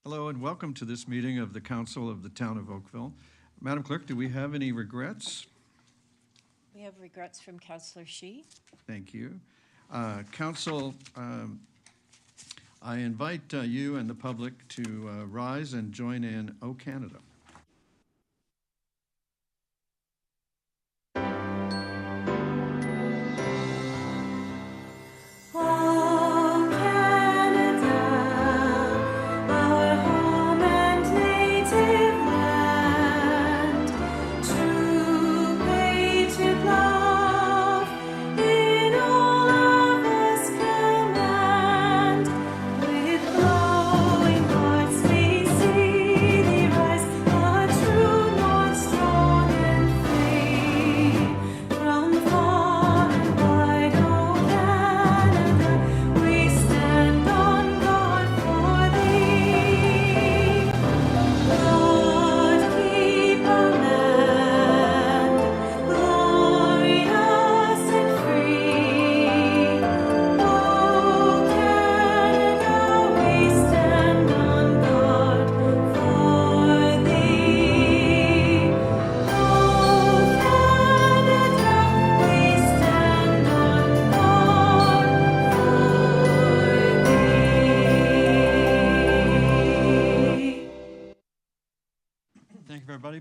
Hello and welcome to this meeting of the Council of the Town of Oakville. Madam Clerk, do we have any regrets? We have regrets from Councillor Shi. Thank you. Council, I invite you and the public to rise and join in O Canada.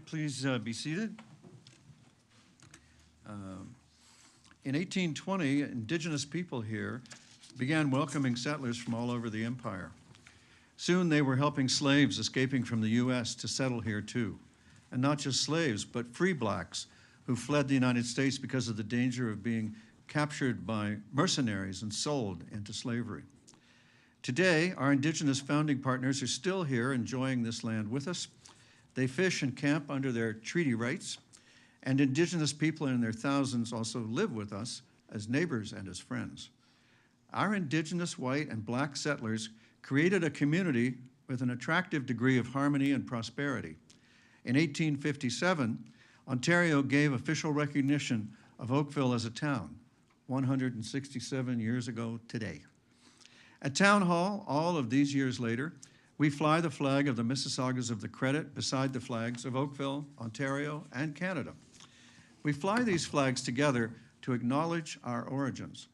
Please be seated. In 1820, Indigenous people here began welcoming settlers from all over the empire. Soon they were helping slaves escaping from the U.S. to settle here too. And not just slaves, but free blacks who fled the United States because of the danger of being captured by mercenaries and sold into slavery. Today, our Indigenous founding partners are still here enjoying this land with us. They fish and camp under their treaty rights, and Indigenous people in their thousands also live with us as neighbors and as friends. Our Indigenous white and black settlers created a community with an attractive degree of harmony and prosperity. In 1857, Ontario gave official recognition of Oakville as a town, 167 years ago today. At Town Hall, all of these years later, we fly the flag of the Mississaugas of the Credit beside the flags of Oakville, Ontario, and Canada. We fly these flags together to acknowledge our origins.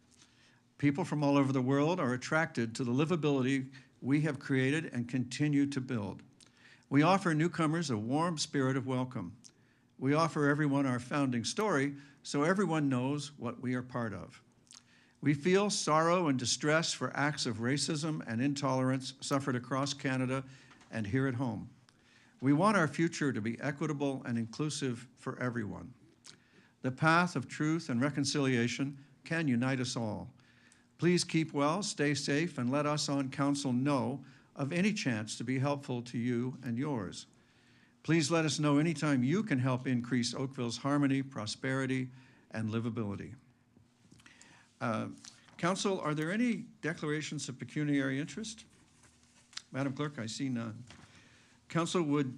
People from all over the world are attracted to the livability we have created and continue to build. We offer newcomers a warm spirit of welcome. We offer everyone our founding story so everyone knows what we are part of. We feel sorrow and distress for acts of racism and intolerance suffered across Canada and here at home. We want our future to be equitable and inclusive for everyone. The path of truth and reconciliation can unite us all. Please keep well, stay safe, and let us on council know of any chance to be helpful to you and yours. Please let us know anytime you can help increase Oakville's harmony, prosperity, and livability. Council, are there any declarations of pecuniary interest? Madam Clerk, I see none. Council, would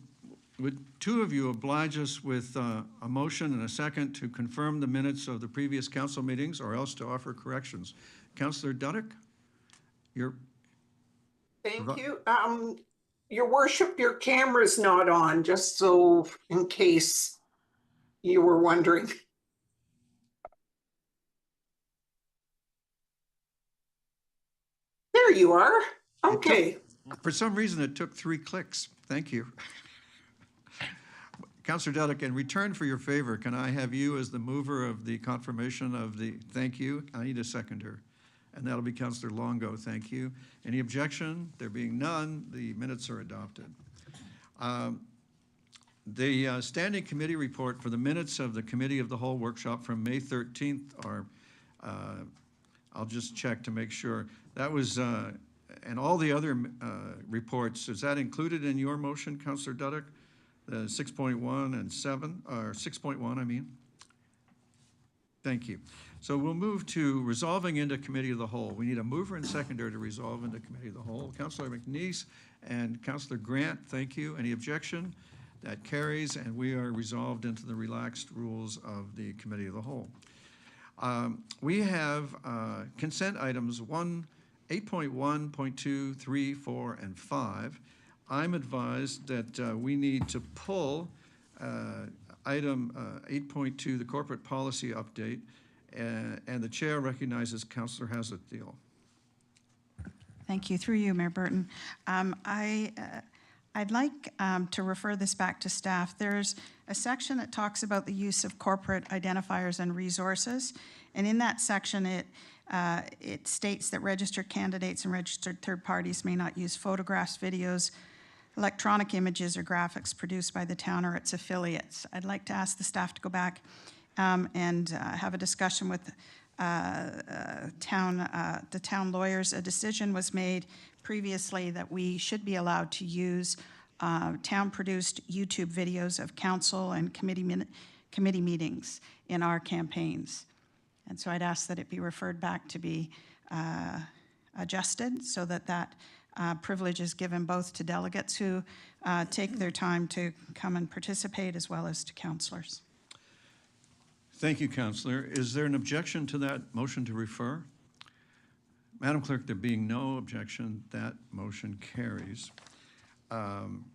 two of you oblige us with a motion and a second to confirm the minutes of the previous council meetings or else to offer corrections? Councillor Duddick? Thank you. Your worship, your camera's not on, just so in case you were wondering. There you are. Okay. For some reason, it took 3 clicks. Thank you. Councillor Duddick, in return for your favor, can I have you as the mover of the confirmation of the thank you? I need a seconder. And that'll be Councillor Longo. Thank you. Any objection? There being none, the minutes are adopted. The standing committee report for the minutes of the Committee of the Whole workshop from May 13th are, I'll just check to make sure. That was, and all the other reports, is that included in your motion, Councillor Duddick? The 6.1 and 7, or 6.1, I mean? Thank you. So we'll move to resolving into Committee of the Whole. We need a mover and seconder to resolve into Committee of the Whole. Councillor McNeese and Councillor Grant, thank you. Any objection? That carries, and we are resolved into the relaxed rules of the Committee of the Whole. We have consent items 8.1, 0.2, 3, 4, and 5. I'm advised that we need to pull item 8.2, the corporate policy update, and the chair recognizes Councillor Haslett-Deal. Thank you. Through you, Mayor Burton. I'd like to refer this back to staff. There's a section that talks about the use of corporate identifiers and resources, and in that section, it states that registered candidates and registered third parties may not use photographs, videos, electronic images, or graphics produced by the town or its affiliates. I'd like to ask the staff to go back and have a discussion with the town lawyers. A decision was made previously that we should be allowed to use town-produced YouTube videos of council and committee meetings in our campaigns. And so I'd ask that it be referred back to be adjusted so that that privilege is given both to delegates who take their time to come and participate as well as to councillors. Thank you, Councillor. Is there an objection to that motion to refer? Madam Clerk, there being no objection, that motion carries. I'm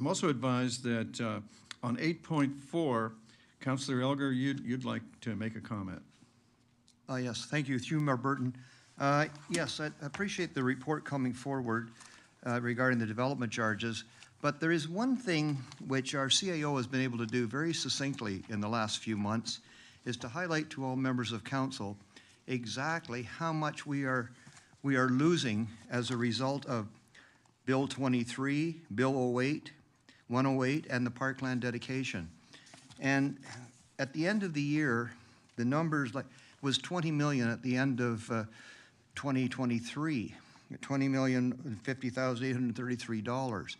also advised that on 8.4, Councillor Elgar, you'd like to make a comment. Yes, thank you. Through Mayor Burton. Yes, I appreciate the report coming forward regarding the development charges, but there is one thing which our CAO has been able to do very succinctly in the last few months, is to highlight to all members of council exactly how much we are losing as a result of Bill 23, Bill 08, 108, and the parkland dedication. And at the end of the year, the numbers was 20 million at the end of 2023, $20,050,833.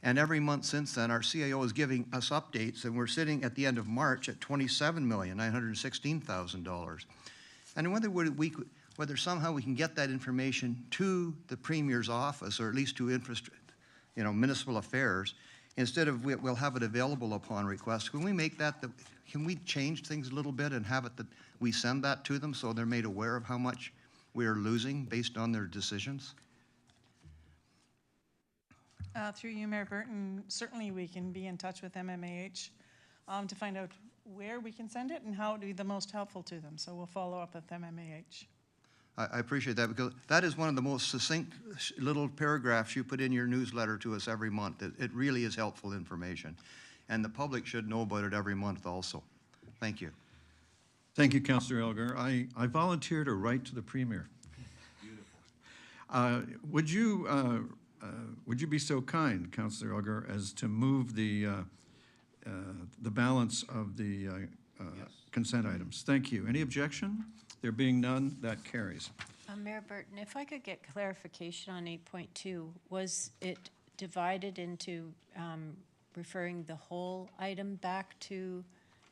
And every month since then, our CAO is giving us updates, and we're sitting at the end of March at $27,916,000. And I wonder whether somehow we can get that information to the Premier's office, or at least to municipal affairs, instead of we'll have it available upon request. Can we make that, can we change things a little bit and have it that we send that to them so they're made aware of how much we are losing based on their decisions? Through you, Mayor Burton, certainly we can be in touch with MMAH to find out where we can send it and how it would be the most helpful to them. So we'll follow up with MMAH. I appreciate that, because that is one of the most succinct little paragraphs you put in your newsletter to us every month. It really is helpful information, and the public should know about it every month also. Thank you. Thank you, Councillor Elgar. I volunteer to write to the Premier. Beautiful. Would you be so kind, Councillor Elgar, as to move the balance of the consent items? Thank you. Any objection? There being none, that carries. Mayor Burton, if I could get clarification on 8.2, was it divided into referring the whole item back to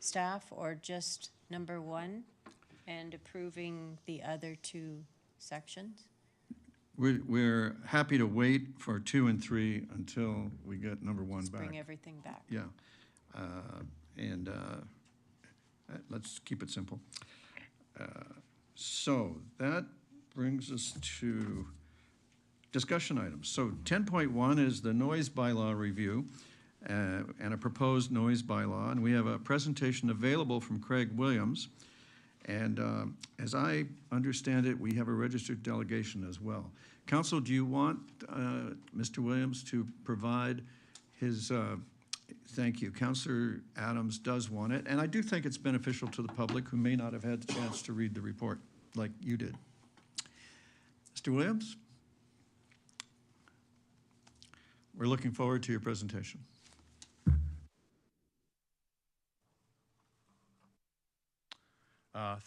staff, or just number 1 and approving the other 2 sections? We're happy to wait for 2 and 3 until we get number 1 back. Bring everything back. Yeah. Let's keep it simple. So that brings us to discussion items. So 10.1 is the noise bylaw review and a proposed noise bylaw. And we have a presentation available from Craig Williams. And as I understand it, we have a registered delegation as well. Council, do you want Mr. Williams to provide his, thank you. Councillor Adams does want it. And I do think it's beneficial to the public who may not have had the chance to read the report like you did. Mr. Williams? We're looking forward to your presentation.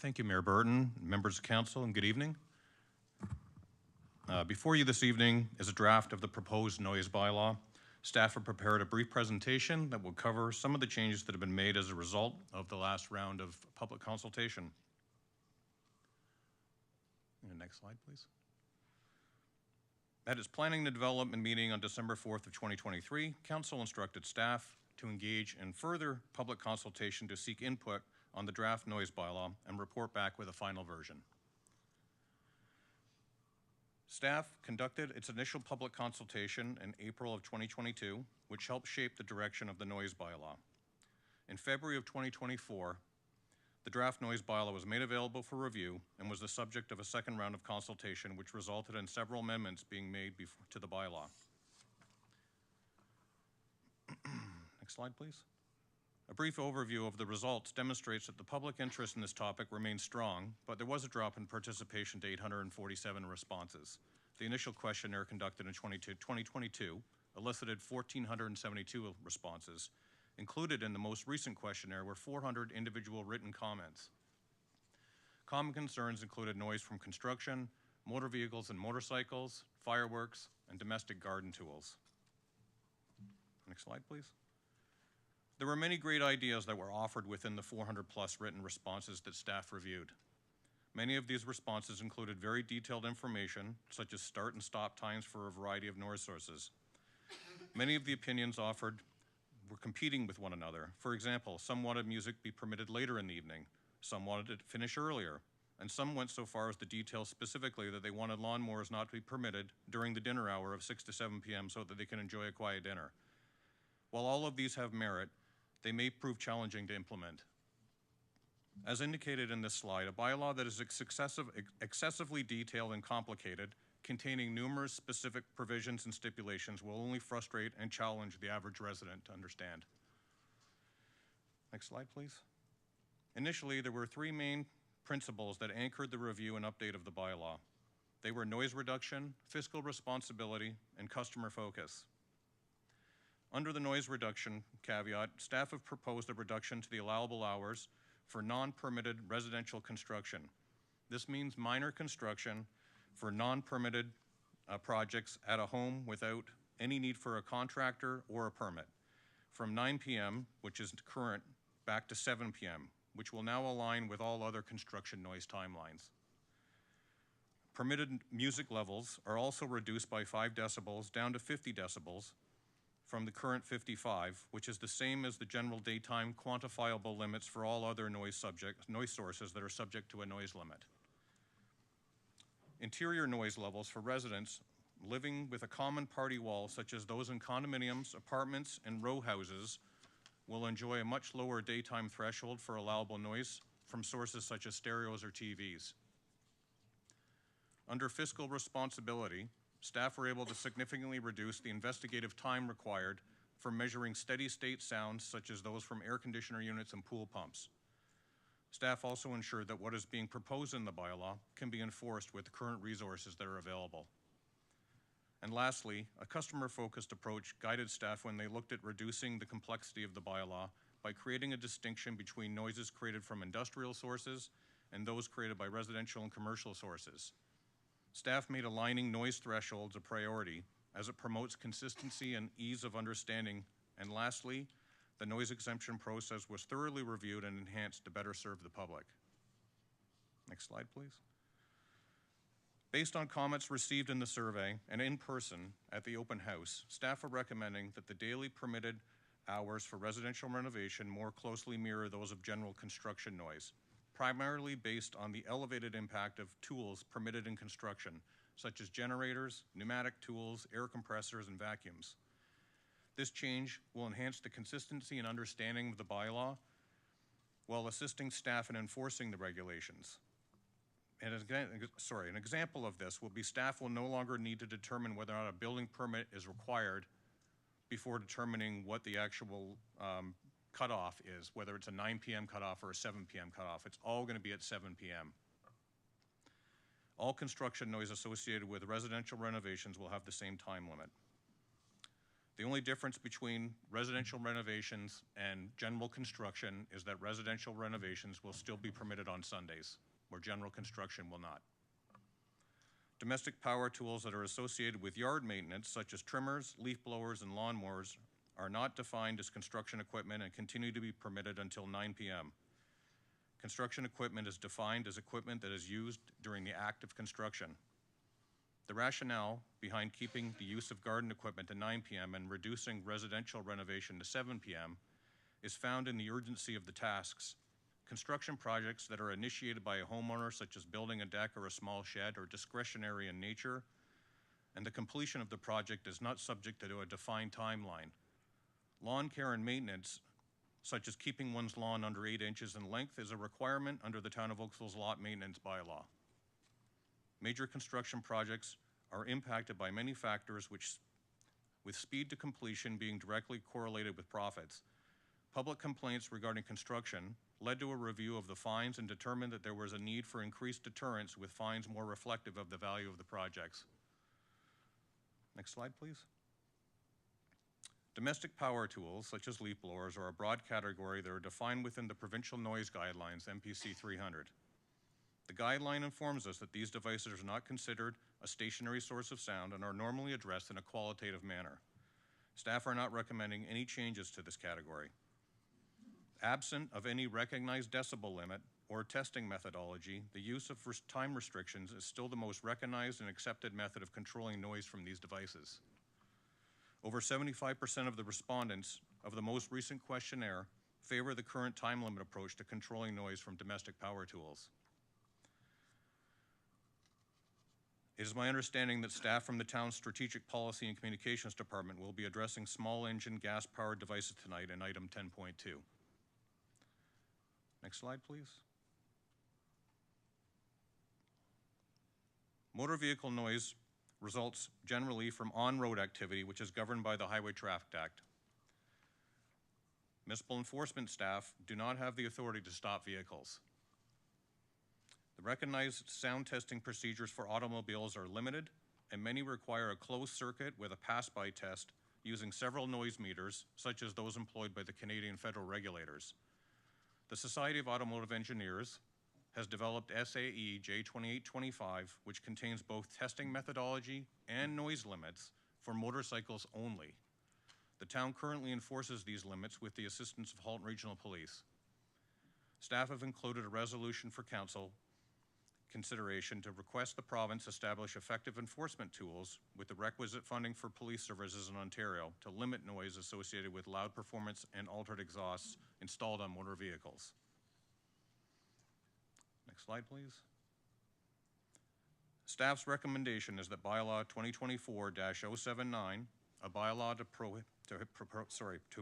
Thank you, Mayor Burton, members of council, and good evening. Before you this evening is a draft of the proposed noise bylaw. Staff have prepared a brief presentation that will cover some of the changes that have been made as a result of the last round of public consultation. Next slide, please. At its planning and development meeting on December 4th of 2023, council instructed staff to engage in further public consultation to seek input on the draft noise bylaw and report back with a final version. Staff conducted its initial public consultation in April of 2022, which helped shape the direction of the noise bylaw. In February of 2024, the draft noise bylaw was made available for review and was the subject of a second round of consultation, which resulted in several amendments being made to the bylaw. Next slide, please. A brief overview of the results demonstrates that the public interest in this topic remains strong, but there was a drop in participation to 847 responses. The initial questionnaire conducted in 2022 elicited 1,472 responses. Included in the most recent questionnaire were 400 individual written comments. Common concerns included noise from construction, motor vehicles and motorcycles, fireworks, and domestic garden tools. Next slide, please. There were many great ideas that were offered within the 400+ written responses that staff reviewed. Many of these responses included very detailed information, such as start and stop times for a variety of noise sources. Many of the opinions offered were competing with one another. For example, some wanted music be permitted later in the evening, some wanted it to finish earlier, and some went so far as to detail specifically that they wanted lawnmowers not to be permitted during the dinner hour of 6 to 7 p.m. so that they can enjoy a quiet dinner. While all of these have merit, they may prove challenging to implement. As indicated in this slide, a bylaw that is excessively detailed and complicated, containing numerous specific provisions and stipulations, will only frustrate and challenge the average resident to understand. Next slide, please. Initially, there were three main principles that anchored the review and update of the bylaw. They were noise reduction, fiscal responsibility, and customer focus. Under the noise reduction caveat, staff have proposed a reduction to the allowable hours for non-permitted residential construction. This means minor construction for non-permitted projects at a home without any need for a contractor or a permit, from 9 p.m., which is current, back to 7 p.m., which will now align with all other construction noise timelines. Permitted music levels are also reduced by 5 decibels down to 50 decibels from the current 55, which is the same as the general daytime quantifiable limits for all other noise sources that are subject to a noise limit. Interior noise levels for residents living with a common party wall, such as those in condominiums, apartments, and row houses, will enjoy a much lower daytime threshold for allowable noise from sources such as stereos or TVs. Under fiscal responsibility, staff were able to significantly reduce the investigative time required for measuring steady state sounds such as those from air conditioner units and pool pumps. Staff also ensured that what is being proposed in the bylaw can be enforced with the current resources that are available. And lastly, a customer-focused approach guided staff when they looked at reducing the complexity of the bylaw by creating a distinction between noises created from industrial sources and those created by residential and commercial sources. Staff made aligning noise thresholds a priority as it promotes consistency and ease of understanding. And lastly, the noise exemption process was thoroughly reviewed and enhanced to better serve the public. Next slide, please. Based on comments received in the survey and in person at the open house, staff are recommending that the daily permitted hours for residential renovation more closely mirror those of general construction noise, primarily based on the elevated impact of tools permitted in construction, such as generators, pneumatic tools, air compressors, and vacuums. This change will enhance the consistency and understanding of the bylaw while assisting staff in enforcing the regulations. And an example of this will be staff will no longer need to determine whether or not a building permit is required before determining what the actual cutoff is, whether it's a 9 p.m. cutoff or a 7 p.m. cutoff. It's all going to be at 7 p.m. All construction noise associated with residential renovations will have the same time limit. The only difference between residential renovations and general construction is that residential renovations will still be permitted on Sundays, where general construction will not. Domestic power tools that are associated with yard maintenance, such as trimmers, leaf blowers, and lawnmowers, are not defined as construction equipment and continue to be permitted until 9 p.m. Construction equipment is defined as equipment that is used during the act of construction. The rationale behind keeping the use of garden equipment to 9 p.m. and reducing residential renovation to 7 p.m. is found in the urgency of the tasks. Construction projects that are initiated by a homeowner, such as building a deck or a small shed, are discretionary in nature and the completion of the project is not subject to a defined timeline. Lawn care and maintenance, such as keeping one's lawn under 8 inches in length, is a requirement under the Town of Oakville's lot maintenance bylaw. Major construction projects are impacted by many factors with speed to completion being directly correlated with profits. Public complaints regarding construction led to a review of the fines and determined that there was a need for increased deterrence, with fines more reflective of the value of the projects. Next slide, please. Domestic power tools, such as leaf blowers, are a broad category that are defined within the Provincial Noise Guidelines, MPC 300. The guideline informs us that these devices are not considered a stationary source of sound and are normally addressed in a qualitative manner. Staff are not recommending any changes to this category. Absent of any recognized decibel limit or testing methodology, the use of time restrictions is still the most recognized and accepted method of controlling noise from these devices. Over 75% of the respondents of the most recent questionnaire favor the current time limit approach to controlling noise from domestic power tools. It is my understanding that staff from the town's Strategic Policy and Communications Department will be addressing small engine gas-powered devices tonight in item 10.2. Next slide, please. Motor vehicle noise results generally from on-road activity, which is governed by the Highway Traffic Act. Municipal enforcement staff do not have the authority to stop vehicles. The recognized sound testing procedures for automobiles are limited, and many require a closed circuit with a pass-by test using several noise meters, such as those employed by the Canadian federal regulators. The Society of Automotive Engineers has developed SAE J2825, which contains both testing methodology and noise limits for motorcycles only. The town currently enforces these limits with the assistance of Halton Regional Police. Staff have included a resolution for council consideration to request the province establish effective enforcement tools with the requisite funding for police services in Ontario to limit noise associated with loud performance and altered exhausts installed on motor vehicles. Next slide, please. Staff's recommendation is that bylaw 2024-079, a bylaw to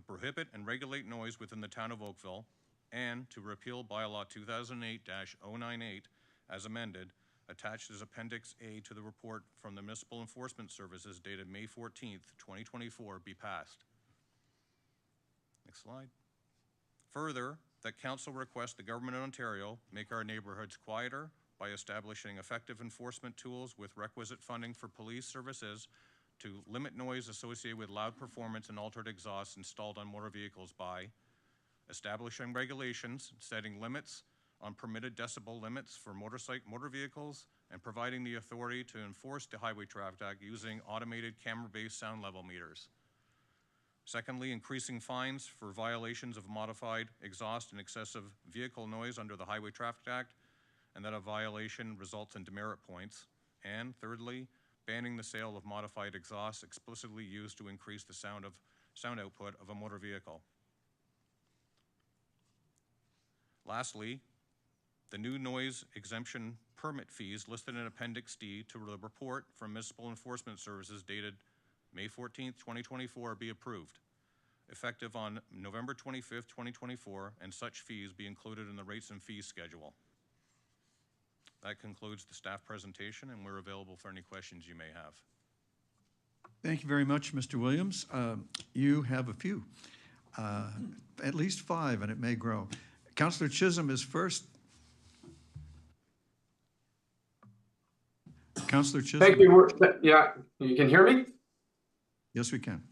prohibit and regulate noise within the town of Oakville, and to repeal bylaw 2008-098 as amended, attached as Appendix A to the report from the Municipal Enforcement Services dated May 14th, 2024, be passed. Next slide. Further, that council requests the government of Ontario make our neighborhoods quieter by establishing effective enforcement tools with requisite funding for police services to limit noise associated with loud performance and altered exhausts installed on motor vehicles by establishing regulations, setting limits on permitted decibel limits for motor vehicles, and providing the authority to enforce the Highway Traffic Act using automated camera-based sound level meters. Secondly, increasing fines for violations of modified exhaust and excessive vehicle noise under the Highway Traffic Act, and that a violation results in demerit points. And thirdly, banning the sale of modified exhausts explicitly used to increase the sound output of a motor vehicle. Lastly, the new noise exemption permit fees listed in Appendix D to the report from Municipal Enforcement Services dated May 14th, 2024 be approved, effective on November 25th, 2024, and such fees be included in the rates and fees schedule. That concludes the staff presentation, and we're available for any questions you may have. Thank you very much, Mr. Williams. You have a few, at least 5, and it may grow. Councillor Chisholm is first. Councillor Chisholm. Thank you. Yeah, you can hear me? Yes, we can.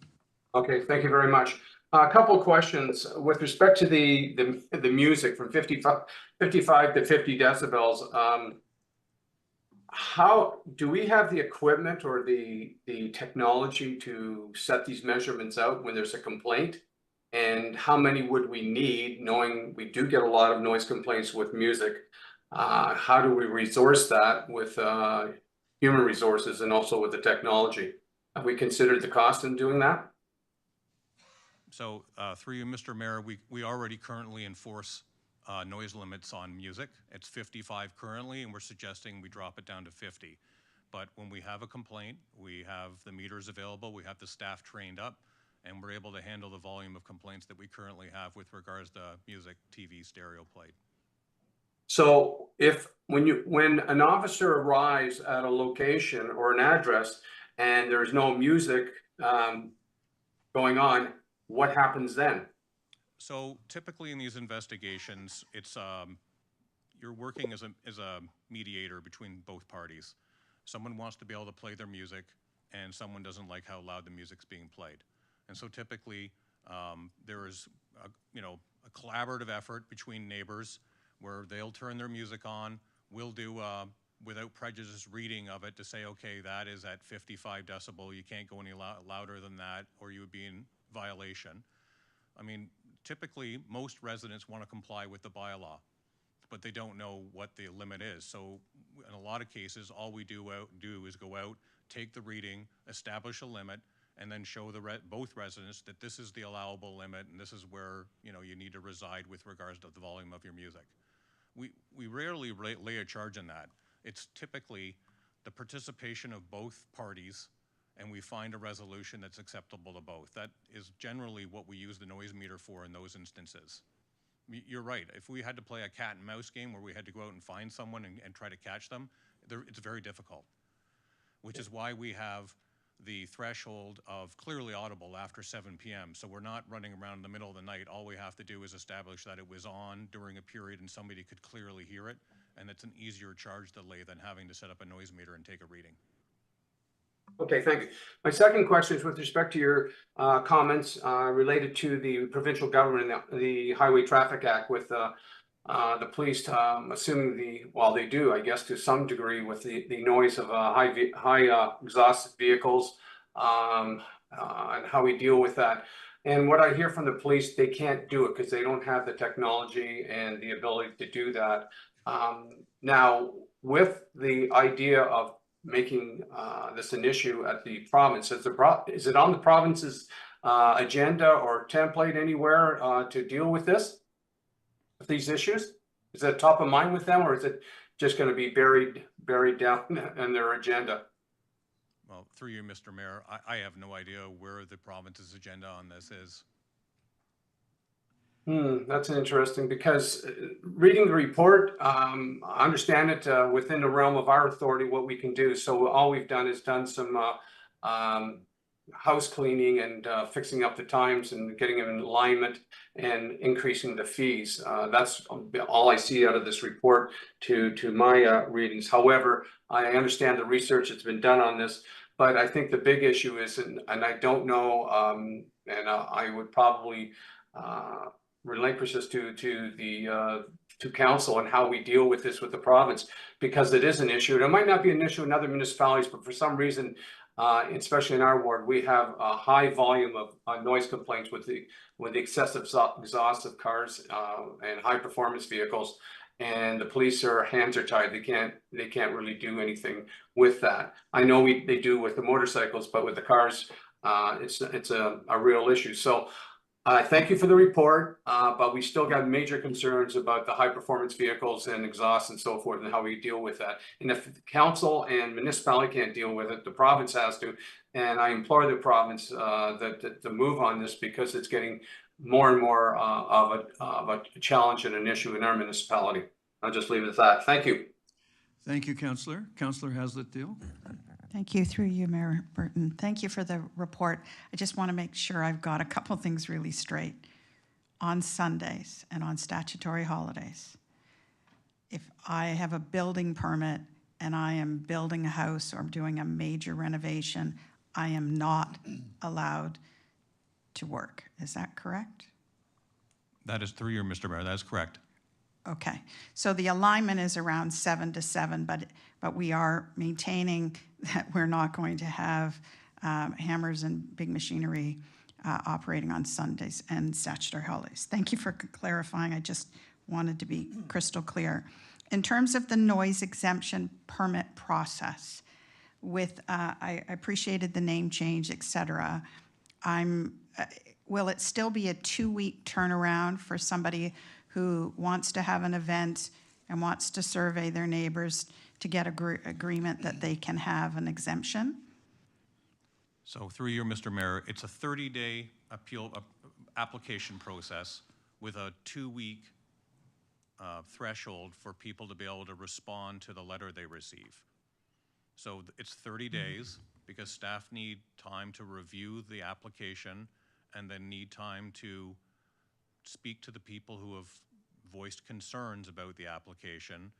Okay, thank you very much. A couple of questions with respect to the music from 55 to 50 decibels. How do we have the equipment or the technology to set these measurements out when there's a complaint? And how many would we need, knowing we do get a lot of noise complaints with music? How do we resource that with human resources and also with the technology? Have we considered the cost in doing that? So through you, Mr. Mayor, we already currently enforce noise limits on music. It's 55 currently, and we're suggesting we drop it down to 50. But when we have a complaint, we have the meters available, we have the staff trained up, and we're able to handle the volume of complaints that we currently have with regards to music, TV, stereo played. So when an officer arrives at a location or an address and there's no music going on, what happens then? So typically in these investigations, it's you're working as a mediator between both parties. Someone wants to be able to play their music, and someone doesn't like how loud the music's being played. And so typically there is a collaborative effort between neighbors where they'll turn their music on. We'll do without prejudice reading of it to say, okay, that is at 55 decibel. You can't go any louder than that, or you would be in violation. I mean, typically most residents want to comply with the bylaw, but they don't know what the limit is. So in a lot of cases, all we do is go out, take the reading, establish a limit, and then show both residents that this is the allowable limit and this is where you need to reside with regards to the volume of your music. We rarely lay a charge on that. It's typically the participation of both parties, and we find a resolution that's acceptable to both. That is generally what we use the noise meter for in those instances. You're right. If we had to play a cat and mouse game where we had to go out and find someone and try to catch them, it's very difficult, which is why we have the threshold of clearly audible after 7 p.m. So we're not running around in the middle of the night. All we have to do is establish that it was on during a period and somebody could clearly hear it, and it's an easier charge to lay than having to set up a noise meter and take a reading. Okay, thank you. My second question is with respect to your comments related to the provincial government and the Highway Traffic Act with the police, assuming they do, I guess, to some degree with the noise of high exhaust vehicles and how we deal with that. And what I hear from the police, they can't do it because they don't have the technology and the ability to do that. Now, with the idea of making this an issue at the province, is it on the province's agenda or template anywhere to deal with these issues? Is that top of mind with them, or is it just going to be buried down in their agenda? Well, through you, Mr. Mayor, I have no idea where the province's agenda on this is. That's interesting, because reading the report, I understand it within the realm of our authority what we can do. So all we've done is done some house cleaning and fixing up the times and getting them in alignment and increasing the fees. That's all I see out of this report to my readings. However, I understand the research that's been done on this, but I think the big issue is, and I don't know, and I would probably relinquish this to council and how we deal with this with the province, because it is an issue. And it might not be an issue in other municipalities, but for some reason, especially in our ward, we have a high volume of noise complaints with the excessive exhaust of cars and high performance vehicles. And the police, hands are tied. They can't really do anything with that. I know they do with the motorcycles, but with the cars, it's a real issue. So thank you for the report, but we still got major concerns about the high performance vehicles and exhaust and so forth and how we deal with that. And if the council and municipality can't deal with it, the province has to. And I implore the province to move on this, because it's getting more and more of a challenge and an issue in our municipality. I'll just leave it at that. Thank you. Thank you, Councillor. Councillor Haslett-Deal. Thank you, through you, Mayor Burton. Thank you for the report. I just want to make sure I've got a couple things really straight. On Sundays and on statutory holidays, if I have a building permit and I am building a house or doing a major renovation, I am not allowed to work. Is that correct? That is through you, Mr. Mayor. That is correct. Okay, so the alignment is around 7 to 7, but we are maintaining that we're not going to have hammers and big machinery operating on Sundays and statutory holidays. Thank you for clarifying. I just wanted to be crystal clear. In terms of the noise exemption permit process, I appreciated the name change, et cetera. Will it still be a 2-week turnaround for somebody who wants to have an event and wants to survey their neighbors to get agreement that they can have an exemption. So through you, Mr. Mayor, it's a 30-day application process with a 2-week threshold for people to be able to respond to the letter they receive. So it's 30 days because staff need time to review the application and then need time to speak to the people who have voiced concerns about the application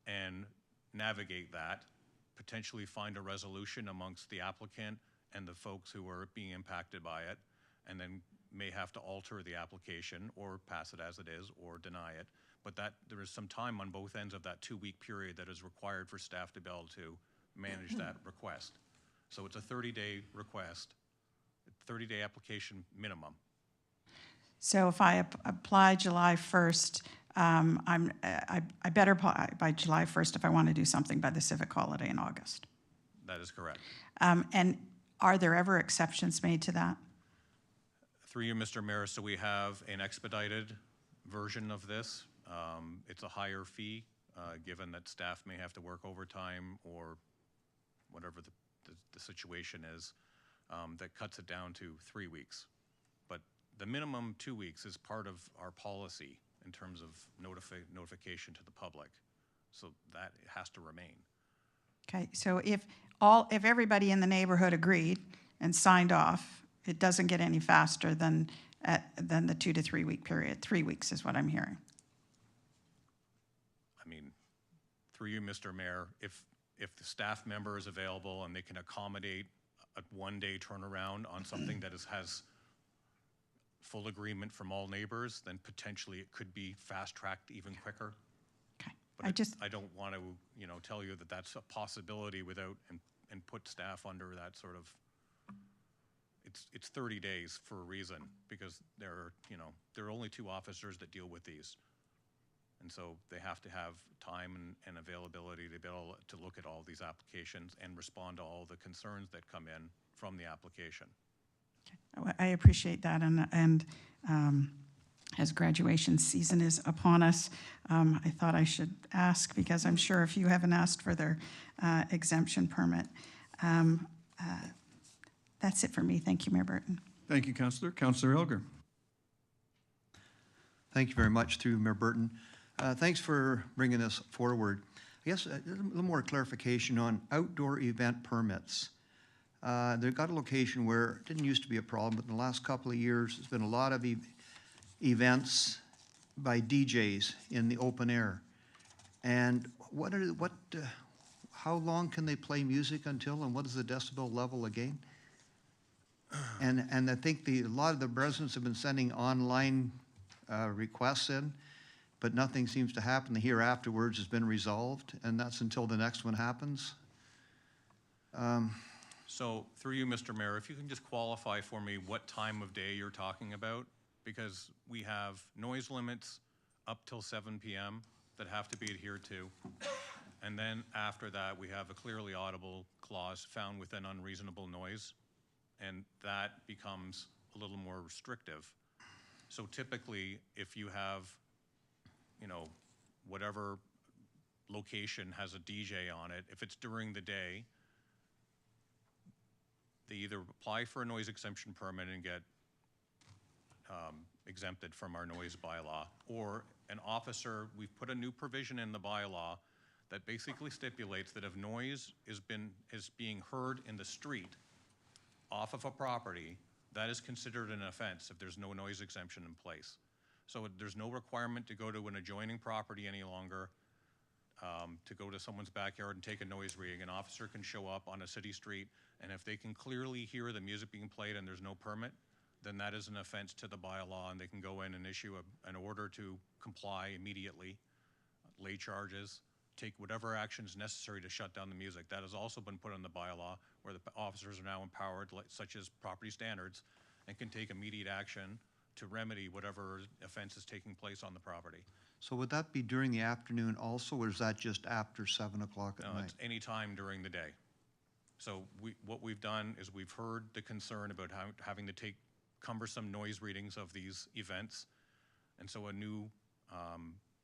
and navigate that, potentially find a resolution amongst the applicant and the folks who are being impacted by it, and then may have to alter the application or pass it as it is or deny it. But that there is some time on both ends of that 2-week period that is required for staff to be able to manage that request. So it's a 30-day request, 30-day application minimum. So if I apply July 1st, I better apply by July 1st if I want to do something by the civic holiday in August. That is correct. And are there ever exceptions made to that? Through you, Mr. Mayor, so we have an expedited version of this. It's a higher fee, given that staff may have to work overtime or whatever the situation is, that cuts it down to 3 weeks. But the minimum 2 weeks is part of our policy in terms of notification to the public. So that has to remain. Okay, so if everybody in the neighborhood agreed and signed off, it doesn't get any faster than the 2 to 3 week period. 3 weeks is what I'm hearing. I mean, through you, Mr. Mayor, if the staff member is available and they can accommodate a 1-day turnaround on something that has full agreement from all neighbors, then potentially it could be fast-tracked even quicker. Okay, But I don't want to, tell you that that's a possibility without, and put staff under that sort of, it's 30 days for a reason, because there are only 2 officers that deal with these. And so they have to have time and availability to be able to look at all these applications and respond to all the concerns that come in from the application. I appreciate that, and as graduation season is upon us, I thought I should ask, because I'm sure if you haven't asked for their exemption permit. That's it for me. Thank you, Mayor Burton. Thank you, Councillor. Councillor Elgar. Thank you very much, through Mayor Burton. Thanks for bringing this forward. I guess a little more clarification on outdoor event permits. They've got a location where it didn't used to be a problem, but in the last couple of years, there's been a lot of events by DJs in the open air. And how long can they play music until, and what is the decibel level again? And I think a lot of the residents have been sending online requests in, but nothing seems to happen. The here afterwards has been resolved, and that's until the next one happens. So through you, Mr. Mayor, if you can just qualify for me what time of day you're talking about, because we have noise limits up till 7 p.m. that have to be adhered to. And then after that, we have a clearly audible clause found within unreasonable noise, and that becomes a little more restrictive. So typically, if you have, whatever location has a DJ on it, if it's during the day, they either apply for a noise exemption permit and get exempted from our noise bylaw, or an officer, we've put a new provision in the bylaw that basically stipulates that if noise is being heard in the street off of a property, that is considered an offense if there's no noise exemption in place. So there's no requirement to go to an adjoining property any longer, to go to someone's backyard and take a noise reading. An officer can show up on a city street, and if they can clearly hear the music being played and there's no permit, then that is an offense to the bylaw, and they can go in and issue an order to comply immediately, lay charges, take whatever action is necessary to shut down the music. That has also been put in the bylaw, where the officers are now empowered, such as property standards, and can take immediate action to remedy whatever offense is taking place on the property. So would that be during the afternoon also, or is that just after 7 o'clock at No, night? it's any time during the day. So what we've done is we've heard the concern about having to take cumbersome noise readings of these events. And so a new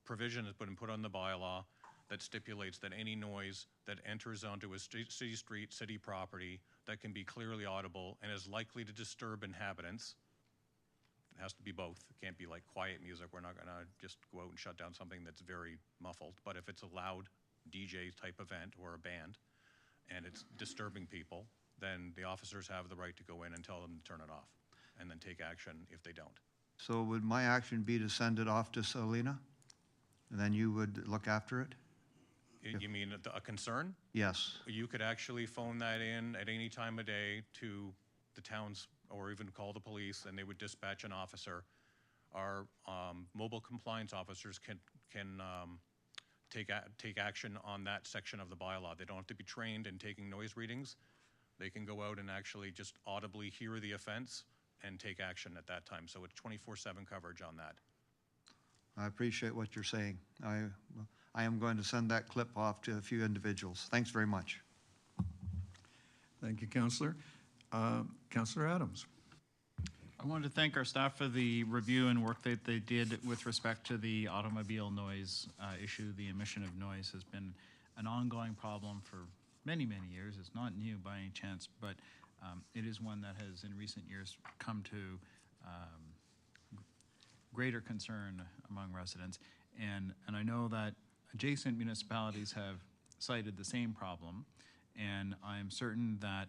provision has been put on the bylaw that stipulates that any noise that enters onto a city street, city property that can be clearly audible and is likely to disturb inhabitants. It has to be both. It can't be like quiet music. We're not gonna just go out and shut down something that's very muffled. But if it's a loud DJ type event or a band and it's disturbing people, then the officers have the right to go in and tell them to turn it off and then take action if they don't. So would my action be to send it off to Selena? And then you would look after it? You mean a concern? Yes. You could actually phone that in at any time of day to the towns, or even call the police, and they would dispatch an officer. Our mobile compliance officers can take action on that section of the bylaw. They don't have to be trained in taking noise readings. They can go out and actually just audibly hear the offense and take action at that time. So it's 24/7 coverage on that. I appreciate what you're saying. I am going to send that clip off to a few individuals. Thanks very much. Thank you, Councillor. Councillor Adams. I wanted to thank our staff for the review and work that they did with respect to the automobile noise issue. The emission of noise has been an ongoing problem for many, many years. It's not new by any chance, but it is one that has in recent years come to greater concern among residents. And I know that adjacent municipalities have cited the same problem, and I'm certain that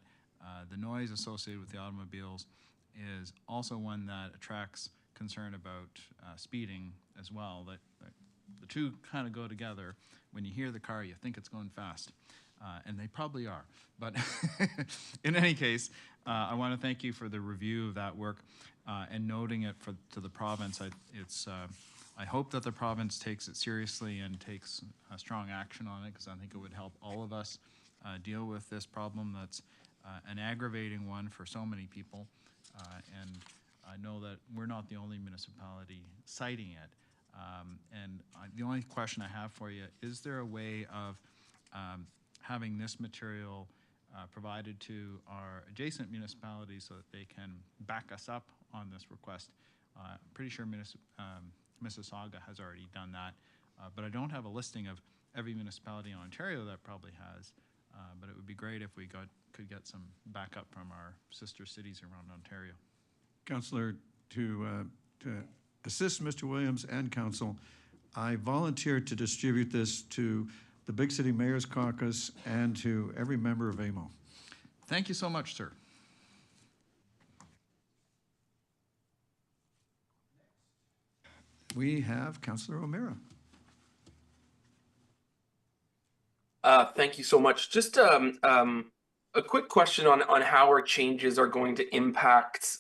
the noise associated with the automobiles is also one that attracts concern about speeding as well. That the two kind of go together. When you hear the car, you think it's going fast, and they probably are. But in any case, I want to thank you for the review of that work and noting it to the province. I hope that the province takes it seriously and takes a strong action on it, because I think it would help all of us deal with this problem that's an aggravating one for so many people. And I know that we're not the only municipality citing it. The only question I have for you, is there a way of having this material provided to our adjacent municipalities so that they can back us up on this request? I'm pretty sure Mississauga has already done that, but I don't have a listing of every municipality in Ontario that probably has, but it would be great if we could get some backup from our sister cities around Ontario. Councillor, to assist Mr. Williams and Council, I volunteered to distribute this to the Big City Mayor's Caucus and to every member of AMO. Thank you so much, sir. We have Councillor O'Meara. Thank you so much. Just a quick question on how our changes are going to impact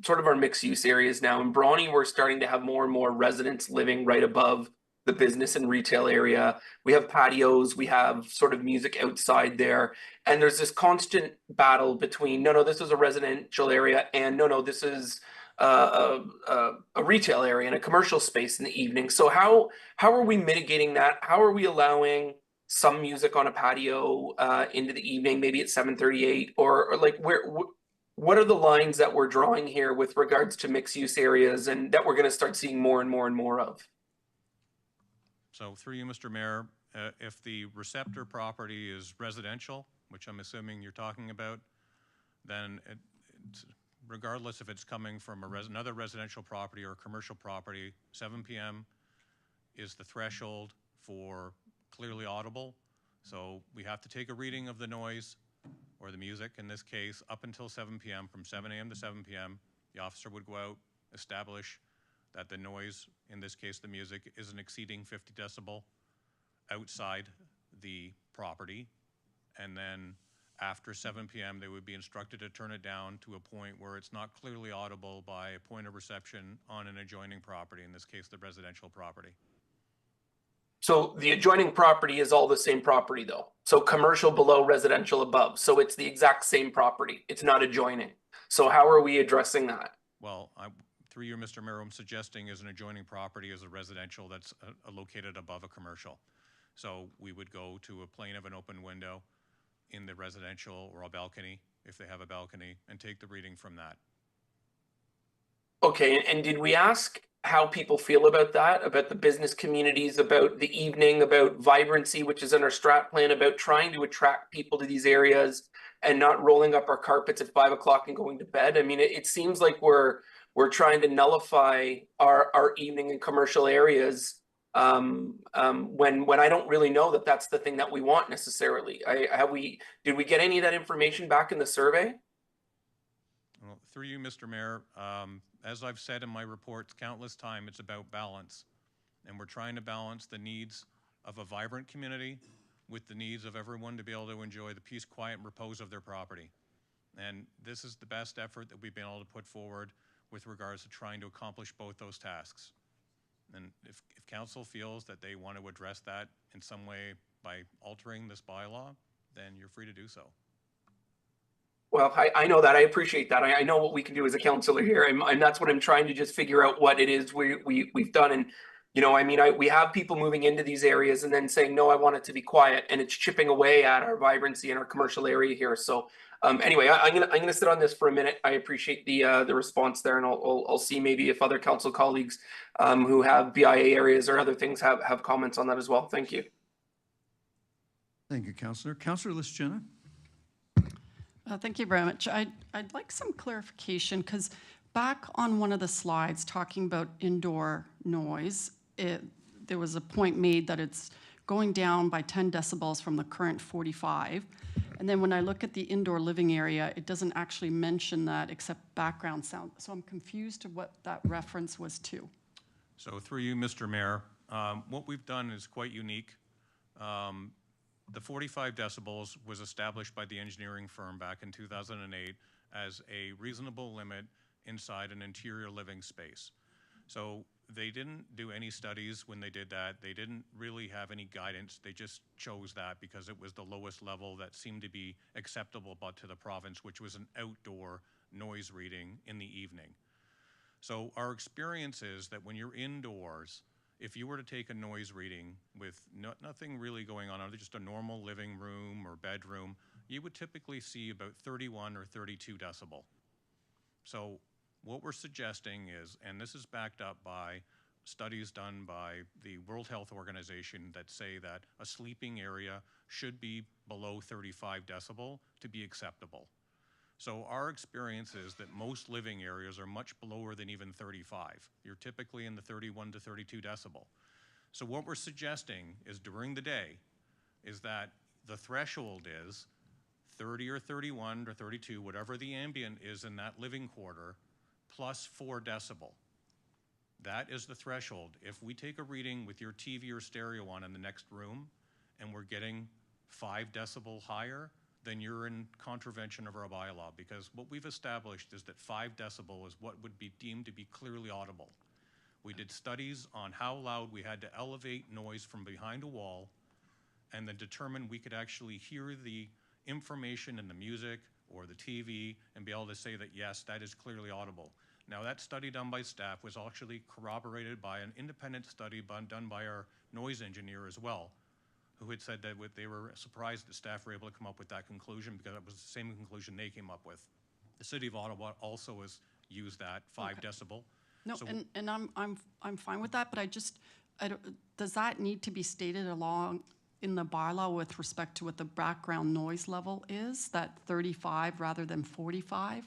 sort of our mixed use areas now. In Brawny, we're starting to have more and more residents living right above the business and retail area. We have patios, we have sort of music outside there. And there's this constant battle between, no, this is a residential area, and no, this is a retail area and a commercial space in the evening. So how are we mitigating that? How are we allowing some music on a patio into the evening, maybe at 7:38, or like what are the lines that we're drawing here with regards to mixed use areas and that we're going to start seeing more and more and more of? So through you, Mr. Mayor, if the receptor property is residential, which I'm assuming you're talking about, then regardless if it's coming from another residential property or a commercial property, 7 p.m. is the threshold for clearly audible. So we have to take a reading of the noise or the music, in this case, up until 7 p.m. From 7 a.m. to 7 p.m., the officer would go out, establish that the noise, in this case the music, isn't exceeding 50 decibel outside the property. And then after 7 p.m., they would be instructed to turn it down to a point where it's not clearly audible by a point of reception on an adjoining property, in this case the residential property. So the adjoining property is all the same property though. So commercial below, residential above. So it's the exact same property. It's not adjoining. So how are we addressing that? Well, through you, Mr. Mayor, I'm suggesting is an adjoining property is a residential that's located above a commercial. So we would go to a plane of an open window in the residential or a balcony, if they have a balcony, and take the reading from that. Okay, and did we ask how people feel about that, about the business communities, about the evening, about vibrancy, which is in our strat plan, about trying to attract people to these areas and not rolling up our carpets at 5 o'clock and going to bed? I mean, it seems like we're trying to nullify our evening and commercial areas when I don't really know that that's the thing that we want necessarily. Did we get any of that information back in the survey? Well, through you, Mr. Mayor, as I've said in my reports countless times, it's about balance. And we're trying to balance the needs of a vibrant community with the needs of everyone to be able to enjoy the peace, quiet, and repose of their property. And this is the best effort that we've been able to put forward with regards to trying to accomplish both those tasks. And if council feels that they want to address that in some way by altering this bylaw, then you're free to do so. Well, I know that. I appreciate that. I know what we can do as a counselor here, and that's what I'm trying to just figure out what it is we've done. And you know, I mean, we have people moving into these areas and then saying, no, I want it to be quiet, and it's chipping away at our vibrancy in our commercial area here. So anyway, I'm gonna sit on this for a minute. I appreciate the response there, and I'll see maybe if other council colleagues who have BIA areas or other things have comments on that as well. Thank you. Thank you, Councillor. Councillor Liszczyna? Thank you very much. I'd like some clarification because back on one of the slides talking about indoor noise, there was a point made that it's going down by 10 decibels from the current 45. And then when I look at the indoor living area, it doesn't actually mention that except background sound. So I'm confused to what that reference was to. So through you, Mr. Mayor, what we've done is quite unique. The 45 decibels was established by the engineering firm back in 2008 as a reasonable limit inside an interior living space. So they didn't do any studies when they did that. They didn't really have any guidance. They just chose that because it was the lowest level that seemed to be acceptable to the province, which was an outdoor noise reading in the evening. So our experience is that when you're indoors, if you were to take a noise reading with nothing really going on, other just a normal living room or bedroom, you would typically see about 31 or 32 decibel. So what we're suggesting is, and this is backed up by studies done by the World Health Organization that say that a sleeping area should be below 35 decibel to be acceptable. So our experience is that most living areas are much lower than even 35. You're typically in the 31 to 32 decibel. So what we're suggesting is during the day is that the threshold is 30 or 31 or 32, whatever the ambient is in that living quarter, plus 4 decibel. That is the threshold. If we take a reading with your TV or stereo on in the next room and we're getting 5 decibel higher, then you're in contravention of our bylaw, because what we've established is that 5 decibel is what would be deemed to be clearly audible. We did studies on how loud we had to elevate noise from behind a wall and then determine we could actually hear the information in the music or the TV and be able to say that, yes, that is clearly audible. Now, that study done by staff was actually corroborated by an independent study done by our noise engineer as well, who had said that they were surprised that staff were able to come up with that conclusion because it was the same conclusion they came up with. The City of Ottawa also has used that 5 decibel. No, So, and I'm fine with that, but I don't, does that need to be stated along in the bylaw with respect to what the background noise level is, that 35 rather than 45?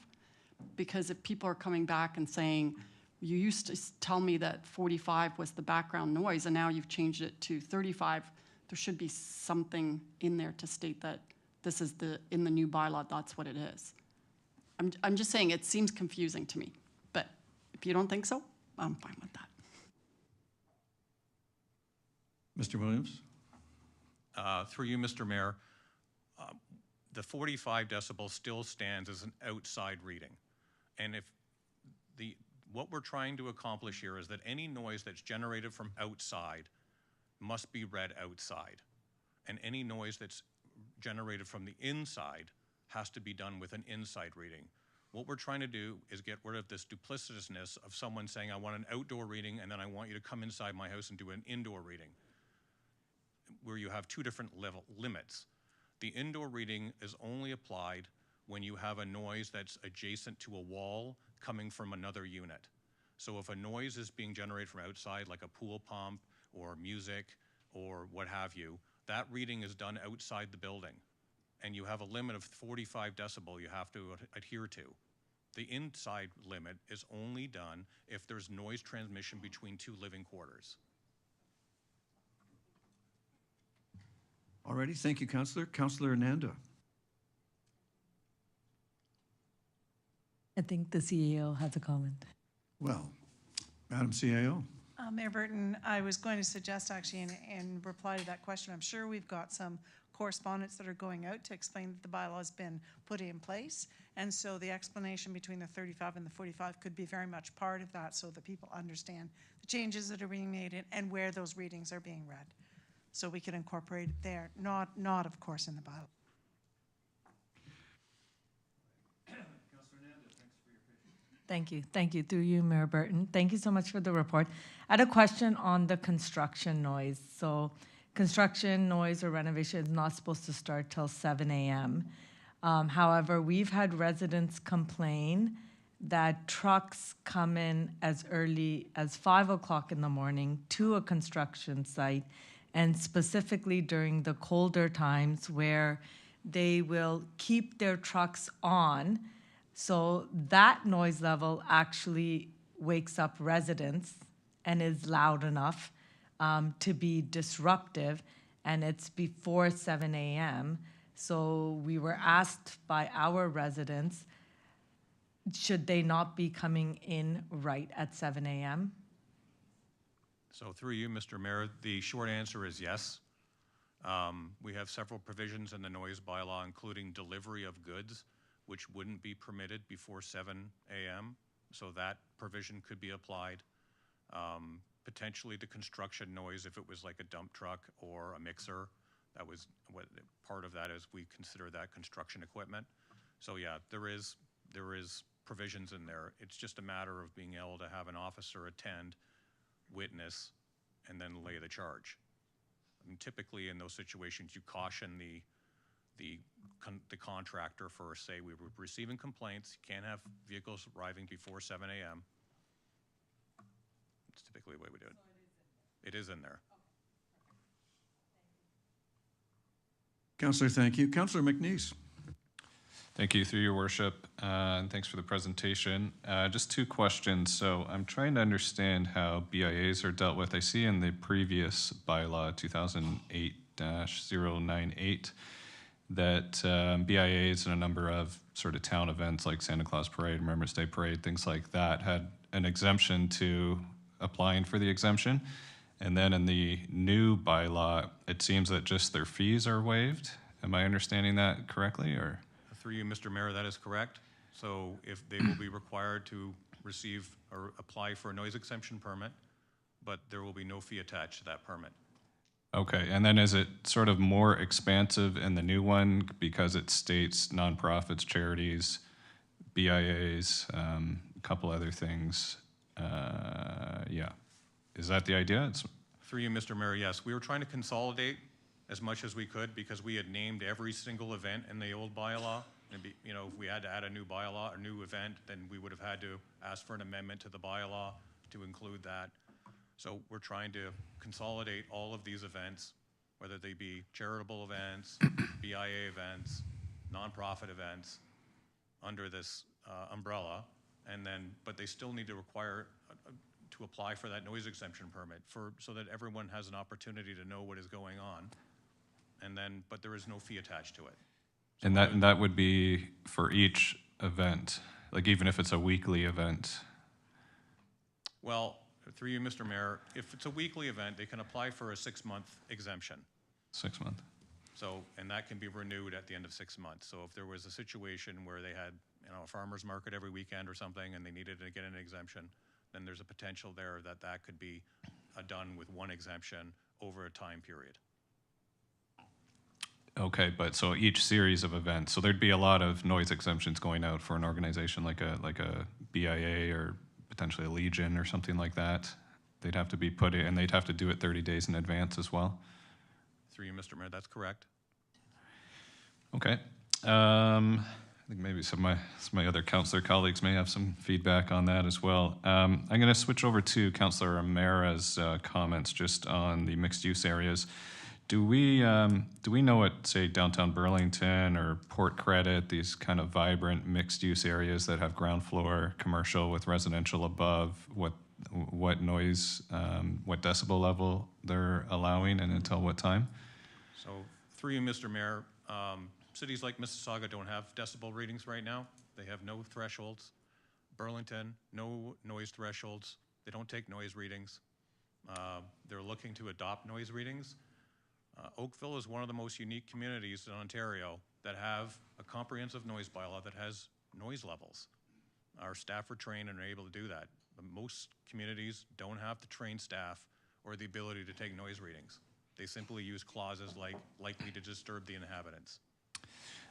Because if people are coming back and saying, you used to tell me that 45 was the background noise and now you've changed it to 35, there should be something in there to state that this is in the new bylaw, that's what it is. I'm just saying it seems confusing to me, but if you don't think so, I'm fine with that. Mr. Williams? through you, Mr. Mayor, the 45 decibel still stands as an outside reading. And if what we're trying to accomplish here is that any noise that's generated from outside must be read outside. And any noise that's generated from the inside has to be done with an inside reading. What we're trying to do is get rid of this duplicitousness of someone saying, I want an outdoor reading and then I want you to come inside my house and do an indoor reading, where you have two different limits. The indoor reading is only applied when you have a noise that's adjacent to a wall coming from another unit. So if a noise is being generated from outside, like a pool pump or music or what have you, that reading is done outside the building. And you have a limit of 45 decibel you have to adhere to. The inside limit is only done if there's noise transmission between two living quarters. Alrighty, thank you, Councillor. Councillor Nanda. I think the CEO has a comment. Well, Madam CAO. Mayor Burton, I was going to suggest actually in reply to that question, I'm sure we've got some correspondence that are going out to explain that the bylaw has been put in place. And so the explanation between the 35 and the 45 could be very much part of that so that people understand the changes that are being made and where those readings are being read. So we can incorporate it there, not of course in the bylaw. Thank you. Thank you. Through you, Mayor Burton. Thank you so much for the report. I had a question on the construction noise. So construction noise or renovation is not supposed to start till 7 a.m. However, we've had residents complain that trucks come in as early as 5 o'clock in the morning to a construction site, and specifically during the colder times where they will keep their trucks on. So that noise level actually wakes up residents and is loud enough to be disruptive, and it's before 7 a.m. So we were asked by our residents, should they not be coming in right at 7 a.m.? So through you, Mr. Mayor, the short answer is yes. We have several provisions in the noise bylaw, including delivery of goods, which wouldn't be permitted before 7 a.m. So that provision could be applied. Potentially the construction noise, if it was like a dump truck or a mixer, that was what part of that is, we consider that construction equipment. So yeah, there is provisions in there. It's just a matter of being able to have an officer attend, witness, and then lay the charge. I mean, typically in those situations, you caution the contractor for, say, we were receiving complaints, you can't have vehicles arriving before 7 a.m. It's typically the way we do it. It is in there. Councillor, thank you. Councillor McNeese. Thank you, through your worship, and thanks for the presentation. Just two questions. So I'm trying to understand how BIAs are dealt with. I see in the previous bylaw, 2008-098, that BIAs and a number of sort of town events like Santa Claus Parade, Remembrance Day Parade, things like that, had an exemption to applying for the exemption. And then in the new bylaw, it seems that just their fees are waived. Am I understanding that correctly, or? Through you, Mr. Mayor, that is correct. So if they will be required to receive or apply for a noise exemption permit, but there will be no fee attached to that permit. Okay, and then is it sort of more expansive in the new one because it states nonprofits, charities, BIAs, a couple other things? Yeah, is that the idea? Through you, Mr. Mayor, yes. We were trying to consolidate as much as we could because we had named every single event in the old bylaw. And you know, if we had to add a new bylaw, a new event, then we would have had to ask for an amendment to the bylaw to include that. So we're trying to consolidate all of these events, whether they be charitable events, BIA events, nonprofit events, under this umbrella, and then, but they still need to require to apply for that noise exemption permit so that everyone has an opportunity to know what is going on. And then, but there is no fee attached to it. So and that would be for each event, like even if it's a weekly event? Well, through you, Mr. Mayor, if it's a weekly event, they can apply for a 6-month exemption. 6 months. So, and that can be renewed at the end of 6 months. So if there was a situation where they had, you know, a farmer's market every weekend or something and they needed to get an exemption, then there's a potential there that that could be done with one exemption over a time period. Okay, but so each series of events, so there'd be a lot of noise exemptions going out for an organization like a BIA or potentially a Legion or something like that. They'd have to be put in, and they'd have to do it 30 days in advance as well? Through you, Mr. Mayor, that's correct. Okay. think maybe some of my other councillor colleagues may have some feedback on that as well. I'm going to switch over to Councillor O'Mara's comments just on the mixed-use areas. Do we know at, say, downtown Burlington or Port Credit, these kind of vibrant mixed-use areas that have ground floor commercial with residential above, what noise, what decibel level they're allowing and until what time? So through you, Mr. Mayor, cities like Mississauga don't have decibel readings right now. They have no thresholds. Burlington, no noise thresholds. They don't take noise readings. They're looking to adopt noise readings. Oakville is one of the most unique communities in Ontario that have a comprehensive noise bylaw that has noise levels. Our staff are trained and are able to do that. But most communities don't have the trained staff or the ability to take noise readings. They simply use clauses like likely to disturb the inhabitants.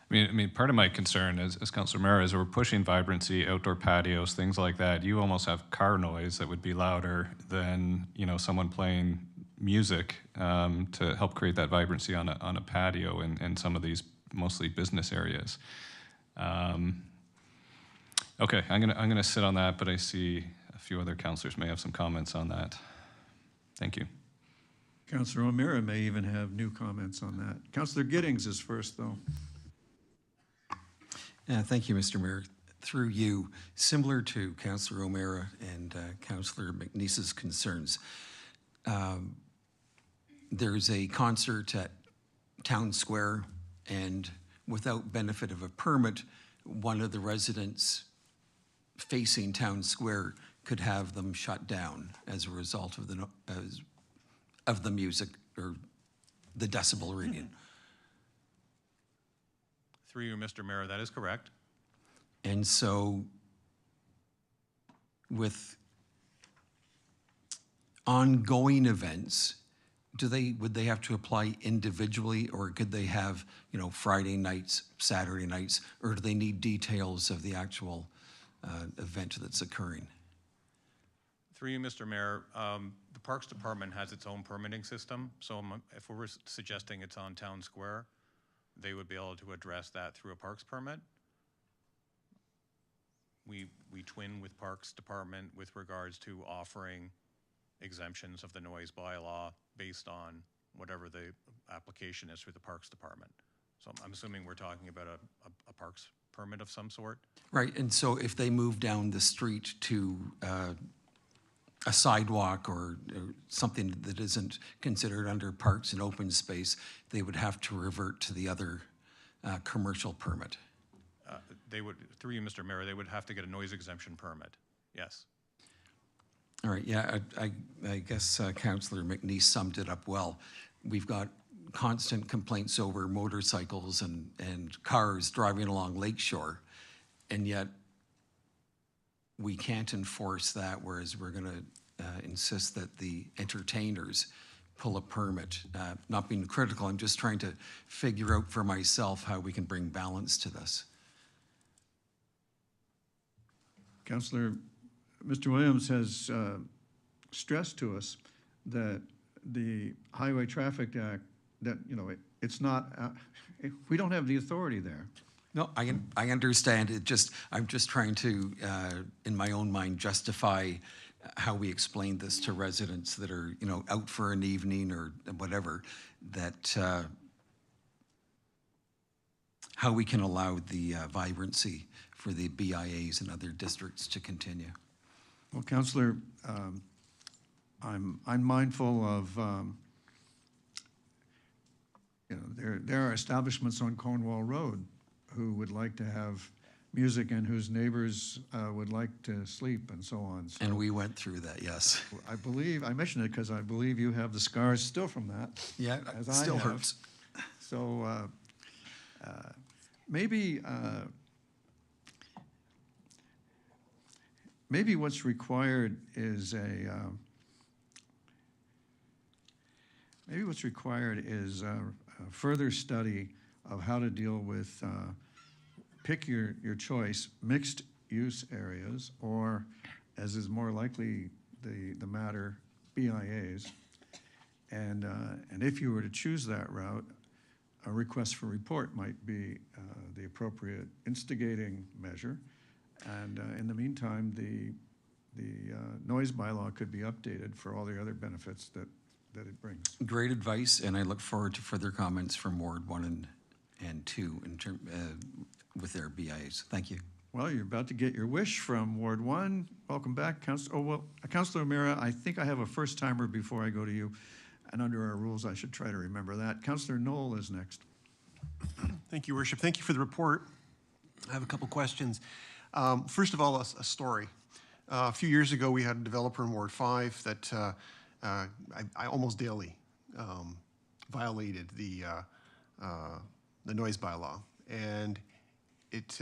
I mean, part of my concern as Councillor Mara is we're pushing vibrancy, outdoor patios, things like that. You almost have car noise that would be louder than, you know, someone playing music to help create that vibrancy on a patio in some of these mostly business areas. Okay, I'm gonna sit on that, but I see a few other councillors may have some comments on that. Thank you. Councillor O'Meara may even have new comments on that. Councillor Giddings is first, though. Thank you, Mr. Mayor. Through you, similar to Councillor O'Meara and Councillor McNeese's concerns, there's a concert at Town Square, and without benefit of a permit, one of the residents facing Town Square could have them shut down as a result of the music or the decibel reading. Through you, Mr. Mayor, that is correct. And so with ongoing events, would they have to apply individually, or could they have, you know, Friday nights, Saturday nights, or do they need details of the actual event that's occurring? Through you, Mr. Mayor, the Parks Department has its own permitting system. So if we're suggesting it's on Town Square, they would be able to address that through a parks permit. We twin with Parks Department with regards to offering exemptions of the noise bylaw based on whatever the application is through the Parks Department. So I'm assuming we're talking about a parks permit of some sort? Right, and so if they move down the street to a sidewalk or something that isn't considered under parks and open space, they would have to revert to the other commercial permit. They would, through you, Mr. Mayor, they would have to get a noise exemption permit, yes. All right, yeah, I guess Councillor McNeese summed it up well. We've got constant complaints over motorcycles and cars driving along Lakeshore, and yet we can't enforce that, whereas we're gonna insist that the entertainers pull a permit. Not being critical, I'm just trying to figure out for myself how we can bring balance to this. Councillor, Mr. Williams has stressed to us that the Highway Traffic Act, that, you know, it's not, we don't have the authority there. No, I understand. I'm just trying to, in my own mind, justify how we explain this to residents that are, you know, out for an evening or whatever, that how we can allow the vibrancy for the BIAs and other districts to continue. Well, Councillor, I'm mindful of, you know, there are establishments on Cornwall Road who would like to have music and whose neighbors would like to sleep and so on. So And we went through that, yes. I believe, I mentioned it because I believe you have the scars still from that. Yeah, as it I still have. hurts. So maybe what's required is a further study of how to deal with, pick your choice, mixed use areas, or, as is more likely the matter, BIAs. And if you were to choose that route, a request for report might be the appropriate instigating measure. And in the meantime, the noise bylaw could be updated for all the other benefits that it brings. Great advice, and I look forward to further comments from Ward 1 and 2 with their BIAs. Thank you. Well, you're about to get your wish from Ward 1. Welcome back, Councillor O'Meara. I think I have a first timer before I go to you, and under our rules, I should try to remember that. Councillor Knoll is next. Thank you, Worship. Thank you for the report. I have a couple questions. First of all, a story. A few years ago, we had a developer in Ward 5 that I almost daily violated the noise bylaw, and it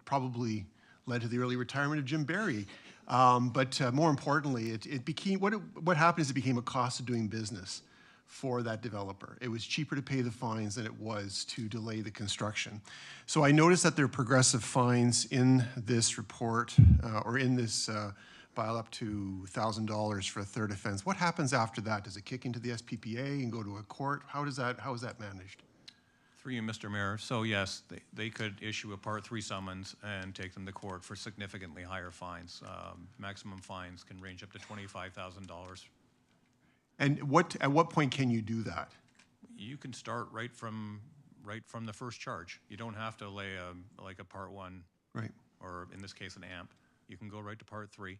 probably led to the early retirement of Jim Barry. But more importantly, it became what happened is it became a cost of doing business for that developer. It was cheaper to pay the fines than it was to delay the construction. So I noticed that there are progressive fines in this report or in this bylaw up to $1,000 for a third offense. What happens after that? Does it kick into the SPPA and go to a court? How is that managed? Through you, Mr. Mayor. So yes, they could issue a Part 3 summons and take them to court for significantly higher fines. Maximum fines can range up to $25,000. And at what point can you do that? You can start right from the first charge. You don't have to lay like a Part 1, right, or in this case an AMP. You can go right to Part 3.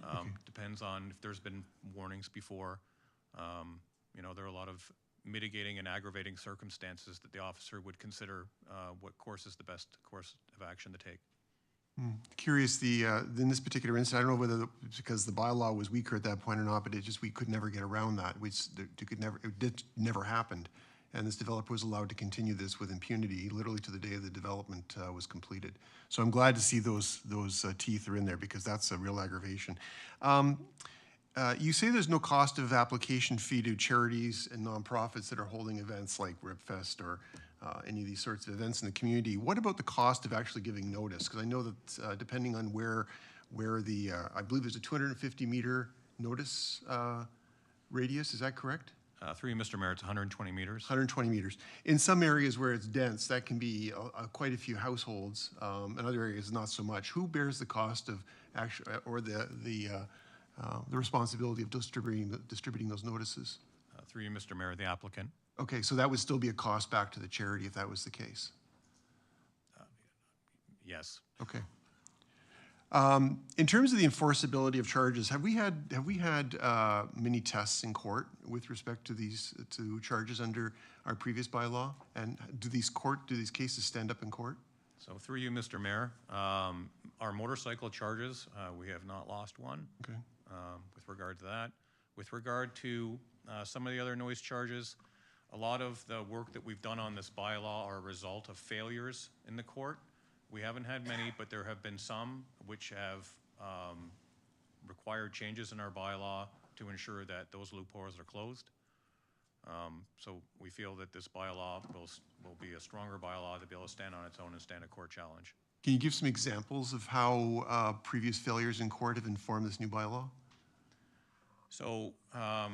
Okay. Depends on if there's been warnings before. You know, there are a lot of mitigating and aggravating circumstances that the officer would consider what course is the best course of action to take. Curious, in this particular instance, I don't know whether it's because the bylaw was weaker at that point or not, but we could never get around that. It never happened. And this developer was allowed to continue this with impunity, literally to the day the development was completed. So I'm glad to see those teeth are in there, because that's a real aggravation. You say there's no cost of application fee to charities and nonprofits that are holding events like RipFest or any of these sorts of events in the community. What about the cost of actually giving notice? Because I know that depending on where the, I believe there's a 250-meter notice radius, is that correct? Through you, Mr. Mayor, it's 120 meters. 120 meters. In some areas where it's dense, that can be quite a few households. In other areas, not so much. Who bears the cost of actually, or the responsibility of distributing those notices? Through you, Mr. Mayor, the applicant. Okay, so that would still be a cost back to the charity if that was the case? Yes. Okay. In terms of the enforceability of charges, have we had many tests in court with respect to these charges under our previous bylaw? And do these cases stand up in court? So through you, Mr. Mayor, our motorcycle charges, we have not lost one. Okay. With regard to that. With regard to some of the other noise charges, a lot of the work that we've done on this bylaw are a result of failures in the court. We haven't had many, but there have been some which have required changes in our bylaw to ensure that those loopholes are closed. So we feel that this bylaw will be a stronger bylaw to be able to stand on its own and stand a court challenge. Can you give some examples of how previous failures in court have informed this new bylaw? So I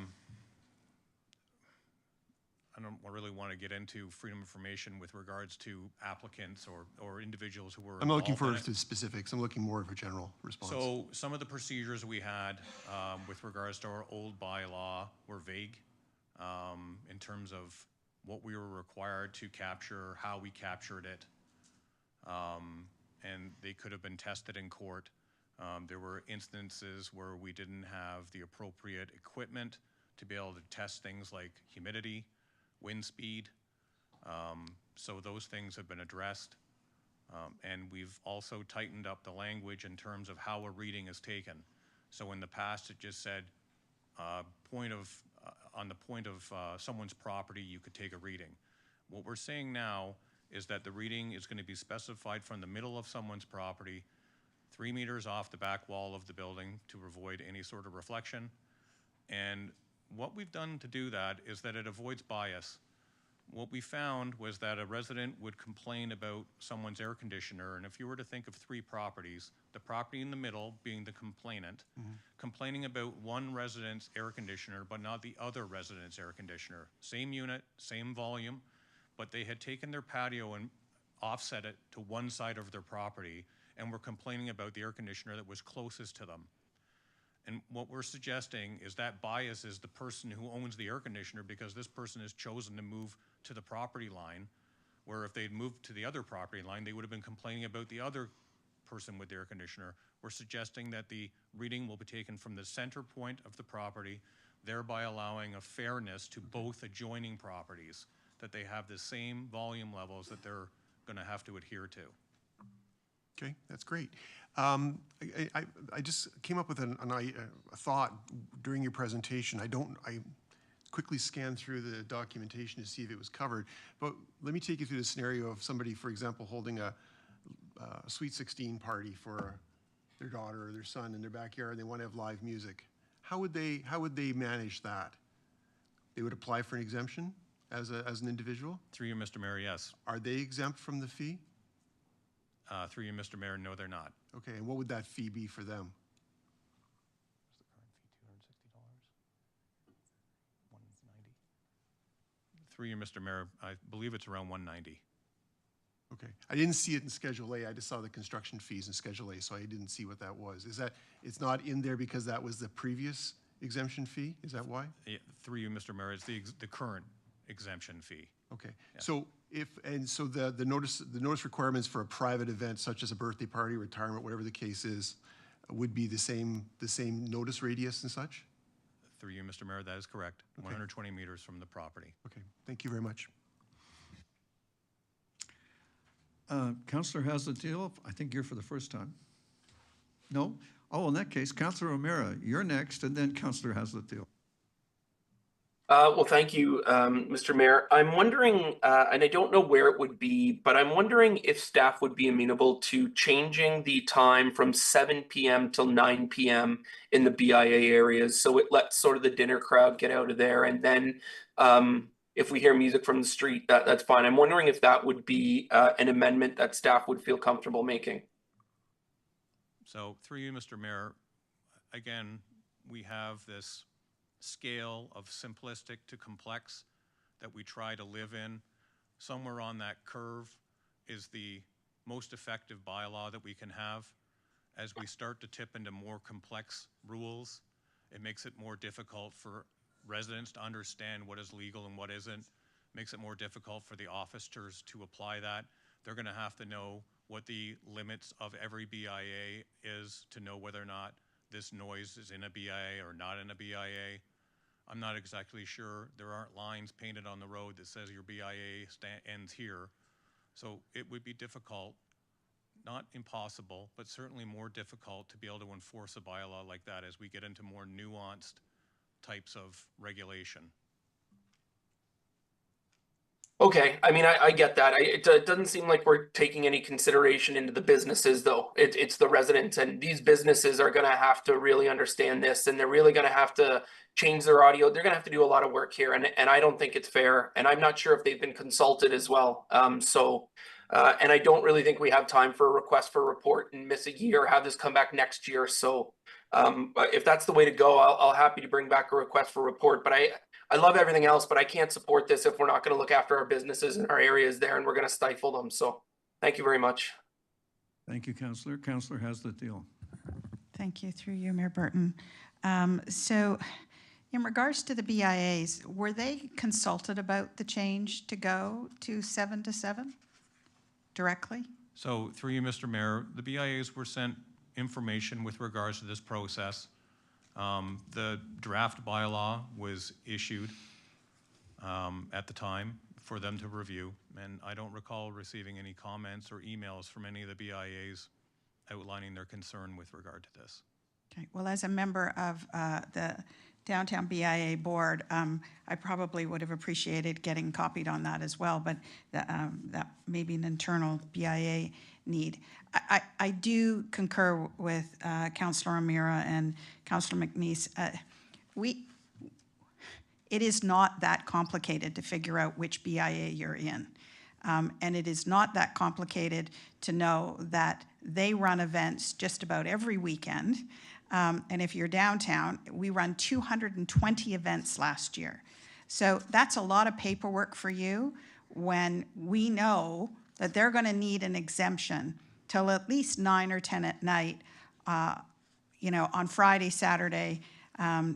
don't really want to get into freedom of information with regards to applicants or individuals who were I'm not looking for involved in it. specifics. I'm looking more of a general response. So some of the procedures we had with regards to our old bylaw were vague in terms of what we were required to capture, how we captured it, and they could have been tested in court. There were instances where we didn't have the appropriate equipment to be able to test things like humidity, wind speed. So those things have been addressed. And we've also tightened up the language in terms of how a reading is taken. So in the past, it just said on the point of someone's property, you could take a reading. What we're saying now is that the reading is going to be specified from the middle of someone's property, 3 meters off the back wall of the building to avoid any sort of reflection. And what we've done to do that is that it avoids bias. What we found was that a resident would complain about someone's air conditioner, and if you were to think of 3 properties, the property in the middle being the complainant, complaining about one resident's air conditioner, but not the other resident's air conditioner. Same unit, same volume, but they had taken their patio and offset it to one side of their property and were complaining about the air conditioner that was closest to them. And what we're suggesting is that biases the person who owns the air conditioner, because this person has chosen to move to the property line, where if they'd moved to the other property line, they would have been complaining about the other person with the air conditioner. We're suggesting that the reading will be taken from the center point of the property, thereby allowing a fairness to both adjoining properties, that they have the same volume levels that they're going to have to adhere to. Okay, that's great. I just came up with a thought during your presentation. I quickly scanned through the documentation to see if it was covered, but let me take you through the scenario of somebody, for example, holding a Sweet 16 party for their daughter or their son in their backyard, and they want to have live music. How would they manage that? They would apply for an exemption as an individual? Through you, Mr. Mayor, yes. Are they exempt from the fee? Through you, Mr. Mayor, no, they're not. Okay, and what would that fee be for them? Through you, Mr. Mayor, I believe it's around $190. Okay, I didn't see it in Schedule A. I just saw the construction fees in Schedule A, so I didn't see what that was. Is that, it's not in there because that was the previous exemption fee? Is that why? Yeah, through you, Mr. Mayor, it's the current exemption fee. Okay, so the notice requirements for a private event such as a birthday party, retirement, whatever the case is, would be the same notice radius and such? Through you, Mr. Mayor, that is correct. Okay. 120 meters from the property. Okay, thank you very much. Councillor Haslett-Deal, I think you're for the first time. No? Oh, in that case, Councillor O'Meara, you're next, and then Councillor Haslett-Deal. Well, thank you, Mr. Mayor. I'm wondering, and I don't know where it would be, but I'm wondering if staff would be amenable to changing the time from 7 p.m. till 9 p.m. in the BIA areas, so it lets sort of the dinner crowd get out of there, and then if we hear music from the street, that's fine. I'm wondering if that would be an amendment that staff would feel comfortable making. So through you, Mr. Mayor, again, we have this scale of simplistic to complex that we try to live in. Somewhere on that curve is the most effective bylaw that we can have. As we start to tip into more complex rules, it makes it more difficult for residents to understand what is legal and what isn't. Makes it more difficult for the officers to apply that. They're going to have to know what the limits of every BIA is to know whether or not this noise is in a BIA or not in a BIA. I'm not exactly sure. There aren't lines painted on the road that says your BIA ends here. So it would be difficult, not impossible, but certainly more difficult to be able to enforce a bylaw like that as we get into more nuanced types of regulation. Okay, I mean, I get that. It doesn't seem like we're taking any consideration into the businesses, though. It's the residents, and these businesses are going to have to really understand this, and they're really going to have to change their audio. They're going to have to do a lot of work here, and I don't think it's fair, and I'm not sure if they've been consulted as well. And I don't really think we have time for a request for a report and miss a year, have this come back next year. So if that's the way to go, I'll happy to bring back a request for a report, but I love everything else, but I can't support this if we're not going to look after our businesses and our areas there, and we're going to stifle them. So thank you very much. Thank you, Councillor. Councillor Haslett-Deal. Thank you, through you, Mayor Burton. So in regards to the BIAs, were they consulted about the change to go to 7 to 7 directly? So through you, Mr. Mayor, the BIAs were sent information with regards to this process. The draft bylaw was issued at the time for them to review, and I don't recall receiving any comments or emails from any of the BIAs outlining their concern with regard to this. Okay. Well, as a member of the Downtown BIA Board, I probably would have appreciated getting copied on that as well, but that may be an internal BIA need. I do concur with Councillor O'Meara and Councillor McNeice. It is not that complicated to figure out which BIA you're in. And it is not that complicated to know that they run events just about every weekend. And if you're downtown, we run 220 events last year. So that's a lot of paperwork for you when we know that they're going to need an exemption till at least 9 or 10 at night, you know, on Friday, Saturday,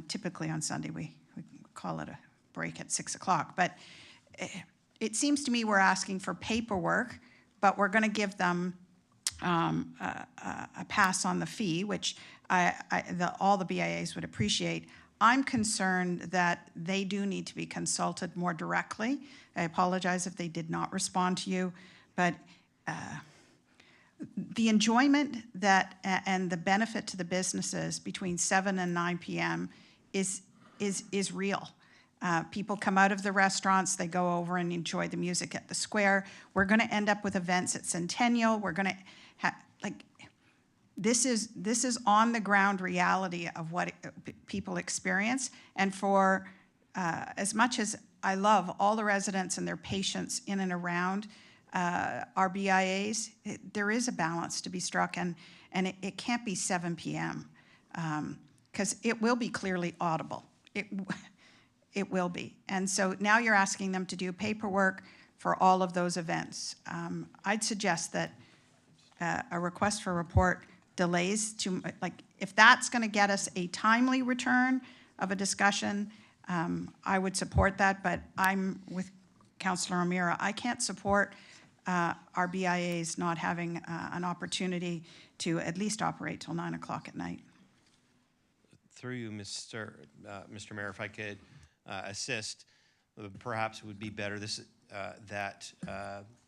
typically on Sunday we call it a break at 6 o'clock. But it seems to me we're asking for paperwork, but we're going to give them a pass on the fee, which all the BIAs would appreciate. I'm concerned that they do need to be consulted more directly. I apologize if they did not respond to you, but the enjoyment that and the benefit to the businesses between 7 and 9 p.m. is real. People come out of the restaurants, they go over and enjoy the music at the square. We're going to end up with events at Centennial. We're going to this is on the ground reality of what people experience. And for as much as I love all the residents and their patience in and around our BIAs, there is a balance to be struck, and it can't be 7 p.m. Because it will be clearly audible. It will be. And so now you're asking them to do paperwork for all of those events. I'd suggest that a request for report delays to, like, if that's going to get us a timely return of a discussion, I would support that, but I'm with Councillor O'Meara. I can't support our BIAs not having an opportunity to at least operate till 9 o'clock at night. Through you, Mr. Mayor, if I could assist, perhaps it would be better that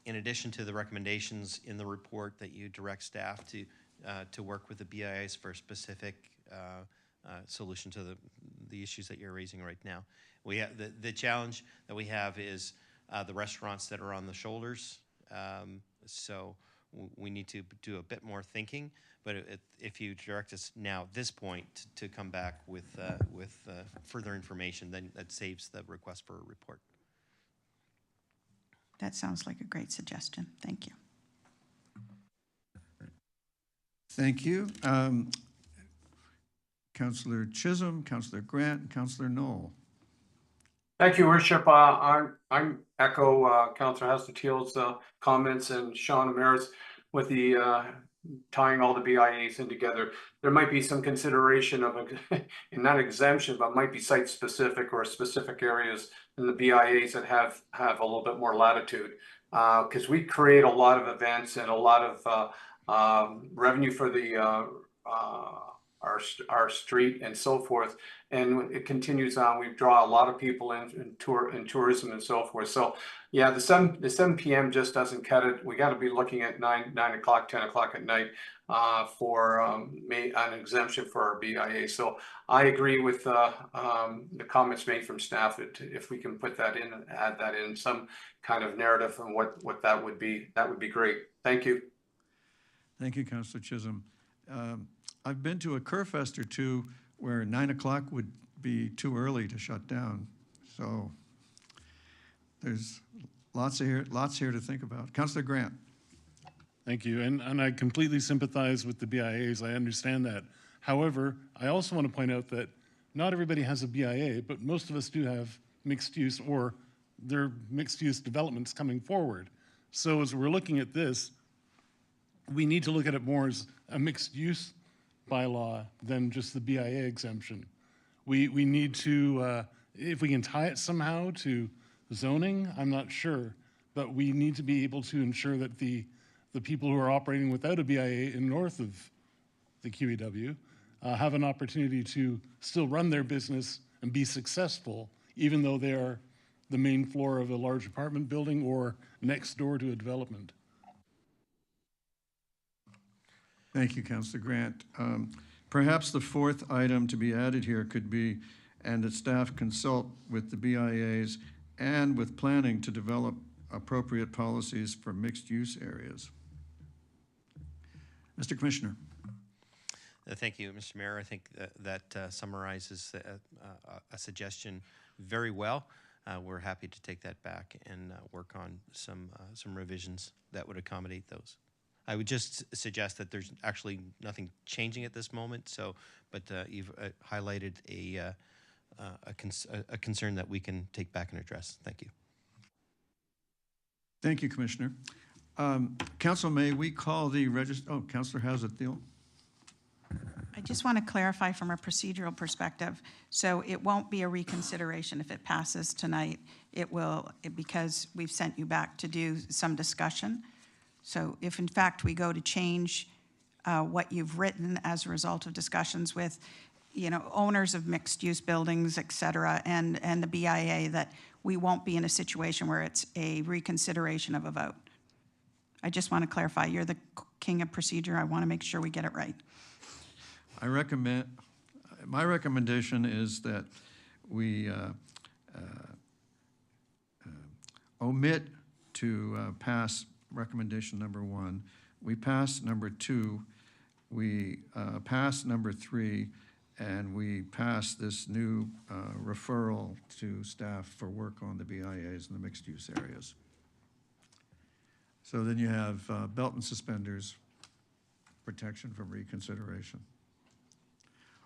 in addition to the recommendations in the report, that you direct staff to work with the BIAs for a specific solution to the issues that you're raising right now. We have the challenge that we have is the restaurants that are on the shoulders. So we need to do a bit more thinking. But if you direct us now at this point to come back with further information, then that saves the request for a report. That sounds like a great suggestion. Thank you. Thank you. Councillor Chisholm, Councillor Grant, and Councillor Knoll. Thank you, Worship. I'm echo Councillor Hester-Teal's comments and Sean O'Meara's with the tying all the BIAs in together. There might be some consideration of not exemption, but might be site specific or specific areas in the BIAs that have a little bit more latitude. Because we create a lot of events and a lot of revenue for the our street and so forth, and it continues on. We draw a lot of people in tourism and so forth. So yeah, the 7 p.m. just doesn't cut it. We got to be looking at 9 o'clock, 10 o'clock at night for an exemption for our BIA. So I agree with the comments made from staff. If we can put that in and add that in some kind of narrative and what that would be great. Thank you. Thank you, Councillor Chisholm. I've been to a Kerfest or two where 9 o'clock would be too early to shut down. So there's lots here to think about. Councillor Grant. Thank you, and I completely sympathize with the BIAs. I understand that. However, I also want to point out that not everybody has a BIA, but most of us do have mixed use, or there are mixed use developments coming forward. So as we're looking at this, we need to look at it more as a mixed use bylaw than just the BIA exemption. We need to, if we can tie it somehow to zoning, I'm not sure, but we need to be able to ensure that the people who are operating without a BIA in north of the QEW have an opportunity to still run their business and be successful, even though they are the main floor of a large apartment building or next door to a development. Thank you, Councillor Grant. Perhaps the fourth item to be added here could be, and that staff consult with the BIAs and with planning to develop appropriate policies for mixed-use areas. Mr. Commissioner. Thank you, Mr. Mayor. I think that summarizes a suggestion very well. We're happy to take that back and work on some revisions that would accommodate those. I would just suggest that there's actually nothing changing at this moment. So, but you've highlighted a concern that we can take back and address. Thank you. Thank you, Commissioner. Council, may we call the Councillor Hazard-Thiel. I just want to clarify from a procedural perspective. So it won't be a reconsideration if it passes tonight. It will, because we've sent you back to do some discussion. So if in fact we go to change what you've written as a result of discussions with, owners of mixed-use buildings, et cetera, and the BIA, that we won't be in a situation where it's a reconsideration of a vote. I just want to clarify. You're the king of procedure. I want to make sure we get it right. My recommendation is that we omit to pass recommendation number 1. We pass number 2. We pass number 3, and we pass this new referral to staff for work on the BIAs and the mixed-use areas. So then you have belt and suspenders protection from reconsideration.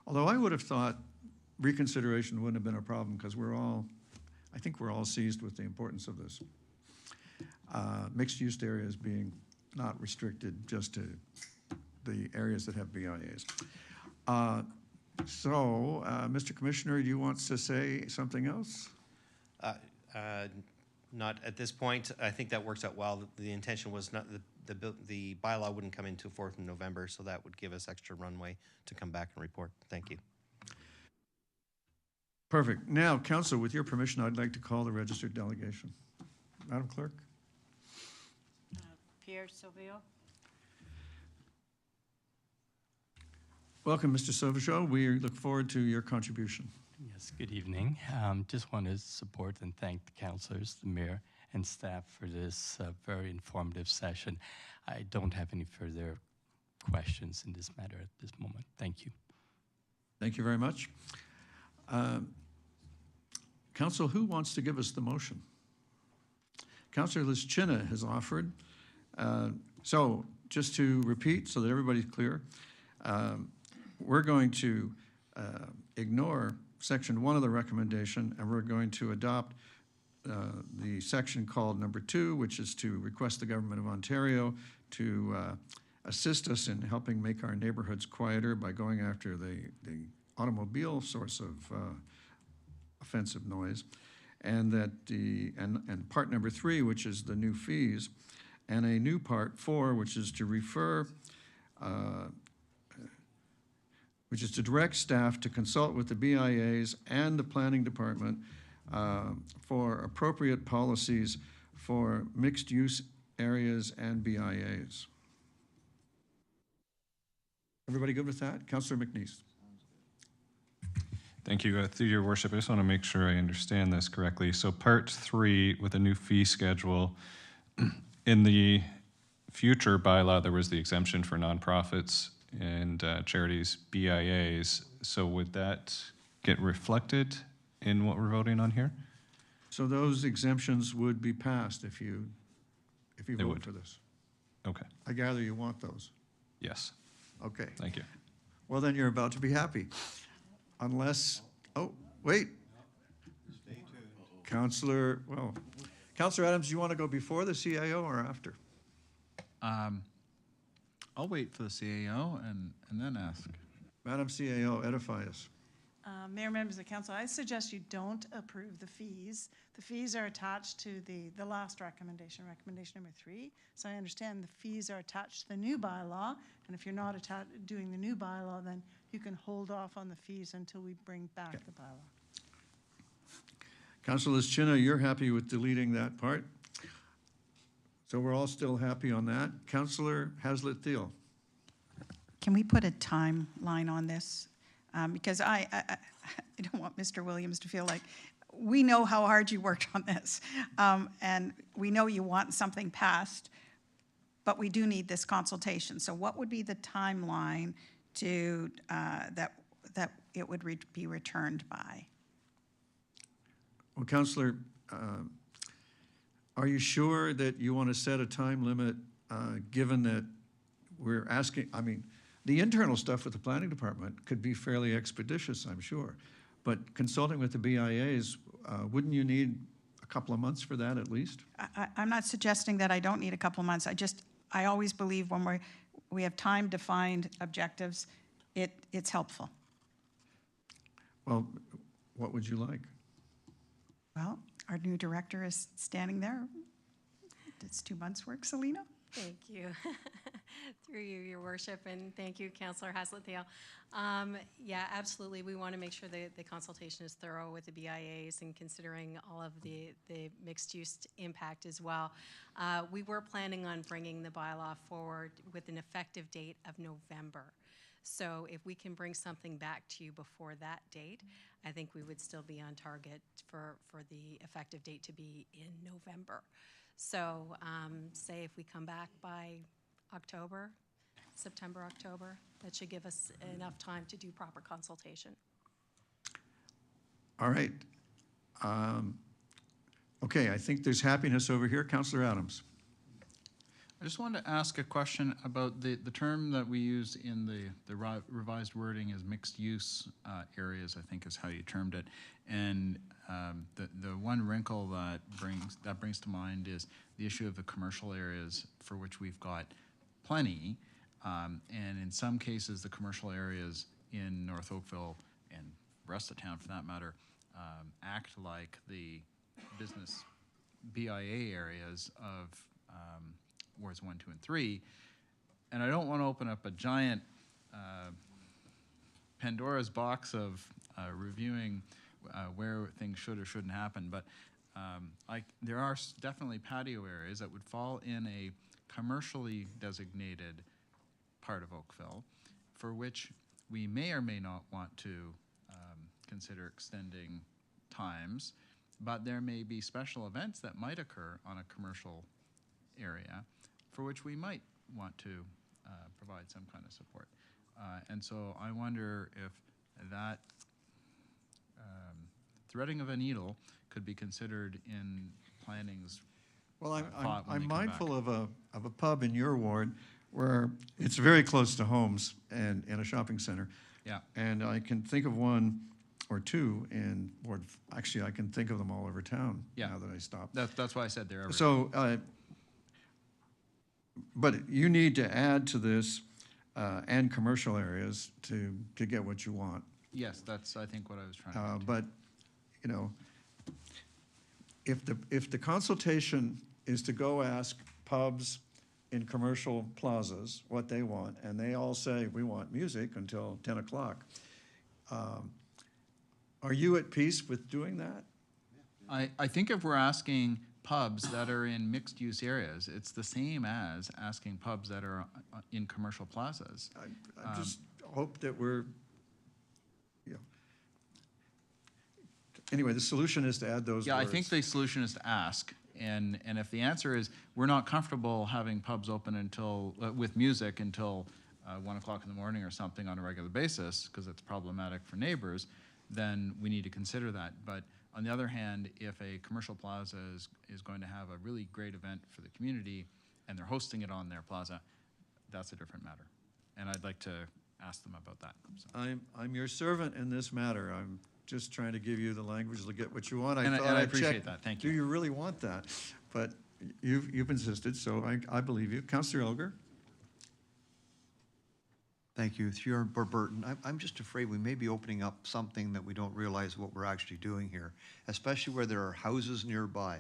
Although I would have thought reconsideration wouldn't have been a problem, because I think we're all seized with the importance of this. Mixed-use areas being not restricted just to the areas that have BIAs. Mr. Commissioner, do you want to say something else? Not at this point. I think that works out well. The intention was not the bylaw wouldn't come into force in November, so that would give us extra runway to come back and report. Thank you. Perfect. Now, Council, with your permission, I'd like to call the registered delegation. Madam Clerk. Pierre Silvio. Welcome, Mr. Sauvageau. We look forward to your contribution. Yes, good evening. Just want to support and thank the councillors, the mayor, and staff for this very informative session. I don't have any further questions in this matter at this moment. Thank you. Thank you very much. Council, who wants to give us the motion? Councillor Lischina has offered. So just to repeat so that everybody's clear, we're going to ignore section 1 of the recommendation, and we're going to adopt the section called number 2, which is to request the Government of Ontario to assist us in helping make our neighborhoods quieter by going after the automobile source of offensive noise, and that and part number 3, which is the new fees, and a new part 4, which is to refer which is to direct staff to consult with the BIAs and the planning department for appropriate policies for mixed-use areas and BIAs. Everybody good with that? Councillor McNeese. Thank you. Through your worship, I just want to make sure I understand this correctly. So part 3 with a new fee schedule, in the future bylaw, there was the exemption for nonprofits and charities, BIAs. So would that get reflected in what we're voting on here? So those exemptions would be passed if you vote for this. Okay. I gather you want those. Yes. Okay. Thank you. Well, then you're about to be happy. Unless, oh, wait. Councillor Adams, do you want to go before the CAO or after? I'll wait for the CAO and then ask. Madam CAO, edify us. Mayor, members of council, I suggest you don't approve the fees. The fees are attached to the last recommendation, recommendation number 3. So I understand the fees are attached to the new bylaw, and if you're not doing the new bylaw, then you can hold off on the fees until we bring back the bylaw. Councillor Lischina, you're happy with deleting that part? So we're all still happy on that. Councillor Hazlitt-Thiel. Can we put a timeline on this? Because I don't want Mr. Williams to feel like, we know how hard you worked on this, and we know you want something passed, but we do need this consultation. So what would be the timeline to, that it would be returned by. Well, Counselor, are you sure that you want to set a time limit, given that we're asking, I mean, the internal stuff with the planning department could be fairly expeditious, I'm sure. But consulting with the BIAs, wouldn't you need a couple of months for that at least? I'm not suggesting that I don't need a couple of months. I always believe when we have time-defined objectives, it's helpful. Well, what would you like? Well, our new director is standing there. Does 2 months work, Selena? Thank you. Through you, Your Worship, and thank you, Councillor Haslett-Thiel. Yeah, absolutely. We want to make sure that the consultation is thorough with the BIAs and considering all of the mixed-use impact as well. We were planning on bringing the bylaw forward with an effective date of November. So if we can bring something back to you before that date, I think we would still be on target for the effective date to be in November. So say if we come back by October, September, October, that should give us enough time to do proper consultation. All right. Okay, I think there's happiness over here. Councillor Adams. I just wanted to ask a question about the term that we use in the revised wording is mixed-use areas, I think is how you termed it. And the one wrinkle that brings to mind is the issue of the commercial areas, for which we've got plenty. And in some cases, the commercial areas in North Oakville and the rest of town, for that matter, act like the business BIA areas of wards 1, 2, and 3, and I don't want to open up a giant Pandora's box of reviewing where things should or shouldn't happen, but there are definitely patio areas that would fall in a commercially designated part of Oakville, for which we may or may not want to consider extending times, but there may be special events that might occur on a commercial area for which we might want to provide some kind of support. And so I wonder if that threading of a needle could be considered in planning's Well, thought when I'm they come mindful back. of a pub in your ward where it's very close to homes and a shopping center. Yeah. And I can think of one or two in Ward, actually, I can think of them all over town now that I stop. That's why I said they're everywhere. So, but you need to add to this and commercial areas to get what you want. Yes, that's, I think, what I was trying to get to. But, you know, if the consultation is to go ask pubs in commercial plazas what they want, and they all say, we want music until 10 o'clock, are you at peace with doing that? I think if we're asking pubs that are in mixed-use areas, it's the same as asking pubs that are in commercial plazas. I just hope that we're, you know, anyway, the solution is to add those Yeah, words. I think the solution is to ask, and if the answer is, we're not comfortable having pubs open until, with music until 1 o'clock in the morning or something on a regular basis, because it's problematic for neighbors, then we need to consider that. But on the other hand, if a commercial plaza is going to have a really great event for the community and they're hosting it on their plaza, that's a different matter. And I'd like to ask them about that. So. I'm your servant in this matter. I'm just trying to give you the language to get what you want. And I thought I'd appreciate check, that. Thank you. Do you really want that? But you've insisted, so I believe you. Councillor Elgar? Thank you. Through Burton, I'm just afraid we may be opening up something that we don't realize what we're actually doing here, especially where there are houses nearby,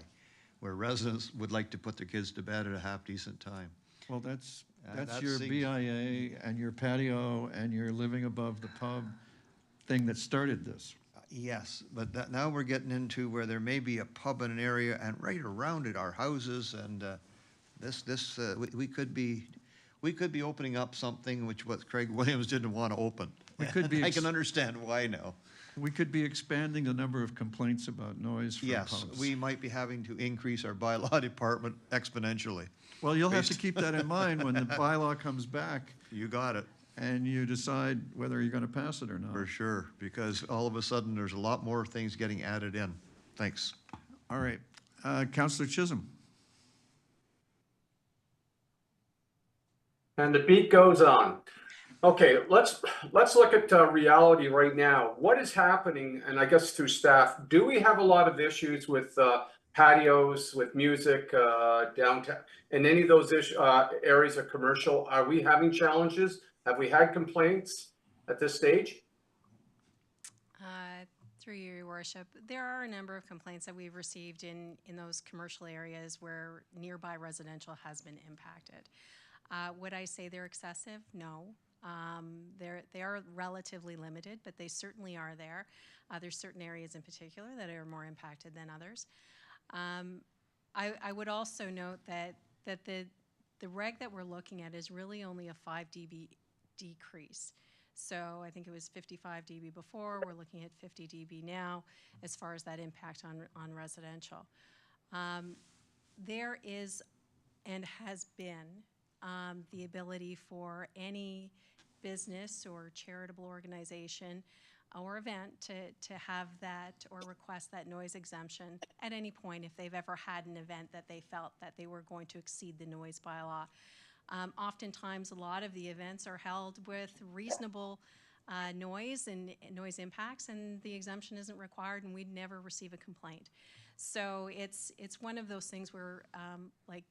where residents would like to put their kids to bed at a half-decent time. Well, that's that your seems- BIA and your patio and your living above the pub thing that started this. Yes, but now we're getting into where there may be a pub in an area and right around it are houses, and we could be opening up something what Craig Williams didn't want to open. We could be I can understand why now. We could be expanding the number of complaints about noise from Yes, pubs. we might be having to increase our bylaw department exponentially. Well, you'll have to keep that in mind when the bylaw comes back. You got it. and you decide whether you're going to pass it or not. For sure, because all of a sudden, there's a lot more things getting added in. Thanks. All right. Councillor Chisholm. And the beat goes on. Okay, let's look at reality right now. What is happening, and I guess through staff, do we have a lot of issues with patios, with music downtown, and any of those areas of commercial? Are we having challenges? Have we had complaints at this stage? Through your worship, there are a number of complaints that we've received in those commercial areas where nearby residential has been impacted. Would I say they're excessive? No. They are relatively limited, but they certainly are there. There's certain areas in particular that are more impacted than others. I would also note that the reg that we're looking at is really only a 5 dB decrease. So I think it was 55 dB before, we're looking at 50 dB now as far as that impact on residential. There is and has been the ability for any business or charitable organization or event to have that or request that noise exemption at any point if they've ever had an event that they felt that they were going to exceed the noise bylaw. Oftentimes, a lot of the events are held with reasonable noise and noise impacts, and the exemption isn't required, and we'd never receive a complaint. So it's one of those things where, like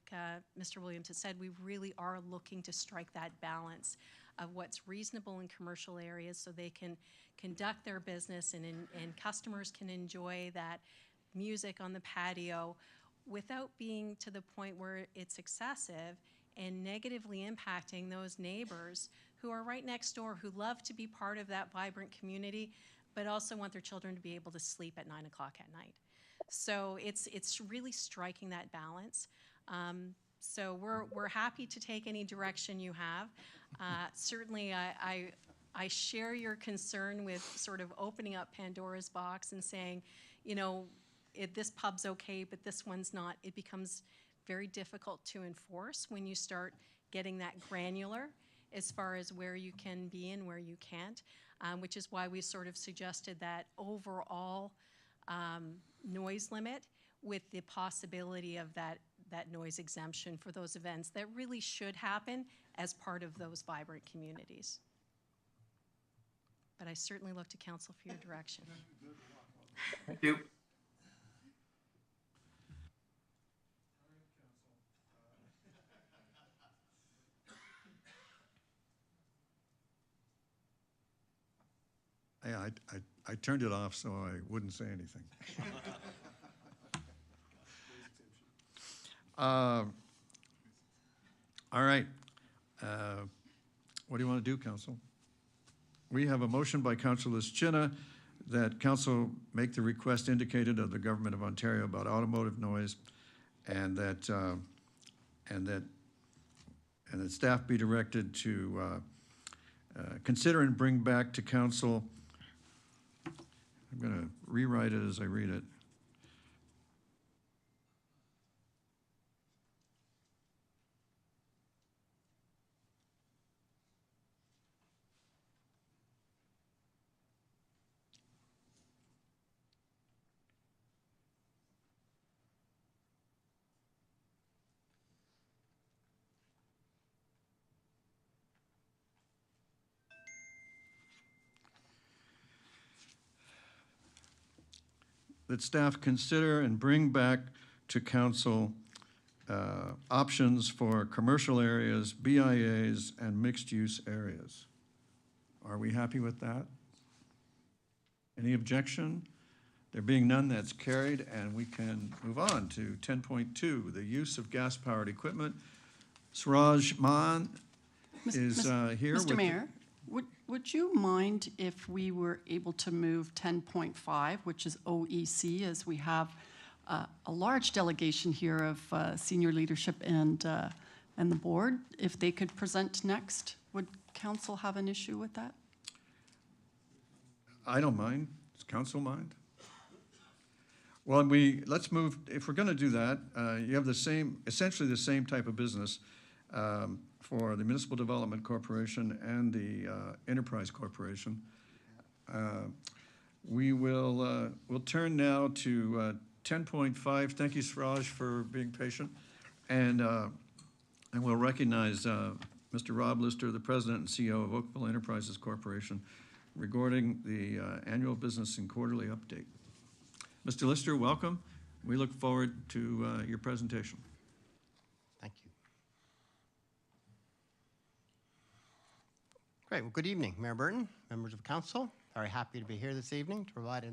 Mr. Williams has said, we really are looking to strike that balance of what's reasonable in commercial areas so they can conduct their business and customers can enjoy that music on the patio without being to the point where it's excessive and negatively impacting those neighbors who are right next door, who love to be part of that vibrant community, but also want their children to be able to sleep at 9 o'clock at night. So it's really striking that balance. So we're happy to take any direction you have. Certainly, I share your concern with sort of opening up Pandora's box and saying, you know, this pub's okay, but this one's not. It becomes very difficult to enforce when you start getting that granular as far as where you can be and where you can't, which is why we sort of suggested that overall noise limit with the possibility of that noise exemption for those events that really should happen as part of those vibrant communities. But I certainly look to council for your direction. Thank you. Yeah, I turned it off so I wouldn't say anything. All right. What do you want to do, Council? We have a motion by Councillor Chinna that Council make the request indicated of the Government of Ontario about automotive noise, and that staff be directed to consider and bring back to Council. I'm going to rewrite it as I read it. That staff consider and bring back to Council options for commercial areas, BIAs, and mixed-use areas. Are we happy with that? Any objection? There being none, that's carried, and we can move on to 10.2, the use of gas-powered equipment. Suraj Maan is here. Mr. Mayor, would you mind if we were able to move 10.5, which is OEC, as we have a large delegation here of senior leadership and the board, if they could present next? Would council have an issue with that? I don't mind. Does council mind? Well, let's move, if we're going to do that, you have essentially the same type of business for the Municipal Development Corporation and the Enterprise Corporation. We'll turn now to 10.5. Thank you, Siraj, for being patient. And we'll recognize Mr. Rob Lister, the President and CEO of Oakville Enterprises Corporation, regarding the annual business and quarterly update. Mr. Lister, welcome. We look forward to your presentation. Thank you. Great. Well, good evening, Mayor Burton, members of council. Very happy to be here this evening to provide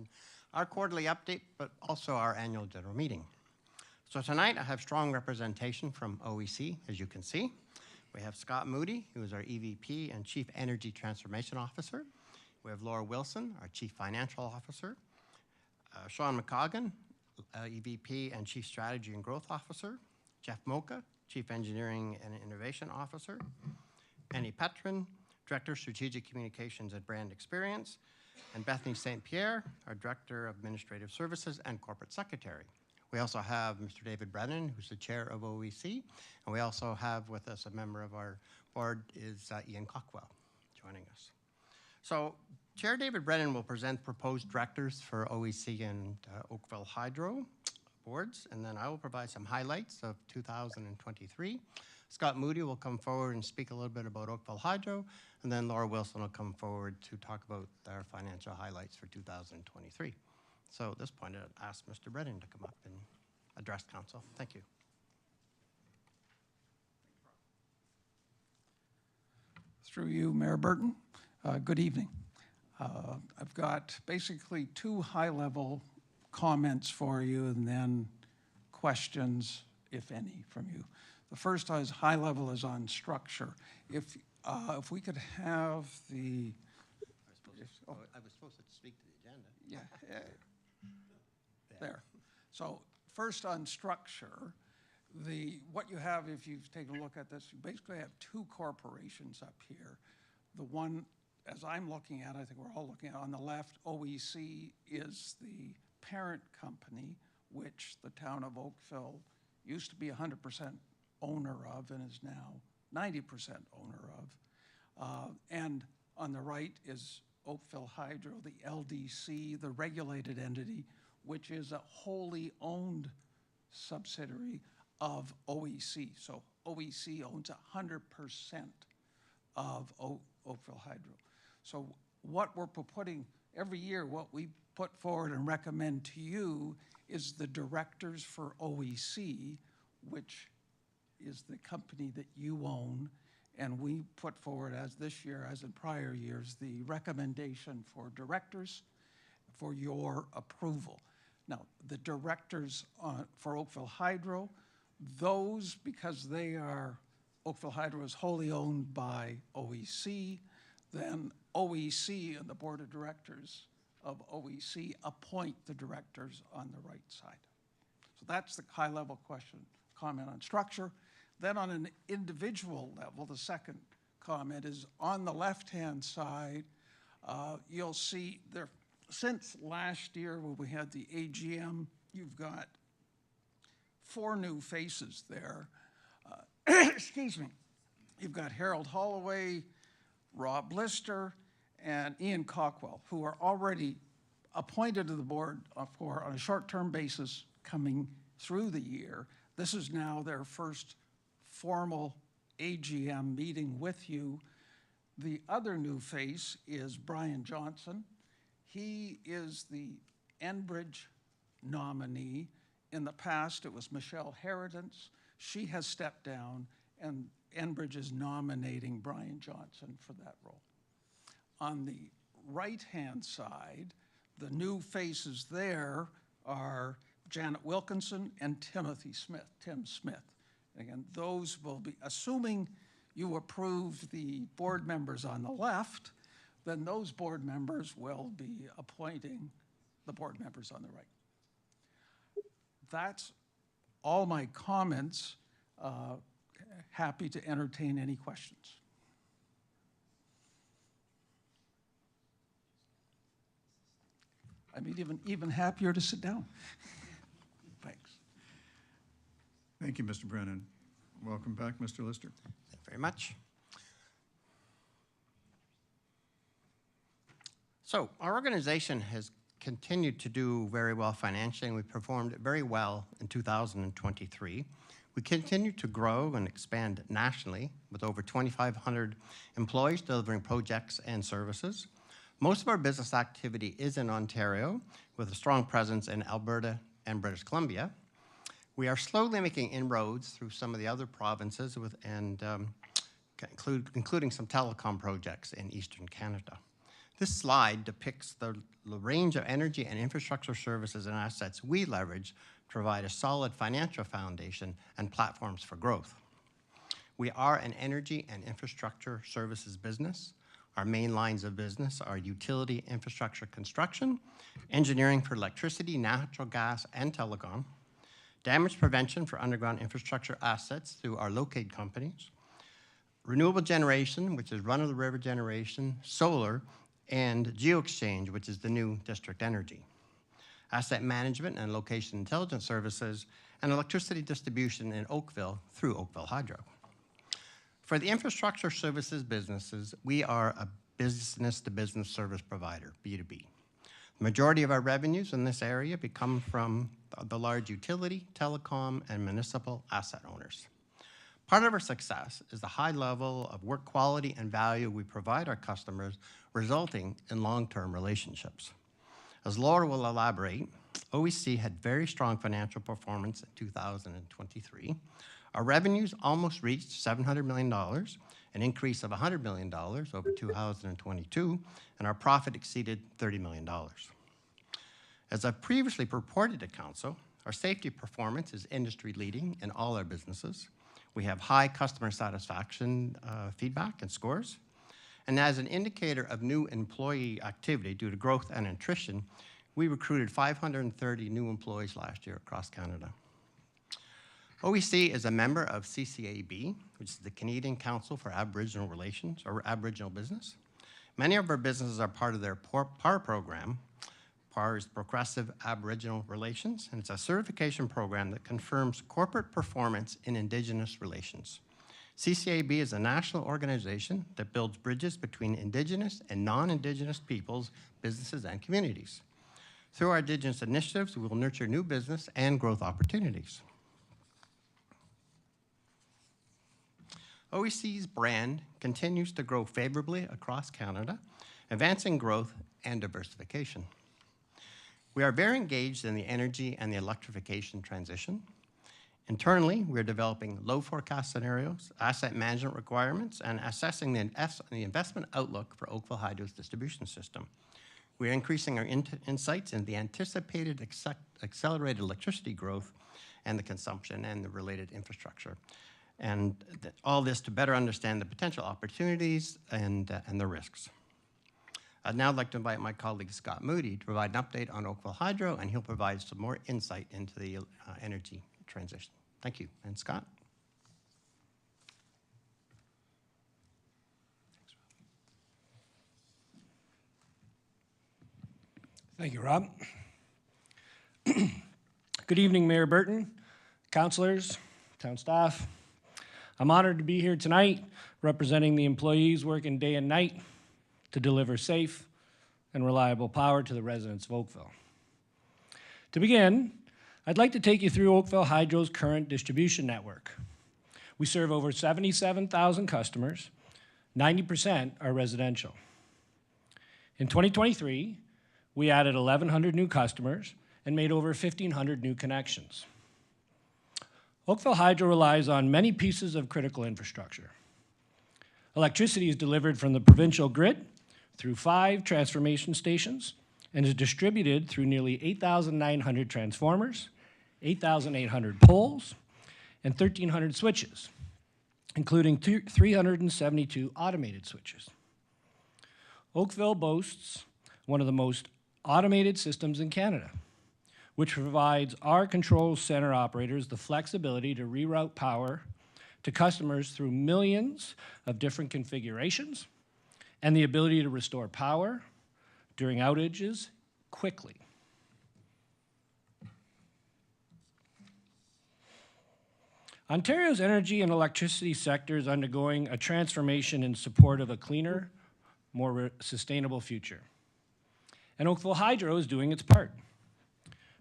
our quarterly update, but also our annual general meeting. So tonight I have strong representation from OEC, as you can see. We have Scott Moody, who is our EVP and Chief Energy Transformation Officer. We have Laura Wilson, our Chief Financial Officer. Sean McCoggan, EVP and Chief Strategy and Growth Officer. Jeff Mocha, Chief Engineering and Innovation Officer. Annie Petrin, Director of Strategic Communications at Brand Experience. And Bethany St. Pierre, our Director of Administrative Services and Corporate Secretary. We also have Mr. David Brennan, who's the Chair of OEC. And we also have with us a member of our board is Ian Cockwell joining us. So Chair David Brennan will present proposed directors for OEC and Oakville Hydro boards, and then I will provide some highlights of 2023. Scott Moody will come forward and speak a little bit about Oakville Hydro, and then Laura Wilson will come forward to talk about our financial highlights for 2023. So at this point, I'd ask Mr. Brennan to come up and address council. Thank you. Through you, Mayor Burton. Good evening. I've got basically two high-level comments for you and then questions, if any, from you. The first is high level is on structure. If we could have the... I was supposed to speak to the agenda. Yeah. There. So first on structure, what you have, if you've taken a look at this, you basically have two corporations up here. The one, as I'm looking at, I think we're all looking at, on the left, OEC is the parent company, which the town of Oakville used to be 100% owner of and is now 90% owner of. And on the right is Oakville Hydro, the LDC, the regulated entity, which is a wholly owned subsidiary of OEC. So OEC owns 100% of Oakville Hydro. So what we're putting every year, what we put forward and recommend to you is the directors for OEC, which is the company that you own, and we put forward, as this year, as in prior years, the recommendation for directors for your approval. Now, the directors for Oakville Hydro, those, because Oakville Hydro is wholly owned by OEC, then OEC and the board of directors of OEC appoint the directors on the right side. So that's the high-level comment on structure. Then on an individual level, the second comment is on the left-hand side, you'll see there, since last year when we had the AGM, you've got 4 new faces there. Excuse me. You've got Harold Holloway, Rob Lister, and Ian Cockwell, who are already appointed to the board on a short-term basis coming through the year. This is now their first formal AGM meeting with you. The other new face is Brian Johnson. He is the Enbridge nominee. In the past, it was Michelle Herodance. She has stepped down, and Enbridge is nominating Brian Johnson for that role. On the right-hand side, the new faces there are Janet Wilkinson and Tim Smith. Again, those will be, assuming you approve the board members on the left, then those board members will be appointing the board members on the right. That's all my comments. Happy to entertain any questions. I mean, even happier to sit down. Thanks. Thank you, Mr. Brennan. Welcome back, Mr. Lister. Thank you very much. So our organization has continued to do very well financially, and we performed very well in 2023. We continue to grow and expand nationally with over 2,500 employees delivering projects and services. Most of our business activity is in Ontario, with a strong presence in Alberta and British Columbia. We are slowly making inroads through some of the other provinces including some telecom projects in Eastern Canada. This slide depicts the range of energy and infrastructure services and assets we leverage to provide a solid financial foundation and platforms for growth. We are an energy and infrastructure services business. Our main lines of business are utility infrastructure construction, engineering for electricity, natural gas, and telecom, damage prevention for underground infrastructure assets through our locate companies, renewable generation, which is run-of-the-river generation, solar, and GeoExchange, which is the new district energy, asset management and location intelligence services, and electricity distribution in Oakville through Oakville Hydro. For the infrastructure services businesses, we are a business-to-business service provider, B2B. The majority of our revenues in this area come from the large utility, telecom, and municipal asset owners. Part of our success is the high level of work quality and value we provide our customers, resulting in long-term relationships. As Laura will elaborate, OEC had very strong financial performance in 2023. Our revenues almost reached $700 million, an increase of $100 million over 2022, and our profit exceeded $30 million. As I previously reported to Council, our safety performance is industry-leading in all our businesses. We have high customer satisfaction feedback and scores. And as an indicator of new employee activity due to growth and attrition, we recruited 530 new employees last year across Canada. OEC is a member of CCAB, which is the Canadian Council for Aboriginal Relations, or Aboriginal Business. Many of our businesses are part of their PAR program. PAR is Progressive Aboriginal Relations, and it's a certification program that confirms corporate performance in Indigenous relations. CCAB is a national organization that builds bridges between Indigenous and non-Indigenous peoples, businesses, and communities. Through our Indigenous initiatives, we will nurture new business and growth opportunities. OEC's brand continues to grow favorably across Canada, advancing growth and diversification. We are very engaged in the energy and the electrification transition. Internally, we're developing load forecast scenarios, asset management requirements, and assessing the investment outlook for Oakville Hydro's distribution system. We're increasing our insights into the anticipated accelerated electricity growth and the consumption and the related infrastructure. And all this to better understand the potential opportunities and the risks. I'd now like to invite my colleague Scott Moody to provide an update on Oakville Hydro, and he'll provide some more insight into the energy transition. Thank you. And Scott? Thank you, Rob. Good evening, Mayor Burton, councillors, town staff. I'm honored to be here tonight representing the employees working day and night to deliver safe and reliable power to the residents of Oakville. To begin, I'd like to take you through Oakville Hydro's current distribution network. We serve over 77,000 customers, 90% are residential. In 2023, we added 1,100 new customers and made over 1,500 new connections. Oakville Hydro relies on many pieces of critical infrastructure. Electricity is delivered from the provincial grid through 5 transformation stations and is distributed through nearly 8,900 transformers, 8,800 poles, and 1,300 switches, including 372 automated switches. Oakville boasts one of the most automated systems in Canada, which provides our control center operators the flexibility to reroute power to customers through millions of different configurations and the ability to restore power during outages quickly. Ontario's energy and electricity sector is undergoing a transformation in support of a cleaner, more sustainable future. And Oakville Hydro is doing its part.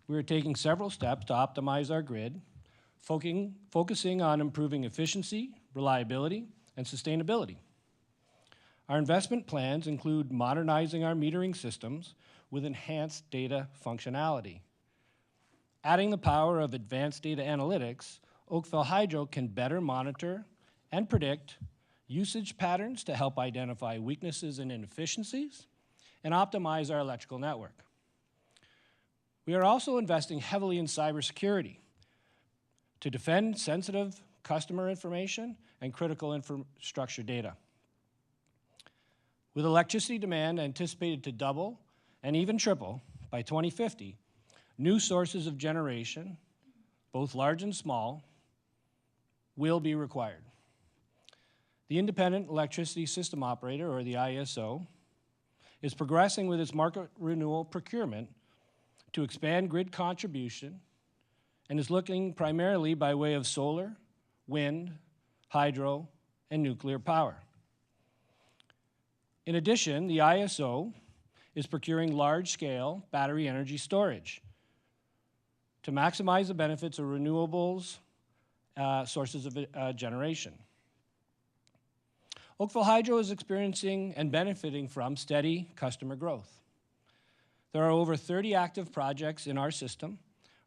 We are taking several steps to optimize our grid, focusing on improving efficiency, reliability, and sustainability. Our investment plans include modernizing our metering systems with enhanced data functionality. Adding the power of advanced data analytics, Oakville Hydro can better monitor and predict usage patterns to help identify weaknesses and inefficiencies and optimize our electrical network. We are also investing heavily in cybersecurity to defend sensitive customer information and critical infrastructure data. With electricity demand anticipated to double and even triple by 2050, new sources of generation, both large and small, will be required. The Independent Electricity System Operator, or the ISO, is progressing with its market renewal procurement to expand grid contribution and is looking primarily by way of solar, wind, hydro, and nuclear power. In addition, the ISO is procuring large-scale battery energy storage to maximize the benefits of renewables sources of generation. Oakville Hydro is experiencing and benefiting from steady customer growth. There are over 30 active projects in our system,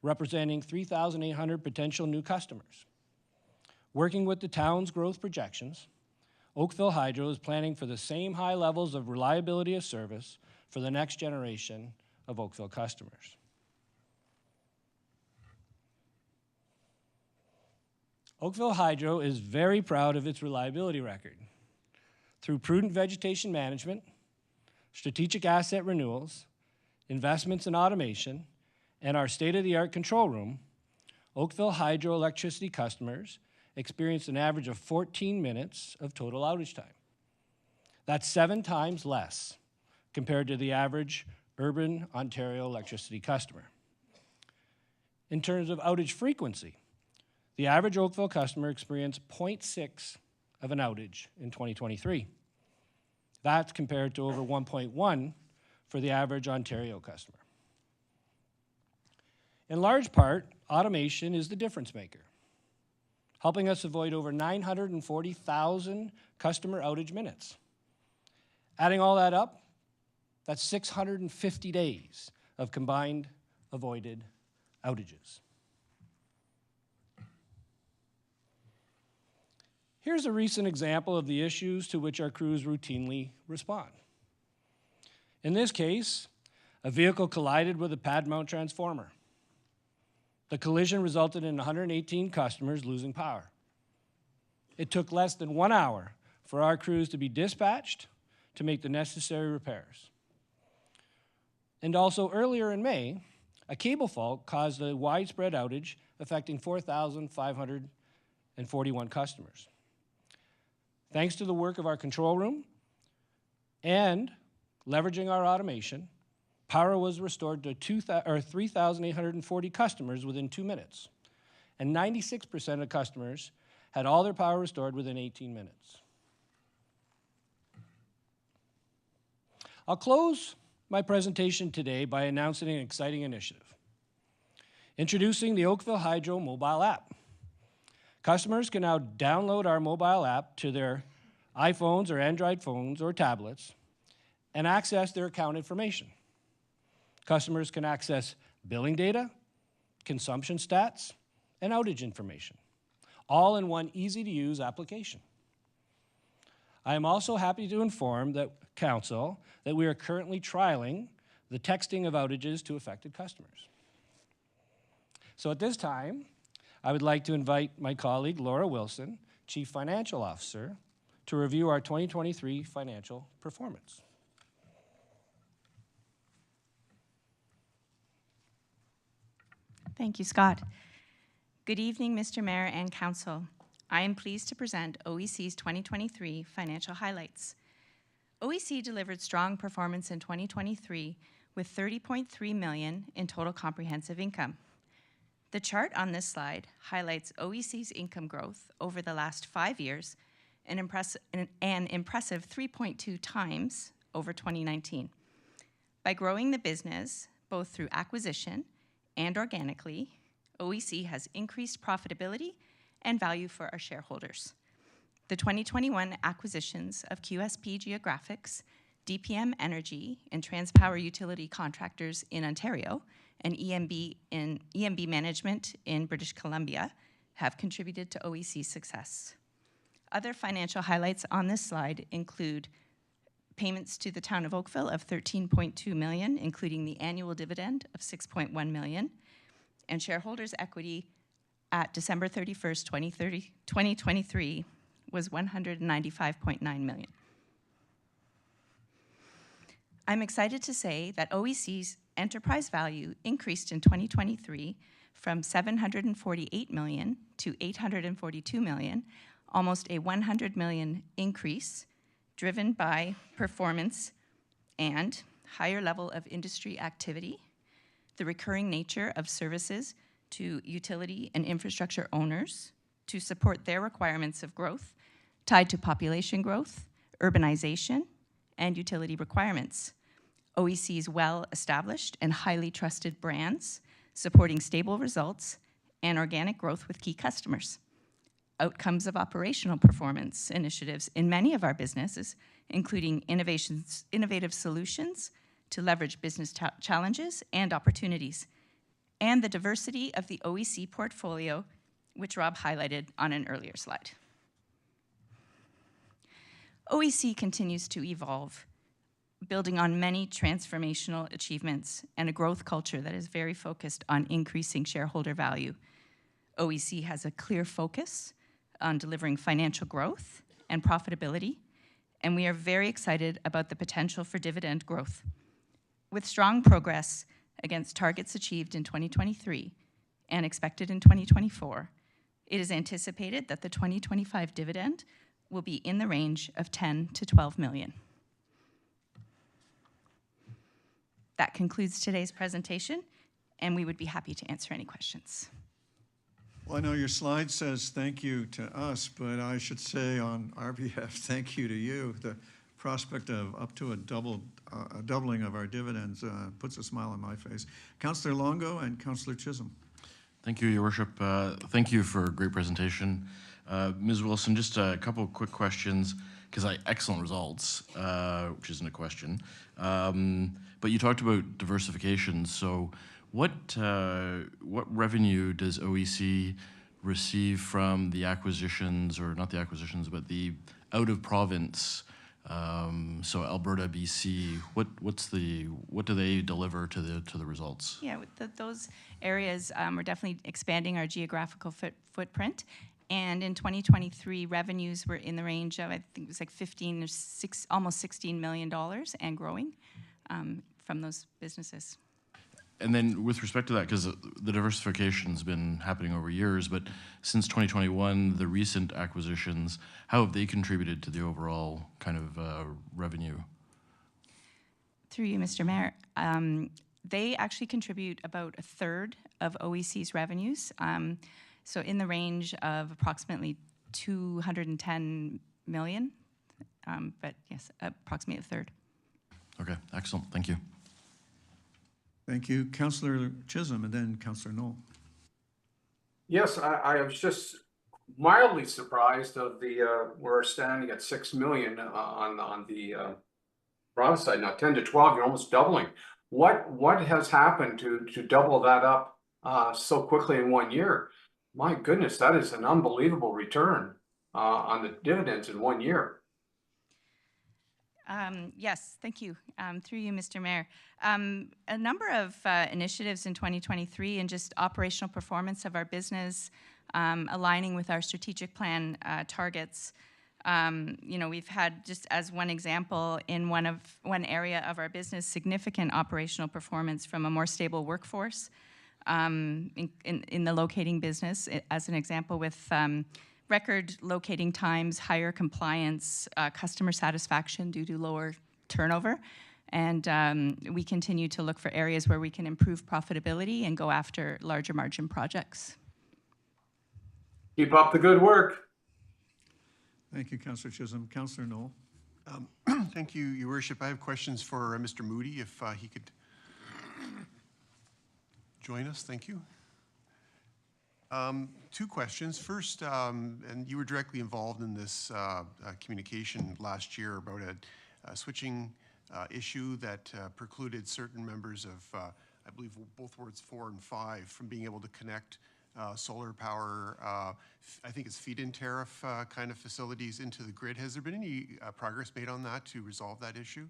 representing 3,800 potential new customers. Working with the town's growth projections, Oakville Hydro is planning for the same high levels of reliability of service for the next generation of Oakville customers. Oakville Hydro is very proud of its reliability record. Through prudent vegetation management, strategic asset renewals, investments in automation, and our state-of-the-art control room, Oakville Hydro electricity customers experienced an average of 14 minutes of total outage time. That's 7 times less compared to the average urban Ontario electricity customer. In terms of outage frequency, the average Oakville customer experienced 0.6 of an outage in 2023. That's compared to over 1.1 for the average Ontario customer. In large part, automation is the difference maker, helping us avoid over 940,000 customer outage minutes. Adding all that up, that's 650 days of combined avoided outages. Here's a recent example of the issues to which our crews routinely respond. In this case, a vehicle collided with a pad mount transformer. The collision resulted in 118 customers losing power. It took less than 1 hour for our crews to be dispatched to make the necessary repairs. And also earlier in May, a cable fault caused a widespread outage affecting 4,541 customers. Thanks to the work of our control room and leveraging our automation, power was restored to 3,840 customers within 2 minutes, and 96% of customers had all their power restored within 18 minutes. I'll close my presentation today by announcing an exciting initiative, introducing the Oakville Hydro mobile app. Customers can now download our mobile app to their iPhones or Android phones or tablets and access their account information. Customers can access billing data, consumption stats, and outage information, all in one easy-to-use application. I am also happy to inform the Council that we are currently trialing the texting of outages to affected customers. So at this time, I would like to invite my colleague, Laura Wilson, Chief Financial Officer, to review our 2023 financial performance. Thank you, Scott. Good evening, Mr. Mayor and Council. I am pleased to present OEC's 2023 financial highlights. OEC delivered strong performance in 2023 with $30.3 million in total comprehensive income. The chart on this slide highlights OEC's income growth over the last 5 years, an impressive 3.2 times over 2019. By growing the business, both through acquisition and organically, OEC has increased profitability and value for our shareholders. The 2021 acquisitions of QSP Geographics, DPM Energy, and Transpower Utility Contractors in Ontario, and EMB Management in British Columbia have contributed to OEC's success. Other financial highlights on this slide include payments to the town of Oakville of $13.2 million, including the annual dividend of $6.1 million, and shareholders' equity at December 31st, 2023 was $195.9 million. I'm excited to say that OEC's enterprise value increased in 2023 from $748 million to $842 million, almost a $100 million increase, driven by performance and higher level of industry activity, the recurring nature of services to utility and infrastructure owners to support their requirements of growth tied to population growth, urbanization, and utility requirements. OEC's well-established and highly trusted brands supporting stable results and organic growth with key customers. Outcomes of operational performance initiatives in many of our businesses, including innovative solutions to leverage business challenges and opportunities, and the diversity of the OEC portfolio, which Rob highlighted on an earlier slide. OEC continues to evolve, building on many transformational achievements and a growth culture that is very focused on increasing shareholder value. OEC has a clear focus on delivering financial growth and profitability, and we are very excited about the potential for dividend growth. With strong progress against targets achieved in 2023 and expected in 2024, it is anticipated that the 2025 dividend will be in the range of $10 to $12 million. That concludes today's presentation, and we would be happy to answer any questions. Well, I know your slide says thank you to us, but I should say on our behalf, thank you to you. The prospect of up to a doubling of our dividends puts a smile on my face. Councillor Longo and Councillor Chisholm. Thank you, Your Worship. Thank you for a great presentation. Ms. Wilson, just a couple quick questions, because excellent results, which isn't a question. But you talked about diversification. So what revenue does OEC receive from the acquisitions, or not the acquisitions, but the out-of-province, so Alberta, BC, what do they deliver to the results? Yeah, those areas, we're definitely expanding our geographical footprint. And in 2023, revenues were in the range of, I think it was like almost $16 million and growing from those businesses. And then with respect to that, because the diversification's been happening over years, but since 2021, the recent acquisitions, how have they contributed to the overall kind of revenue? Through you, Mr. Mayor, they actually contribute about a third of OEC's revenues. So in the range of approximately $210 million, but yes, approximately a third. Okay, excellent, thank you. Thank you. Councillor Chisholm and then Councillor Knoll. Yes, I was just mildly surprised of the, we're standing at 6 million on the province side, now 10 to 12, you're almost doubling. What has happened to double that up so quickly in 1 year? My goodness, that is an unbelievable return on the dividends in 1 year. Yes, thank you. Through you, Mr. Mayor. A number of initiatives in 2023 and just operational performance of our business, aligning with our strategic plan targets. We've had, just as one example, in one area of our business, significant operational performance from a more stable workforce in the locating business, as an example, with record locating times, higher compliance, customer satisfaction due to lower turnover. And we continue to look for areas where we can improve profitability and go after larger margin projects. Keep up the good work. Thank you, Councillor Chisholm. Councillor Knoll. Thank you, Your Worship. I have questions for Mr. Moody, if he could join us. Thank you. Two questions. First, and you were directly involved in this communication last year about a switching issue that precluded certain members of, I believe, both wards 4 and 5 from being able to connect solar power, I think it's feed-in tariff kind of facilities into the grid. Has there been any progress made on that to resolve that issue?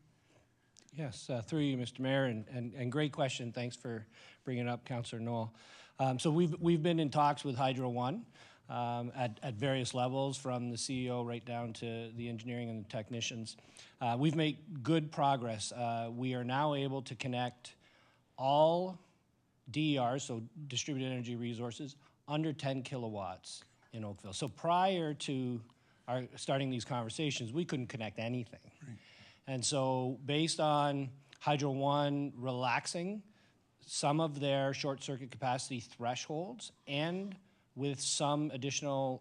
Yes, through you, Mr. Mayor, and great question. Thanks for bringing it up, Councillor Knoll. So we've been in talks with Hydro One at various levels, from the CEO right down to the engineering and the technicians. We've made good progress. We are now able to connect all DERs, so distributed energy resources, under 10 kilowatts in Oakville. So prior to starting these conversations, we couldn't connect anything. Right. And so based on Hydro One relaxing some of their short circuit capacity thresholds, and with some additional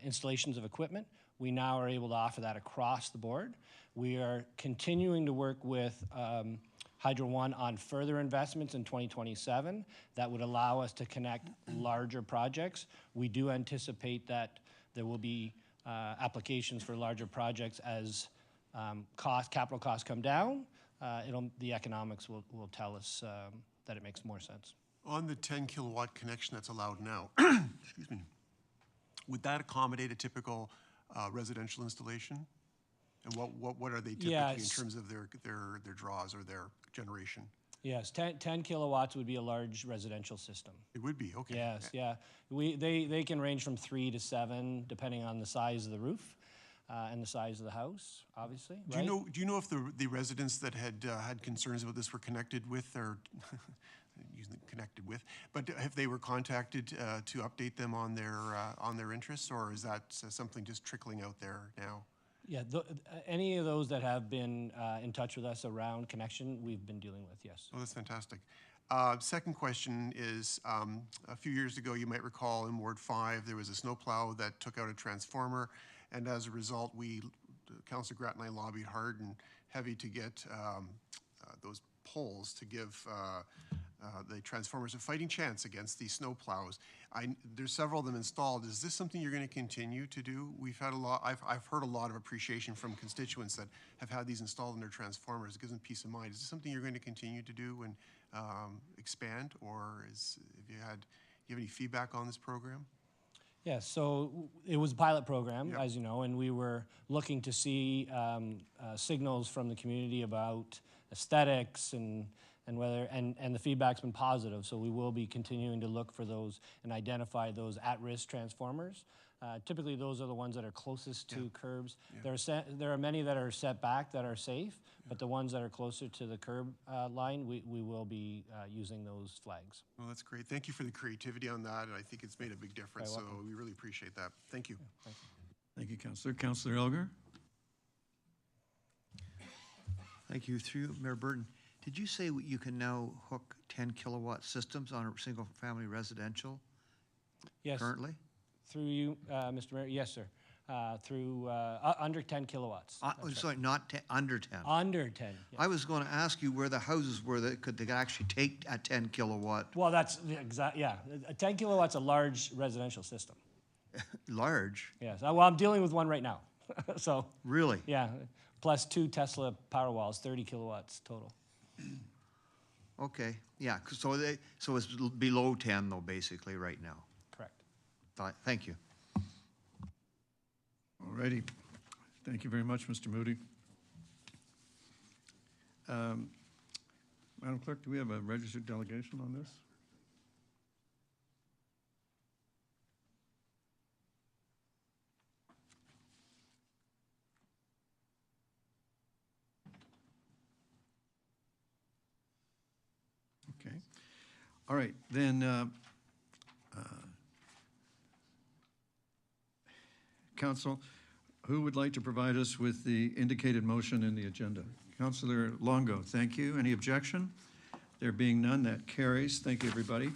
installations of equipment, we now are able to offer that across the board. We are continuing to work with Hydro One on further investments in 2027 that would allow us to connect larger projects. We do anticipate that there will be applications for larger projects as capital costs come down. The economics will tell us that it makes more sense. On the 10 kilowatt connection that's allowed now, excuse me, would that accommodate a typical residential installation? And what are they typically in terms of their draws or their generation? Yes, 10 kilowatts would be a large residential system. It would be, okay. Yes, yeah. They can range from 3 to 7, depending on the size of the roof and the size of the house, obviously. Do you know if the residents that had concerns about this were connected with, or using connected with, but if they were contacted to update them on their interests, or is that something just trickling out there now? Yeah, any of those that have been in touch with us around connection, we've been dealing with, yes. Oh, that's fantastic. Second question is, a few years ago, you might recall in Ward 5, there was a snowplow that took out a transformer, and as a result, Councillor Gratt and I lobbied hard and heavy to get those poles to give the transformers a fighting chance against these snowplows. There's several of them installed. Is this something you're going to continue to do? We've had a lot. I've heard a lot of appreciation from constituents that have had these installed in their transformers. It gives them peace of mind. Is this something you're going to continue to do and expand, or do you have any feedback on this program? Yes, so it was a pilot program, as you know, and we were looking to see signals from the community about aesthetics and whether the feedback's been positive. So we will be continuing to look for those and identify those at-risk transformers. Typically, those are the ones that are closest to curbs. There are many that are set back that are safe, but the ones that are closer to the curb line, we will be using those flags. Well, that's great. Thank you for the creativity on that. I think it's made a big difference, so we really appreciate that. Thank you. Yeah, thank you. Thank you, Councillor. Councillor Elgar? Thank you. Through Mayor Burton, did you say you can now hook 10 kilowatt systems on a single family residential? Yes. Currently? Through you, Mr. Mayor, yes, sir. Through under 10 kilowatts. Sorry, not under 10. Under 10. Yes. I was going to ask you where the houses were that they could actually take a 10 kilowatt. Well, that's exact. Yeah, a 10 kilowatts a large residential system. Large? Yes. Well, I'm dealing with one right now. So. Really? Yeah. Plus 2 Tesla Powerwalls, 30 kilowatts total. Okay. Yeah. So it's below 10 though, basically, right now. Correct. Thank you. All righty. Thank you very much, Mr. Moody. Madam Clerk, do we have a registered delegation on this? Okay. All right, then Council, Who would like to provide us with the indicated motion in the agenda? Councillor Longo, thank you. Any objection? There being none, that carries. Thank you, everybody.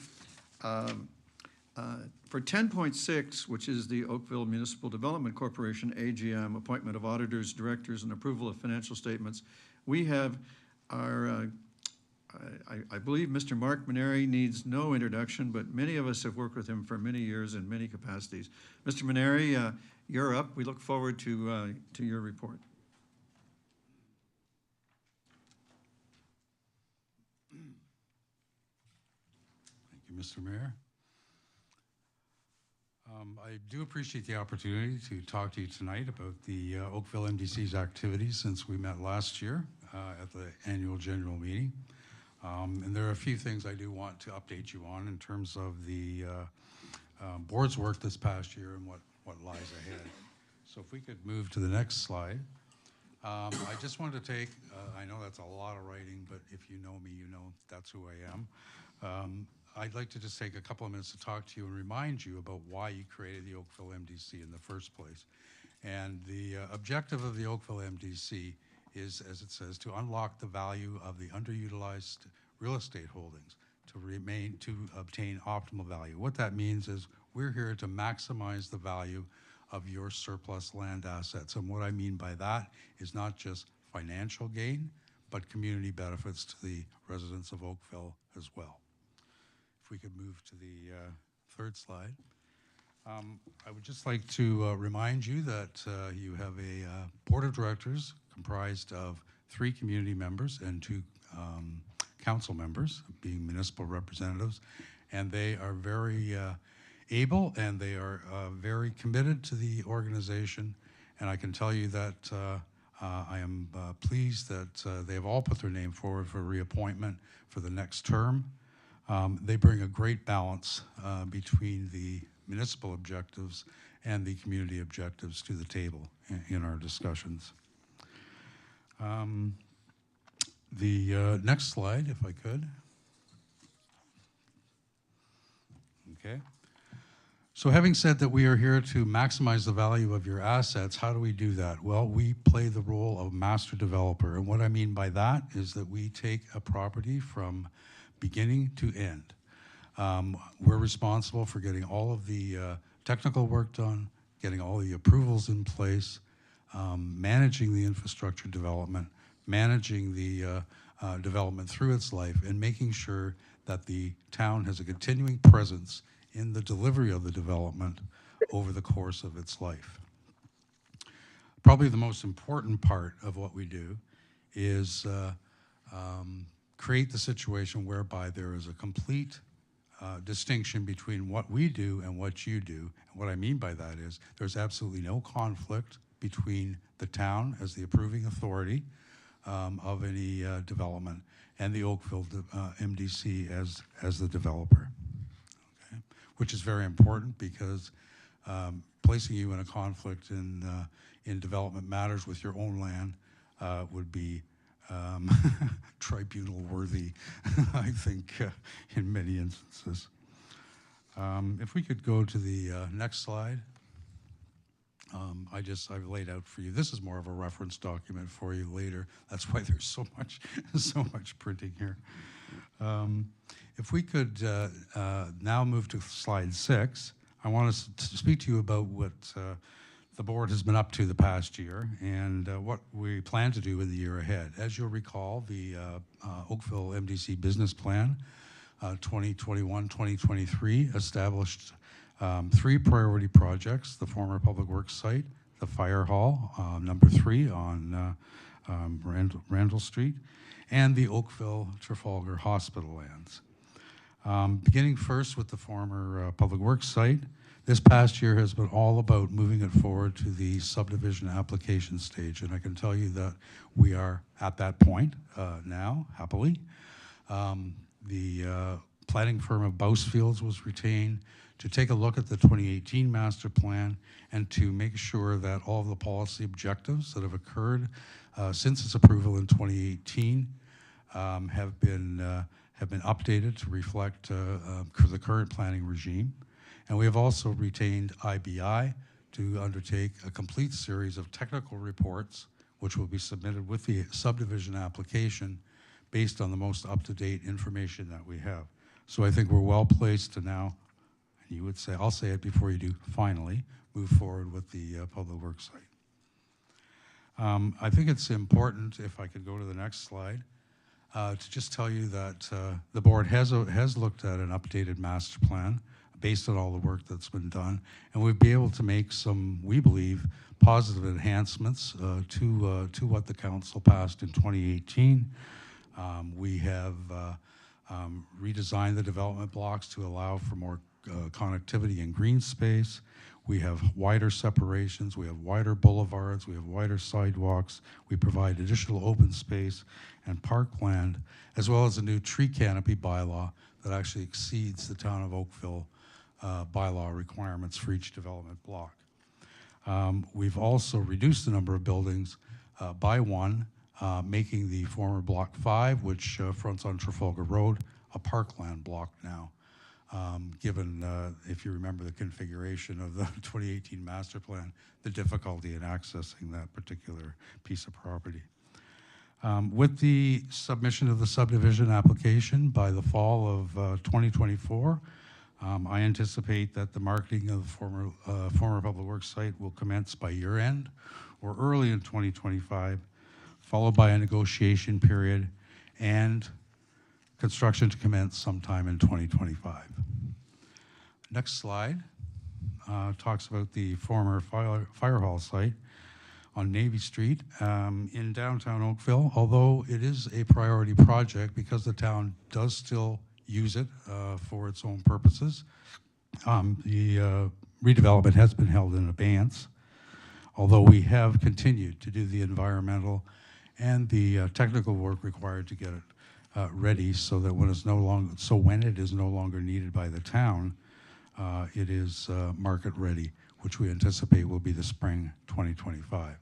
For 10.6, which is the Oakville Municipal Development Corporation, AGM, appointment of auditors, directors, and approval of financial statements, we have our, I believe Mr. Mark Maneri needs no introduction, but many of us have worked with him for many years in many capacities. Mr. Maneri, you're up. We look forward to your report. Thank you, Mr. Mayor. I do appreciate the opportunity to talk to you tonight about the Oakville MDC's activities since we met last year at the annual general meeting. And there are a few things I do want to update you on in terms of the board's work this past year and what lies ahead. So if we could move to the next slide. I just wanted to take, I know that's a lot of writing, but if you know me, you know that's who I am. I'd like to just take a couple of minutes to talk to you and remind you about why you created the Oakville MDC in the first place. And the objective of the Oakville MDC is, as it says, to unlock the value of the underutilized real estate holdings to obtain optimal value. What that means is we're here to maximize the value of your surplus land assets. And what I mean by that is not just financial gain, but community benefits to the residents of Oakville as well. If we could move to the third slide. I would just like to remind you that you have a board of directors comprised of 3 community members and 2 council members, being municipal representatives, and they are very able and they are very committed to the organization. And I can tell you that I am pleased that they have all put their name forward for reappointment for the next term. They bring a great balance between the municipal objectives and the community objectives to the table in our discussions. The next slide, if I could. Okay. So having said that we are here to maximize the value of your assets, how do we do that? Well, we play the role of master developer. And what I mean by that is that we take a property from beginning to end. We're responsible for getting all of the technical work done, getting all the approvals in place, managing the infrastructure development, managing the development through its life, and making sure that the town has a continuing presence in the delivery of the development over the course of its life. Probably the most important part of what we do is create the situation whereby there is a complete distinction between what we do and what you do. And what I mean by that is there's absolutely no conflict between the town as the approving authority of any development and the Oakville MDC as the developer, okay? Which is very important because placing you in a conflict in development matters with your own land would be tribunal worthy, I think, in many instances. If we could go to the next slide. I've laid out for you. This is more of a reference document for you later. That's why there's so much printing here. If we could now move to slide 6, I want to speak to you about what the board has been up to the past year and what we plan to do in the year ahead. As you'll recall, the Oakville MDC business plan 2021-2023 established 3 priority projects: the former Public Works site, the Fire Hall, number 3 on Randall Street, and the Oakville Trafalgar Hospital lands. Beginning first with the former Public Works site, this past year has been all about moving it forward to the subdivision application stage, and I can tell you that we are at that point now, happily. The planning firm of Bousfields was retained to take a look at the 2018 master plan and to make sure that all of the policy objectives that have occurred since its approval in 2018 have been updated to reflect the current planning regime. And we have also retained IBI to undertake a complete series of technical reports, which will be submitted with the subdivision application based on the most up-to-date information that we have. So I think we're well placed to now, and you would say, I'll say it before you do, finally, move forward with the public works site. I think it's important, if I could go to the next slide, to just tell you that the board has looked at an updated master plan based on all the work that's been done, and we'll be able to make some, we believe, positive enhancements to what the council passed in 2018. We have redesigned the development blocks to allow for more connectivity and green space. We have wider separations, we have wider boulevards, we have wider sidewalks. We provide additional open space and parkland, as well as a new tree canopy bylaw that actually exceeds the town of Oakville bylaw requirements for each development block. We've also reduced the number of buildings by one, making the former Block 5, which fronts on Trafalgar Road, a parkland block now. Given, if you remember the configuration of the 2018 master plan, the difficulty in accessing that particular piece of property. With the submission of the subdivision application by the fall of 2024, I anticipate that the marketing of the former public works site will commence by year end or early in 2025, followed by a negotiation period and construction to commence sometime in 2025. Next slide talks about the former fire hall site on Navy Street in downtown Oakville. Although it is a priority project because the town does still use it for its own purposes, the redevelopment has been held in abeyance, although we have continued to do the environmental and the technical work required to get it ready so that when it is no longer needed by the town, it is market ready, which we anticipate will be the spring 2025.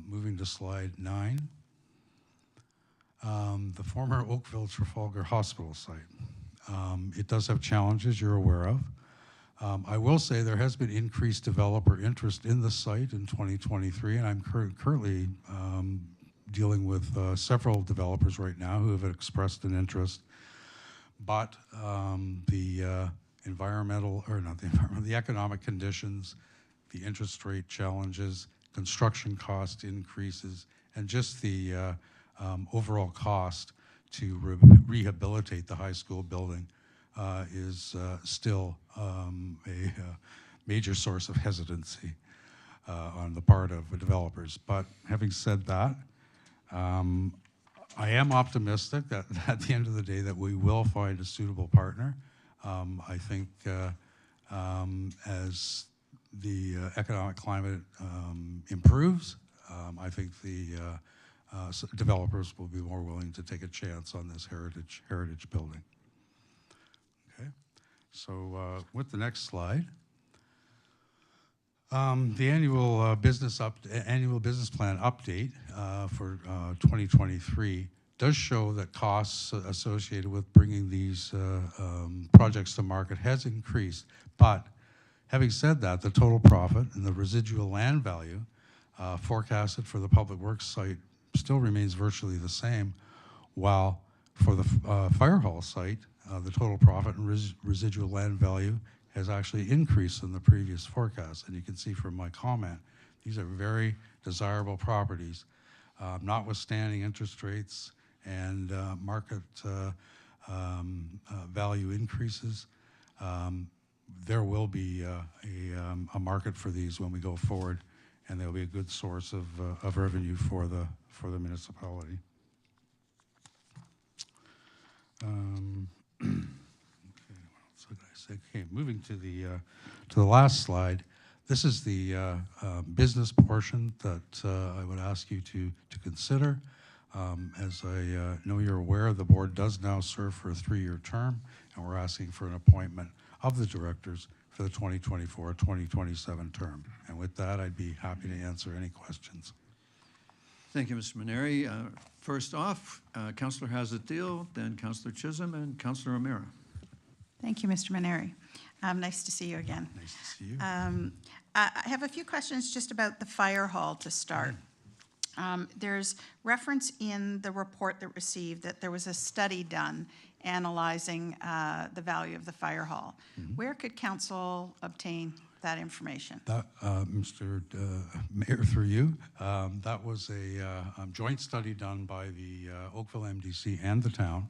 Moving to slide 9, the former Oakville Trafalgar Hospital site. It does have challenges you're aware of. I will say there has been increased developer interest in the site in 2023, and I'm currently dealing with several developers right now who have expressed an interest, but the economic conditions, the interest rate challenges, construction cost increases, and just the overall cost to rehabilitate the high school building is still a major source of hesitancy on the part of the developers. But having said that, I am optimistic that at the end of the day that we will find a suitable partner. I think as the economic climate improves, I think the developers will be more willing to take a chance on this heritage building. Okay, so with the next slide, the annual business plan update for 2023 does show that costs associated with bringing these projects to market has increased. But having said that, the total profit and the residual land value forecasted for the public works site still remains virtually the same, while for the fire hall site, the total profit and residual land value has actually increased in the previous forecast. And you can see from my comment, these are very desirable properties, notwithstanding interest rates and market value increases. There will be a market for these when we go forward, and they'll be a good source of revenue for the municipality. Okay, moving to the last slide. This is the business portion that I would ask you to consider. As I know you're aware, the board does now serve for a 3-year term, and we're asking for an appointment of the directors for the 2024-2027 term. And with that, I'd be happy to answer any questions. Thank you, Mr. Maneri. First off, Councillor Hazat-Deal, then Councillor Chisholm, and Councillor O'Meara. Thank you, Mr. Maneri. Nice to see you again. Nice to see you. I have a few questions just about the fire hall to start. There's reference in the report that received that there was a study done analyzing the value of the fire hall. Where could council obtain that information? That, Mr. Mayor, through you, that was a joint study done by the Oakville MDC and the town.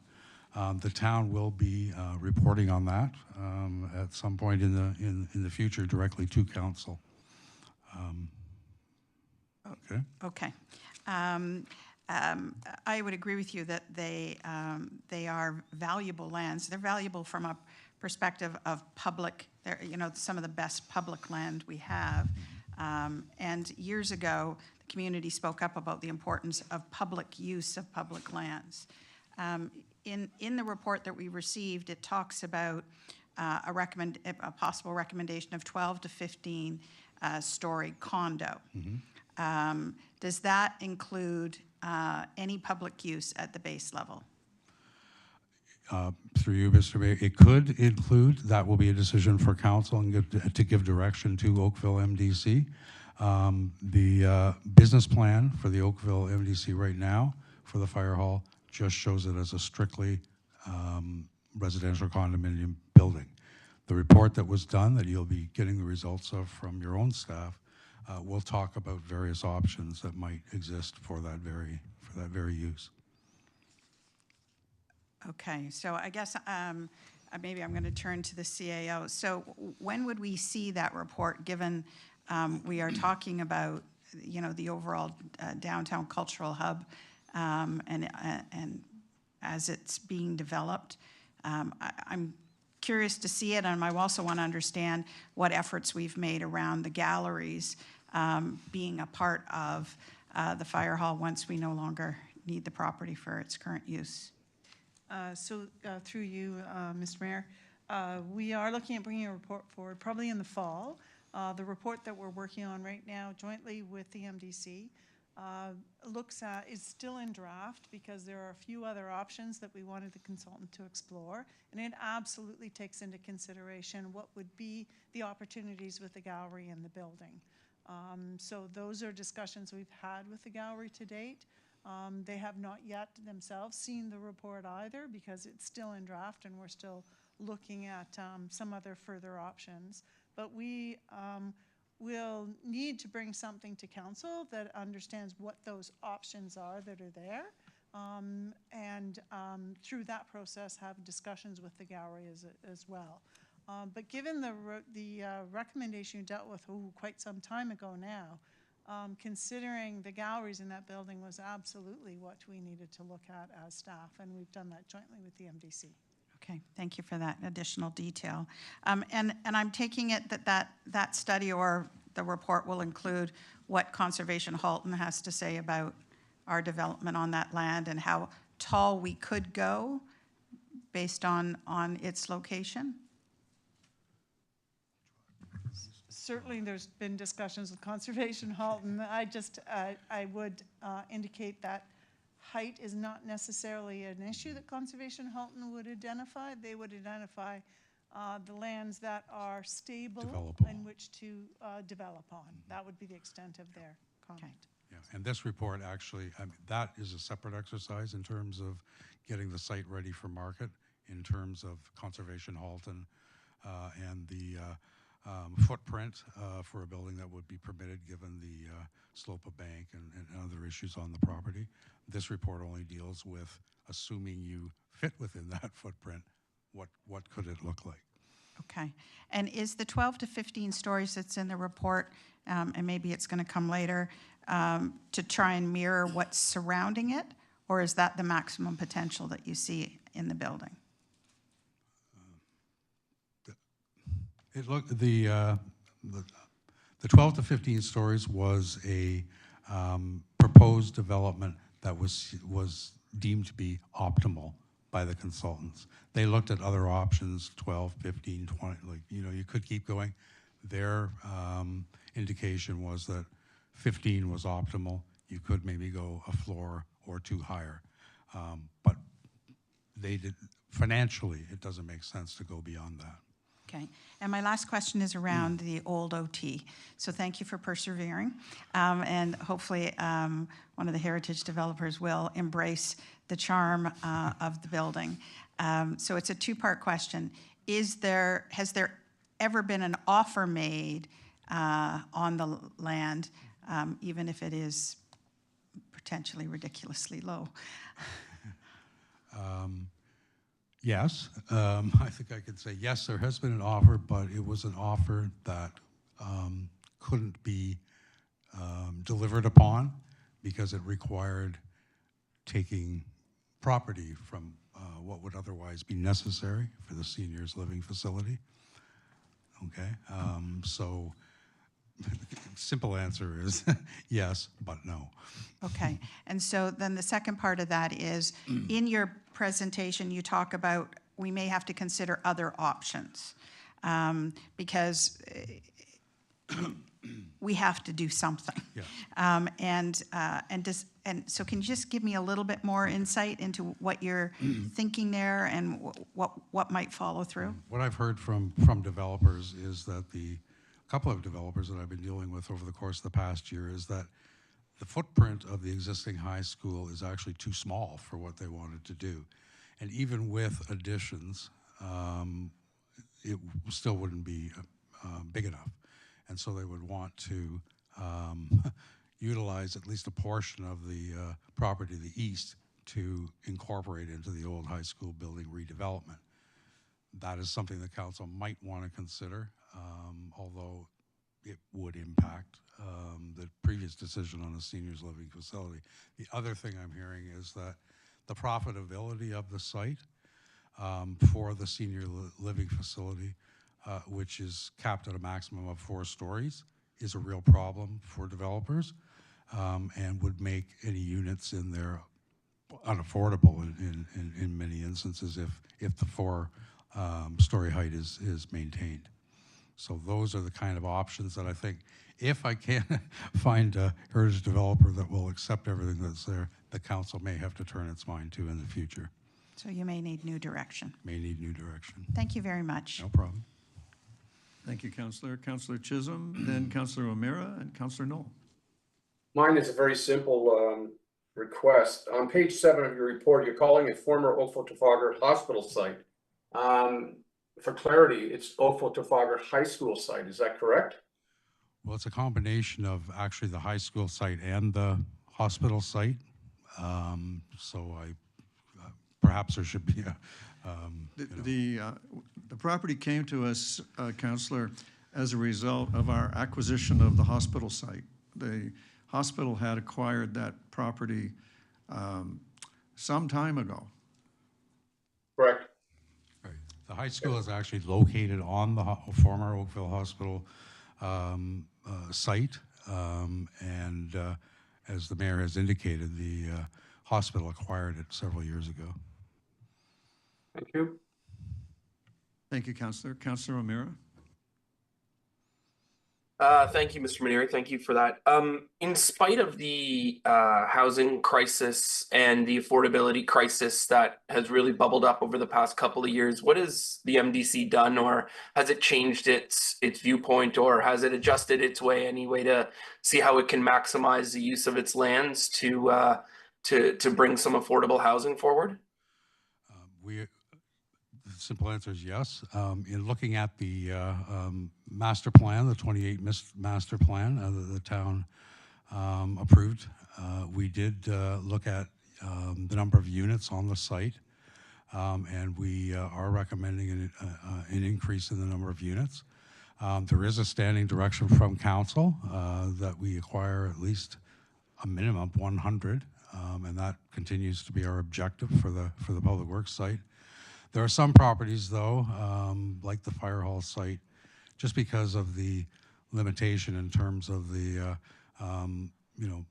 The town will be reporting on that at some point in the future directly to council. Okay. Okay. I would agree with you that they are valuable lands. They're valuable from a perspective of public, you know, some of the best public land we have. And years ago, the community spoke up about the importance of public use of public lands. In the report that we received, it talks about a possible recommendation of 12 to 15 story condo. Does that include any public use at the base level? Through you, Mr. Mayor, it could include, that will be a decision for council and to give direction to Oakville MDC. The business plan for the Oakville MDC right now for the fire hall just shows it as a strictly residential condominium building. The report that was done, that you'll be getting the results of from your own staff, will talk about various options that might exist for that very use. Okay, so I guess maybe I'm going to turn to the CAO. So when would we see that report, given we are talking about, you know, the overall downtown cultural hub and as it's being developed? I'm curious to see it, and I also want to understand what efforts we've made around the galleries being a part of the fire hall once we no longer need the property for its current use. Through you, Mr. Mayor, we are looking at bringing a report forward probably in the fall. The report that we're working on right now jointly with the MDC is still in draft because there are a few other options that we wanted the consultant to explore, and it absolutely takes into consideration what would be the opportunities with the gallery and the building. So those are discussions we've had with the gallery to date. They have not yet themselves seen the report either because it's still in draft and we're still looking at some other further options. But we will need to bring something to council that understands what those options are that are there. And through that process have discussions with the gallery as well. But given the recommendation you dealt with quite some time ago now, considering the galleries in that building was absolutely what we needed to look at as staff, and we've done that jointly with the MDC. Okay, thank you for that additional detail. And I'm taking it that study or the report will include what Conservation Halton has to say about our development on that land and how tall we could go based on its location? Certainly, there's been discussions with Conservation Halton. I would indicate that height is not necessarily an issue that Conservation Halton would identify. They would identify the lands that are stable in which to develop on. That would be the extent of their comment. Yeah, and this report actually, that is a separate exercise in terms of getting the site ready for market, in terms of Conservation Halton and the footprint for a building that would be permitted given the slope of bank and other issues on the property. This report only deals with assuming you fit within that footprint, what could it look like? Okay. And is the 12 to 15 stories that's in the report, and maybe it's going to come later, to try and mirror what's surrounding it, or is that the maximum potential that you see in the building? The 12 to 15 stories was a proposed development that was deemed to be optimal by the consultants. They looked at other options, 12, 15, 20, like, you know, you could keep going. Their indication was that 15 was optimal. You could maybe go a floor or two higher. But they did, financially, it doesn't make sense to go beyond that. Okay, and my last question is around the old OT. So thank you for persevering, and hopefully one of the heritage developers will embrace the charm of the building. So it's a two-part question. Has there ever been an offer made on the land, even if it is potentially ridiculously low? Yes, I think I could say yes, there has been an offer, but it was an offer that couldn't be delivered upon because it required taking property from what would otherwise be necessary for the seniors living facility. Okay, so simple answer is yes, but no. Okay, and so then the second part of that is, in your presentation, you talk about we may have to consider other options, because we have to do something. Yes. And so can you just give me a little bit more insight into what you're thinking there and what might follow through? What I've heard from developers is that a couple of developers that I've been dealing with over the course of the past year is that the footprint of the existing high school is actually too small for what they wanted to do. And even with additions, it still wouldn't be big enough. And so they would want to utilize at least a portion of the property to the east to incorporate into the old high school building redevelopment. That is something the council might want to consider, although it would impact the previous decision on a seniors living facility. The other thing I'm hearing is that the profitability of the site for the senior living facility, which is capped at a maximum of 4 stories, is a real problem for developers and would make any units in there unaffordable in many instances if the 4-story height is maintained. So those are the kind of options that I think, if I can find a heritage developer that will accept everything that's there, the council may have to turn its mind to in the future. So you may need new direction. May need new direction. Thank you very much. No problem. Thank you, Councillor. Councillor Chisholm, then Councillor O'Meara, and Councillor Knoll. Mine is a very simple request. On page 7 of your report, you're calling it former Oakville Trafalgar Hospital site. For clarity, it's Oakville Trafalgar High School site. Is that correct? Well, it's a combination of actually the high school site and the hospital site. So perhaps there should be a, the property came to us, Councillor, as a result of our acquisition of the hospital site. The hospital had acquired that property some time ago. Correct. Right. The high school is actually located on the former Oakville Hospital site, and as the mayor has indicated, the hospital acquired it several years ago. Thank you. Thank you, Councillor. Councillor O'Meara. Thank you, Mr. Maneri. Thank you for that. In spite of the housing crisis and the affordability crisis that has really bubbled up over the past couple of years, what has the MDC done, or has it changed its viewpoint, or has it adjusted its way any way to see how it can maximize the use of its lands to bring some affordable housing forward? The simple answer is yes. In looking at the master plan, the 28 master plan that the town approved, we did look at the number of units on the site, and we are recommending an increase in the number of units. There is a standing direction from council that we acquire at least a minimum of 100, and that continues to be our objective for the public works site. There are some properties, though, like the fire hall site, just because of the limitation in terms of the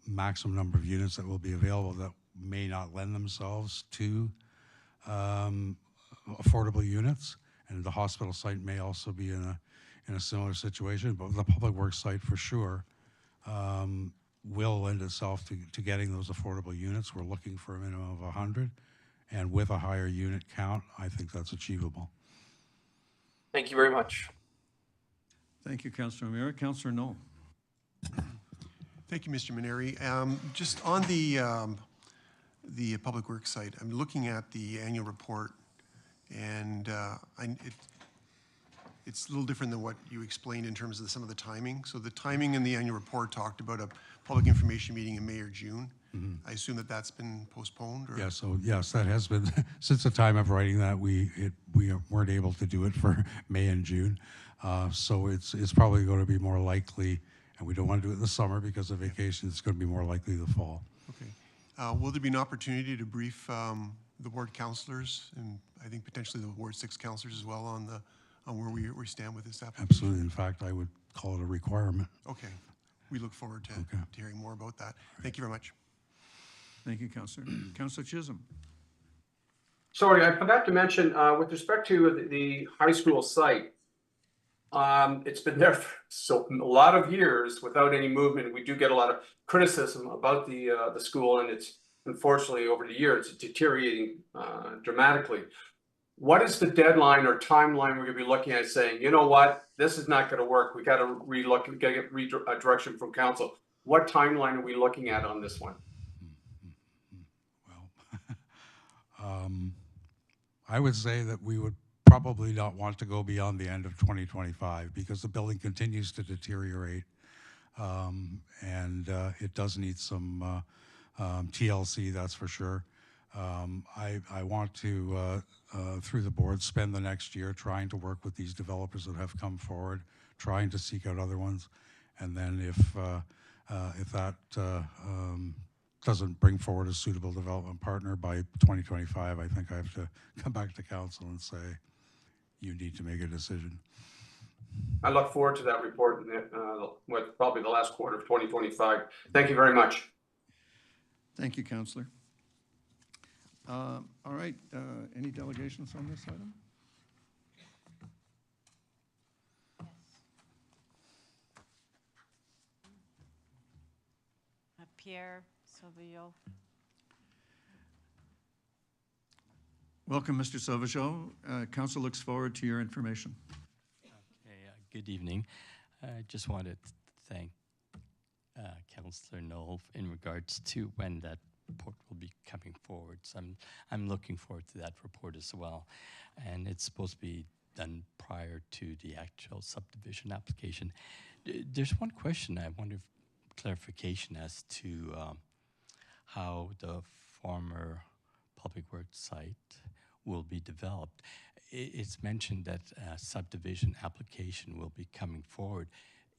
maximum number of units that will be available, that may not lend themselves to affordable units, and the hospital site may also be in a similar situation. But the public works site, for sure, will lend itself to getting those affordable units. We're looking for a minimum of 100. And with a higher unit count, I think that's achievable. Thank you very much. Thank you, Councillor O'Meara. Councillor Knoll. Thank you, Mr. Maneri. Just on the Public Works site, I'm looking at the annual report, and it's a little different than what you explained in terms of some of the timing. So the timing in the annual report talked about a public information meeting in May or June. I assume that that's been postponed? Or? Yeah, so yes, that has been, since the time of writing that, we weren't able to do it for May and June. So it's probably going to be more likely, and we don't want to do it in the summer because of vacation, it's going to be more likely the fall. Okay. Will there be an opportunity to brief the ward councillors and I think potentially the Ward 6 councillors as well on where we stand with this application? Absolutely. In fact, I would call it a requirement. Okay. We look forward to hearing more about that. Thank you very much. Thank you, Councillor. Councillor Chisholm. Sorry, I forgot to mention, with respect to the high school site, it's been there for a lot of years without any movement. We do get a lot of criticism about the school, and it's unfortunately over the years it's deteriorating dramatically. What is the deadline or timeline we're going to be looking at saying, you know what, this is not going to work. We got to relook, get direction from council. What timeline are we looking at on this one? I would say that we would probably not want to go beyond the end of 2025 because the building continues to deteriorate, and it does need some TLC, that's for sure. I want to, through the board, spend the next year trying to work with these developers that have come forward, trying to seek out other ones, and then if that doesn't bring forward a suitable development partner by 2025, I think I have to come back to council and say, you need to make a decision. I look forward to that report with probably the last quarter of 2025. Thank you very much. Thank you, Councillor. All right, any delegations on this item? Pierre Sauvageau. Welcome, Mr. Sauvageau. Council looks forward to your information. Okay, good evening. I just wanted to thank Councillor Knoll in regards to when that report will be coming forward. So I'm looking forward to that report as well. And it's supposed to be done prior to the actual subdivision application. There's one question I wonder if clarification as to how the former public works site will be developed. It's mentioned that a subdivision application will be coming forward.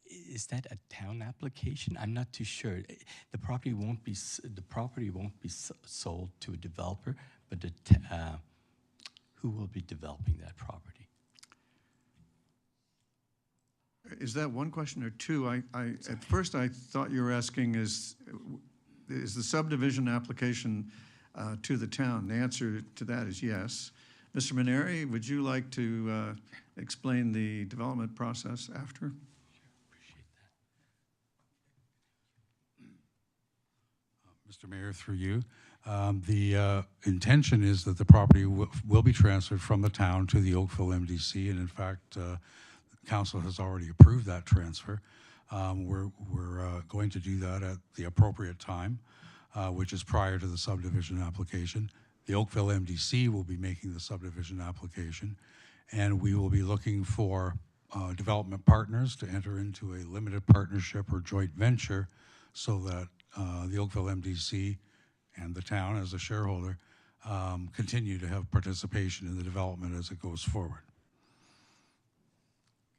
Is that a town application? I'm not too sure. The property won't be sold to a developer, but who will be developing that property? Is that one question or two? At first I thought you were asking is the subdivision application to the town? The answer to that is yes. Mr. Maneri, would you like to explain the development process after? Mr. Mayor, through you, the intention is that the property will be transferred from the town to the Oakville MDC, and in fact, council has already approved that transfer. We're going to do that at the appropriate time, which is prior to the subdivision application. The Oakville MDC will be making the subdivision application, and we will be looking for development partners to enter into a limited partnership or joint venture so that the Oakville MDC and the town as a shareholder continue to have participation in the development as it goes forward.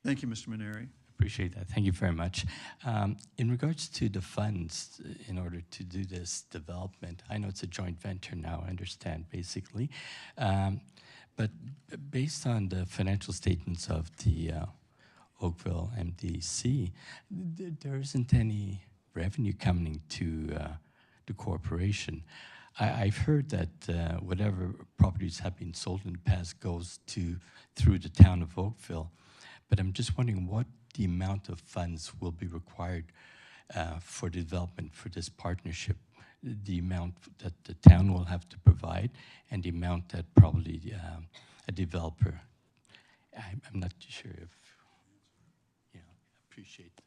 Thank you, Mr. Maneri. Appreciate that. Thank you very much. In regards to the funds in order to do this development, I know it's a joint venture now, I understand, basically. But based on the financial statements of the Oakville MDC, there isn't any revenue coming to the corporation. I've heard that whatever properties have been sold in the past goes through the town of Oakville. But I'm just wondering what the amount of funds will be required for the development for this partnership the amount that the town will have to provide and the amount that probably a developer. I'm not too sure if, appreciate.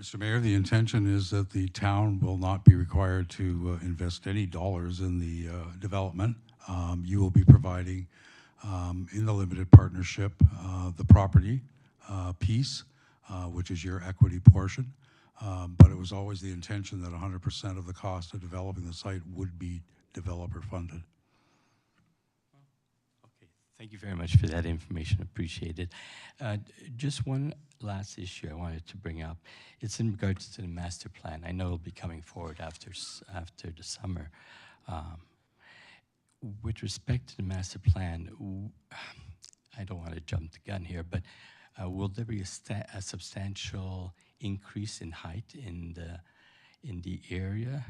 Mr. Mayor, the intention is that the town will not be required to invest any dollars in the development. You will be providing, in the limited partnership, the property piece, which is your equity portion. But it was always the intention that 100% of the cost of developing the site would be developer funded. Okay, thank you very much for that information, appreciate it. Just one last issue I wanted to bring up. It's in regards to the master plan. I know it'll be coming forward after the summer. With respect to the master plan, I don't want to jump the gun here, but will there be a substantial increase in height in the area?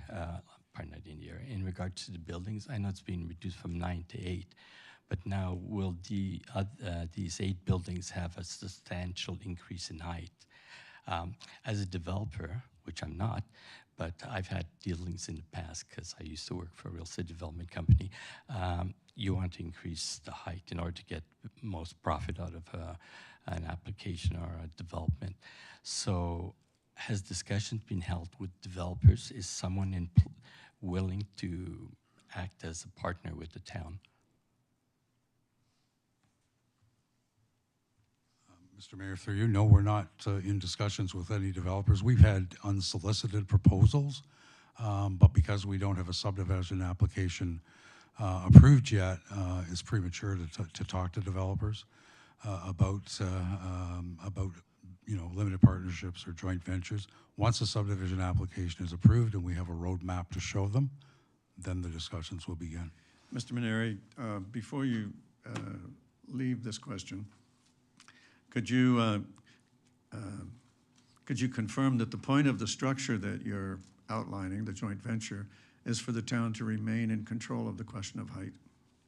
Pardon, not in the area. In regards to the buildings, I know it's been reduced from 9 to 8, but now will these 8 buildings have a substantial increase in height? As a developer, which I'm not, but I've had dealings in the past because I used to work for a real estate development company. You want to increase the height in order to get most profit out of an application or a development. So has discussions been held with developers? Is someone willing to act as a partner with the town? Mr. Mayor, through you, no, we're not in discussions with any developers. We've had unsolicited proposals, but because we don't have a subdivision application approved yet, it's premature to talk to developers about limited partnerships or joint ventures. Once a subdivision application is approved and we have a roadmap to show them, then the discussions will begin. Mr. Maneri, before you leave this question, could you confirm that the point of the structure that you're outlining, the joint venture, is for the town to remain in control of the question of height?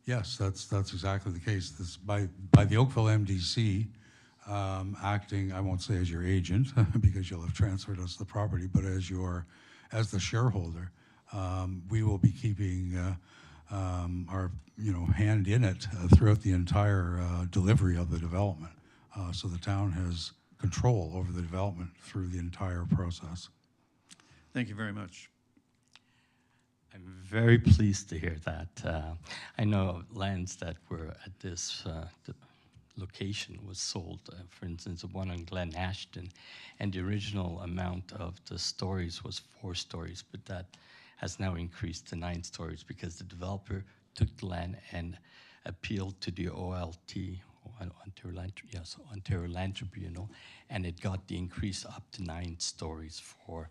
Yes, that's exactly the case. This, by the Oakville MDC acting, I won't say as your agent because you'll have transferred us the property, but as the shareholder, we will be keeping our hand in it throughout the entire delivery of the development. So the town has control over the development through the entire process. Thank you very much. I'm very pleased to hear that. I know lands that were at this location was sold, for instance, the one on Glen Ashton, and the original amount of the stories was 4 stories, but that has now increased to 9 stories because the developer took the land and appealed to the OLT, Ontario Land Tribunal, and it got the increase up to 9 stories for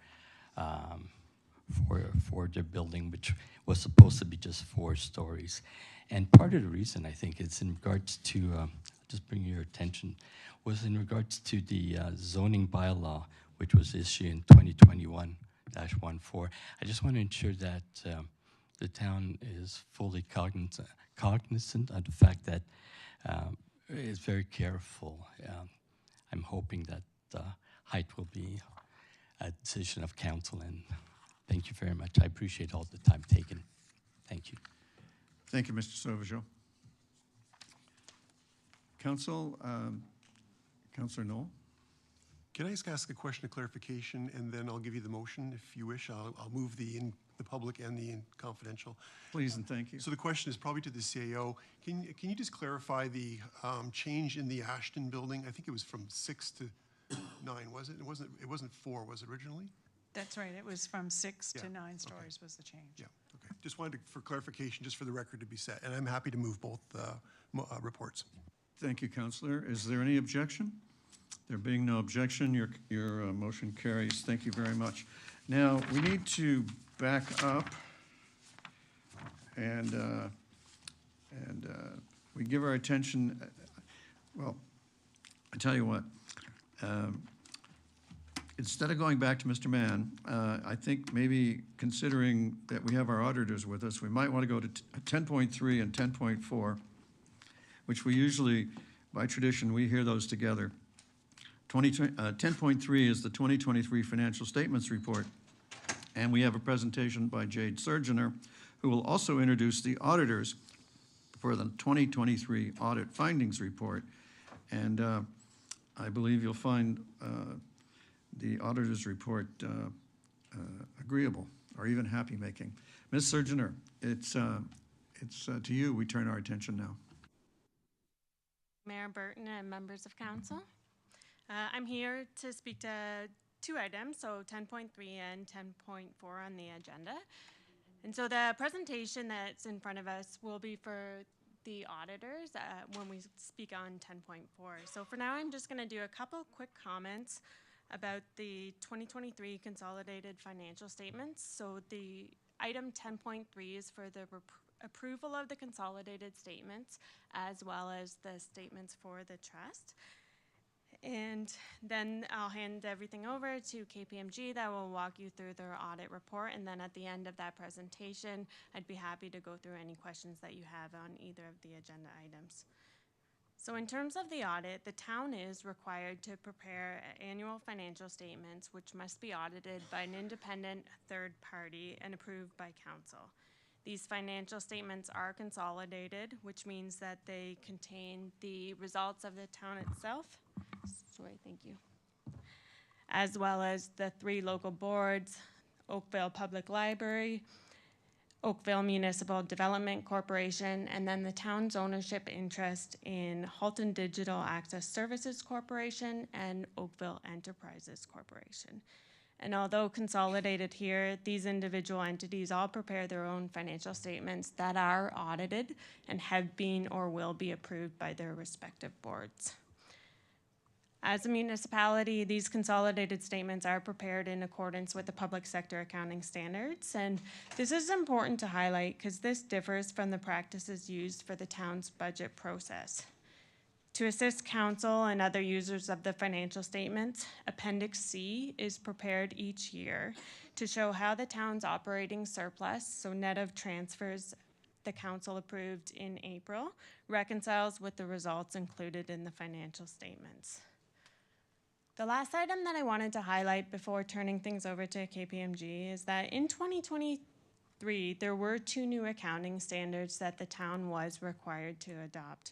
their building, which was supposed to be just 4 stories. And part of the reason I think it's in regards to, just bring your attention, was in regards to the zoning bylaw, which was issued in 2021-14. I just want to ensure that the town is fully cognizant of the fact that is very careful. I'm hoping that height will be a decision of council, and thank you very much. I appreciate all the time taken. Thank you. Thank you, Mr. Sauvageau. Council, Councillor Knoll. Can I just ask a question of clarification, and then I'll give you the motion if you wish. I'll move the public and the confidential. Please and thank you. So the question is probably to the CAO. Can you just clarify the change in the Ashton building? I think it was from 6 to 9, was it? It wasn't 4, was it originally? That's right. It was from 6 to 9 stories was the change. Yeah, okay. Just wanted for clarification, just for the record to be set. And I'm happy to move both reports. Thank you, Councillor. Is there any objection? There being no objection, your motion carries. Thank you very much. Now, we need to back up and we give our attention, well, I tell you what, instead of going back to Mr. Mann, I think maybe considering that we have our auditors with us, we might want to go to 10.3 and 10.4, which we usually, by tradition, we hear those together. 10.3 is the 2023 financial statements report. And we have a presentation by Jade Surgener, who will also introduce the auditors for the 2023 Audit Findings Report. And I believe you'll find the auditor's report agreeable or even happy-making. Ms. Surgener, it's to you we turn our attention now. Mayor Burton and members of council. I'm here to speak to two items, so 10.3 and 10.4 on the agenda. And so the presentation that's in front of us will be for the auditors when we speak on 10.4. So for now, I'm just going to do a couple quick comments about the 2023 consolidated financial statements. So the item 10.3 is for the approval of the consolidated statements as well as the statements for the trust. And then I'll hand everything over to KPMG that will walk you through their audit report. And then at the end of that presentation, I'd be happy to go through any questions that you have on either of the agenda items. So in terms of the audit, the town is required to prepare annual financial statements, which must be audited by an independent third party and approved by council. These financial statements are consolidated, which means that they contain the results of the town itself. Sorry, thank you. As well as the 3 local boards, Oakville Public Library, Oakville Municipal Development Corporation, and then the town's ownership interest in Halton Digital Access Services Corporation and Oakville Enterprises Corporation. And although consolidated here, these individual entities all prepare their own financial statements that are audited and have been or will be approved by their respective boards. As a municipality, these consolidated statements are prepared in accordance with the public sector accounting standards. And this is important to highlight because this differs from the practices used for the town's budget process. To assist council and other users of the financial statements, Appendix C is prepared each year to show how the town's operating surplus, so net of transfers the council approved in April, reconciles with the results included in the financial statements. The last item that I wanted to highlight before turning things over to KPMG is that in 2023, there were 2 new accounting standards that the town was required to adopt.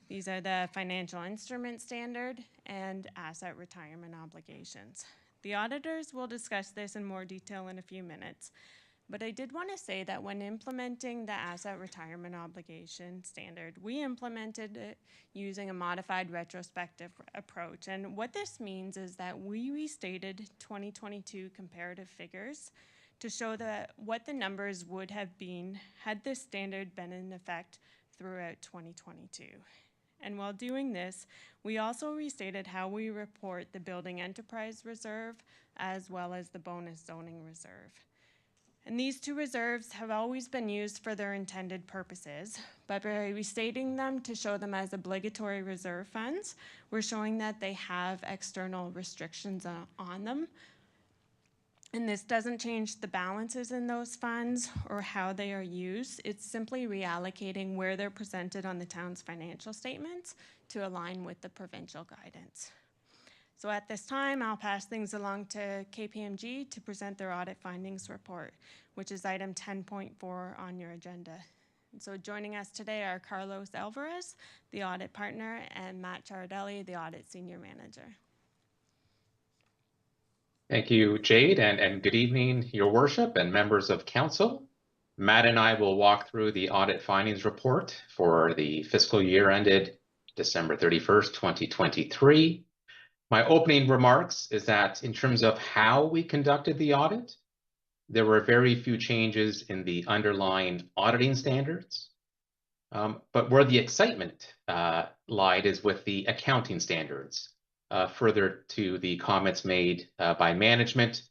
These are the financial instrument standard and asset retirement obligations. The auditors will discuss this in more detail in a few minutes, but I did want to say that when implementing the asset retirement obligation standard, we implemented it using a modified retrospective approach. And what this means is that we restated 2022 comparative figures to show what the numbers would have been had this standard been in effect throughout 2022. And while doing this, we also restated how we report the building enterprise reserve as well as the bonus zoning reserve. And these 2 reserves have always been used for their intended purposes, but by restating them to show them as obligatory reserve funds, we're showing that they have external restrictions on them. And this doesn't change the balances in those funds or how they are used. It's simply reallocating where they're presented on the town's financial statements to align with the provincial guidance. So at this time, I'll pass things along to KPMG to present their audit findings report, which is item 10.4 on your agenda. And so joining us today are Carlos Alvarez, the audit partner, and Matt Ciardelli, the audit senior manager. Thank you, Jade, and good evening, Your Worship and members of council. Matt and I will walk through the audit findings report for the fiscal year ended December 31st, 2023. My opening remarks is that in terms of how we conducted the audit, there were very few changes in the underlying auditing standards. But where the excitement lied is with the accounting standards. Further to the comments made by management,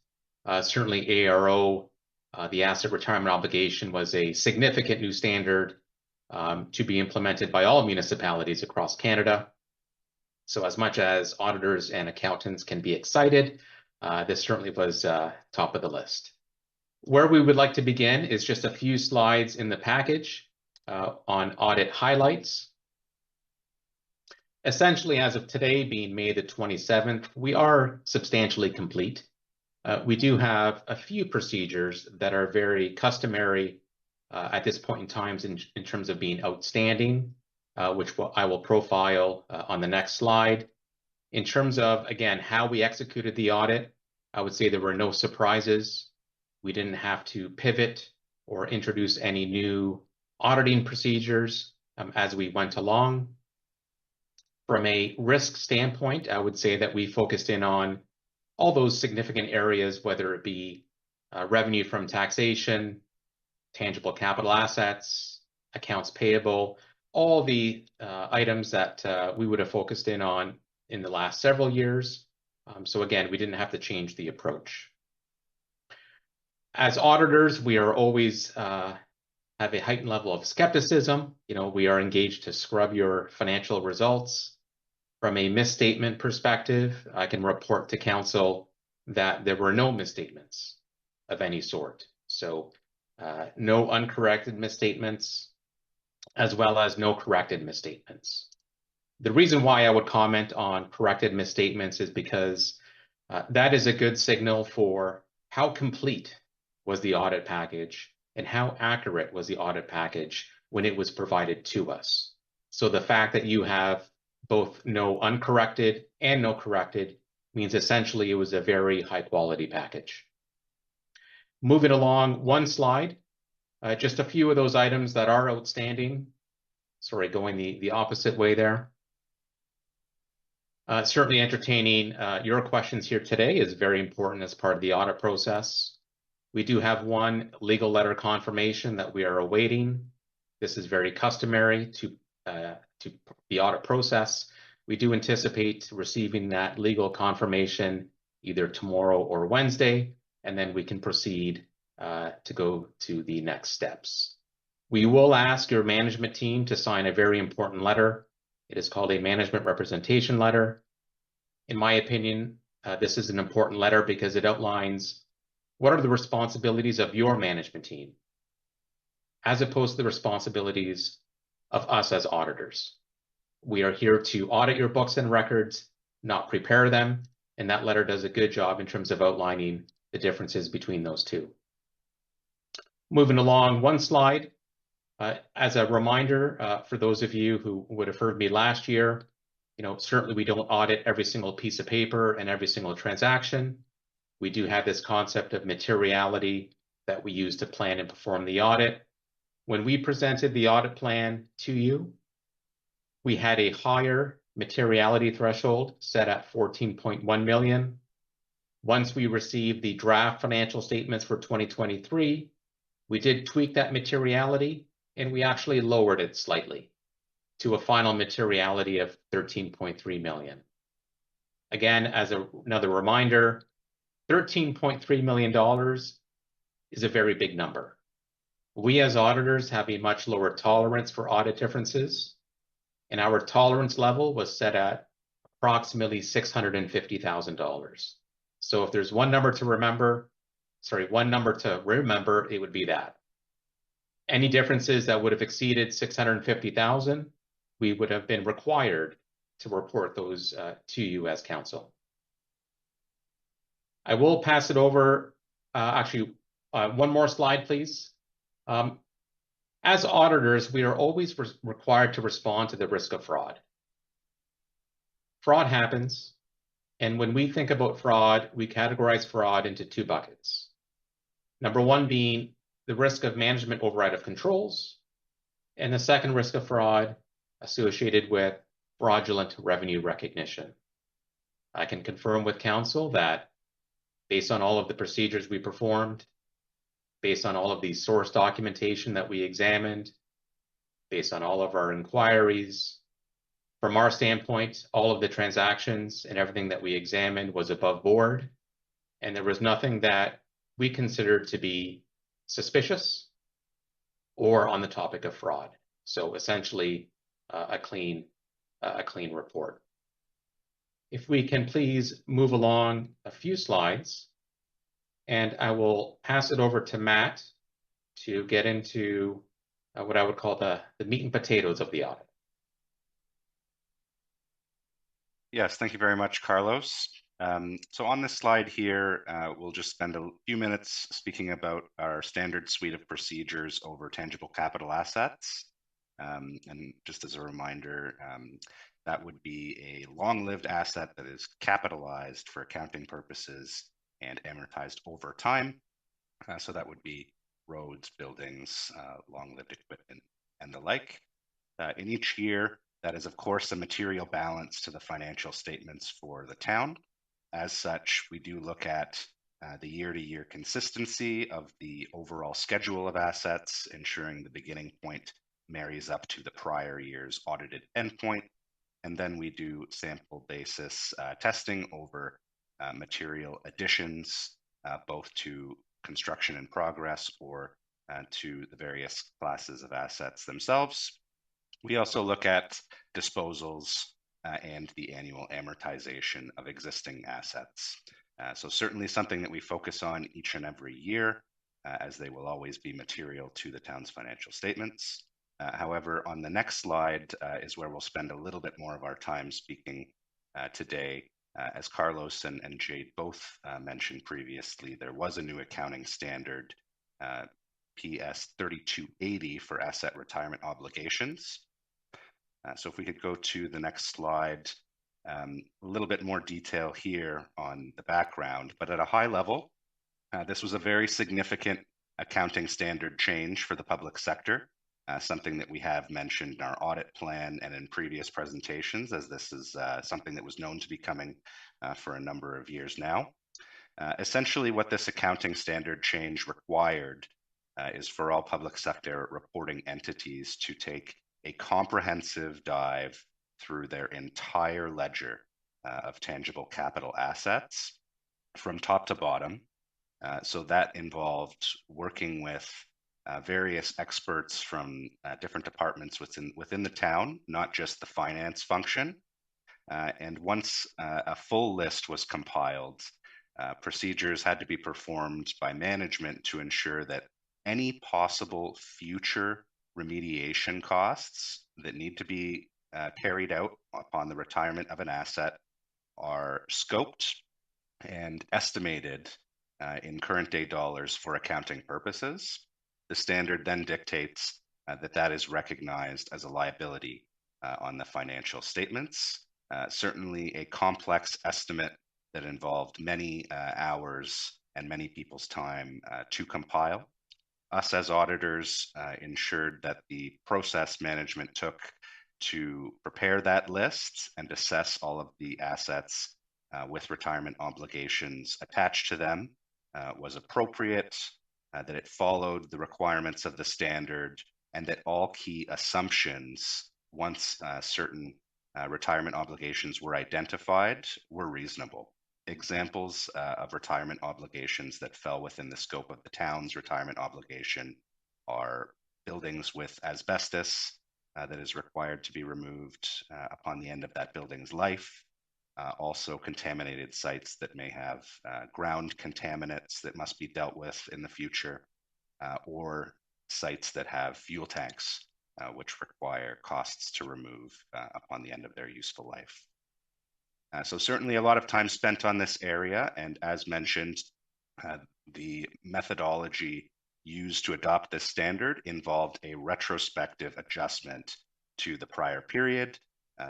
certainly ARO, the asset retirement obligation, was a significant new standard to be implemented by all municipalities across Canada. So as much as auditors and accountants can be excited, this certainly was top of the list. Where we would like to begin is just a few slides in the package on audit highlights. Essentially, as of today, being May the 27th, we are substantially complete We do have a few procedures that are very customary at this point in time in terms of being outstanding, which I will profile on the next slide. In terms of, again, how we executed the audit, I would say there were no surprises. We didn't have to pivot or introduce any new auditing procedures as we went along. From a risk standpoint, I would say that we focused in on all those significant areas, whether it be revenue from taxation, tangible capital assets, accounts payable, all the items that we would have focused in on in the last several years. So again, we didn't have to change the approach. As auditors, we are always have a heightened level of skepticism. You know, we are engaged to scrub your financial results. From a misstatement perspective, I can report to council that there were no misstatements of any sort. So no uncorrected misstatements, as well as no corrected misstatements. The reason why I would comment on corrected misstatements is because that is a good signal for how complete was the audit package and how accurate was the audit package when it was provided to us. So the fact that you have both no uncorrected and no corrected means essentially it was a very high quality package. Moving along one slide, just a few of those items that are outstanding. Sorry, going the opposite way there. Certainly entertaining your questions here today is very important as part of the audit process. We do have one legal letter confirmation that we are awaiting. This is very customary to the audit process. We do anticipate receiving that legal confirmation either tomorrow or Wednesday, and then we can proceed to go to the next steps. We will ask your management team to sign a very important letter. It is called a management representation letter. In my opinion, this is an important letter because it outlines what are the responsibilities of your management team, as opposed to the responsibilities of us as auditors. We are here to audit your books and records, not prepare them, and that letter does a good job in terms of outlining the differences between those two. Moving along one slide, as a reminder for those of you who would have heard me last year, you know, certainly we don't audit every single piece of paper and every single transaction. We do have this concept of materiality that we use to plan and perform the audit. When we presented the audit plan to you, we had a higher materiality threshold set at 14.1 million. Once we received the draft financial statements for 2023, we did tweak that materiality and we actually lowered it slightly to a final materiality of 13.3 million. Again, as another reminder, $13.3 million is a very big number. We as auditors have a much lower tolerance for audit differences, and our tolerance level was set at approximately $650,000. So if there's one number to remember, it would be that. Any differences that would have exceeded $650,000, we would have been required to report those to you as council. I will pass it over, one more slide, please. As auditors, we are always required to respond to the risk of fraud. Fraud happens, and when we think about fraud, we categorize fraud into two buckets. Number one being the risk of management override of controls, and the second risk of fraud associated with fraudulent revenue recognition. I can confirm with council that based on all of the procedures we performed, based on all of the source documentation that we examined, based on all of our inquiries, from our standpoint, all of the transactions and everything that we examined was above board, and there was nothing that we considered to be suspicious or on the topic of fraud. So essentially, a clean report. If we can please move along a few slides, and I will pass it over to Matt to get into what I would call the meat and potatoes of the audit. Yes, thank you very much, Carlos. So on this slide here, we'll just spend a few minutes speaking about our standard suite of procedures over tangible capital assets. And just as a reminder, that would be a long-lived asset that is capitalized for accounting purposes and amortized over time. So that would be roads, buildings, long-lived equipment, and the like. In each year, that is, of course, a material balance to the financial statements for the town. As such, we do look at the year-to-year consistency of the overall schedule of assets, ensuring the beginning point marries up to the prior year's audited endpoint. And then we do sample basis testing over material additions, both to construction in progress or to the various classes of assets themselves. We also look at disposals and the annual amortization of existing assets. So certainly something that we focus on each and every year, as they will always be material to the town's financial statements. However, on the next slide is where we'll spend a little bit more of our time speaking today. As Carlos and Jade both mentioned previously, there was a new accounting standard, PS 3280, for asset retirement obligations. So if we could go to the next slide, a little bit more detail here on the background, but at a high level, this was a very significant accounting standard change for the public sector, something that we have mentioned in our audit plan and in previous presentations, as this is something that was known to be coming for a number of years now. Essentially, what this accounting standard change required is for all public sector reporting entities to take a comprehensive dive through their entire ledger of tangible capital assets from top to bottom. So that involved working with various experts from different departments within the town, not just the finance function. And once a full list was compiled, procedures had to be performed by management to ensure that any possible future remediation costs that need to be carried out upon the retirement of an asset are scoped and estimated in current day dollars for accounting purposes. The standard then dictates that that is recognized as a liability on the financial statements. Certainly a complex estimate that involved many hours and many people's time to compile. Us as auditors ensured that the process management took to prepare that list and assess all of the assets with retirement obligations attached to them was appropriate, that it followed the requirements of the standard, and that all key assumptions, once certain retirement obligations were identified, were reasonable. Examples of retirement obligations that fell within the scope of the town's retirement obligation are buildings with asbestos that is required to be removed upon the end of that building's life. Also contaminated sites that may have ground contaminants that must be dealt with in the future, or sites that have fuel tanks which require costs to remove upon the end of their useful life. So certainly a lot of time spent on this area, and as mentioned, the methodology used to adopt this standard involved a retrospective adjustment to the prior period.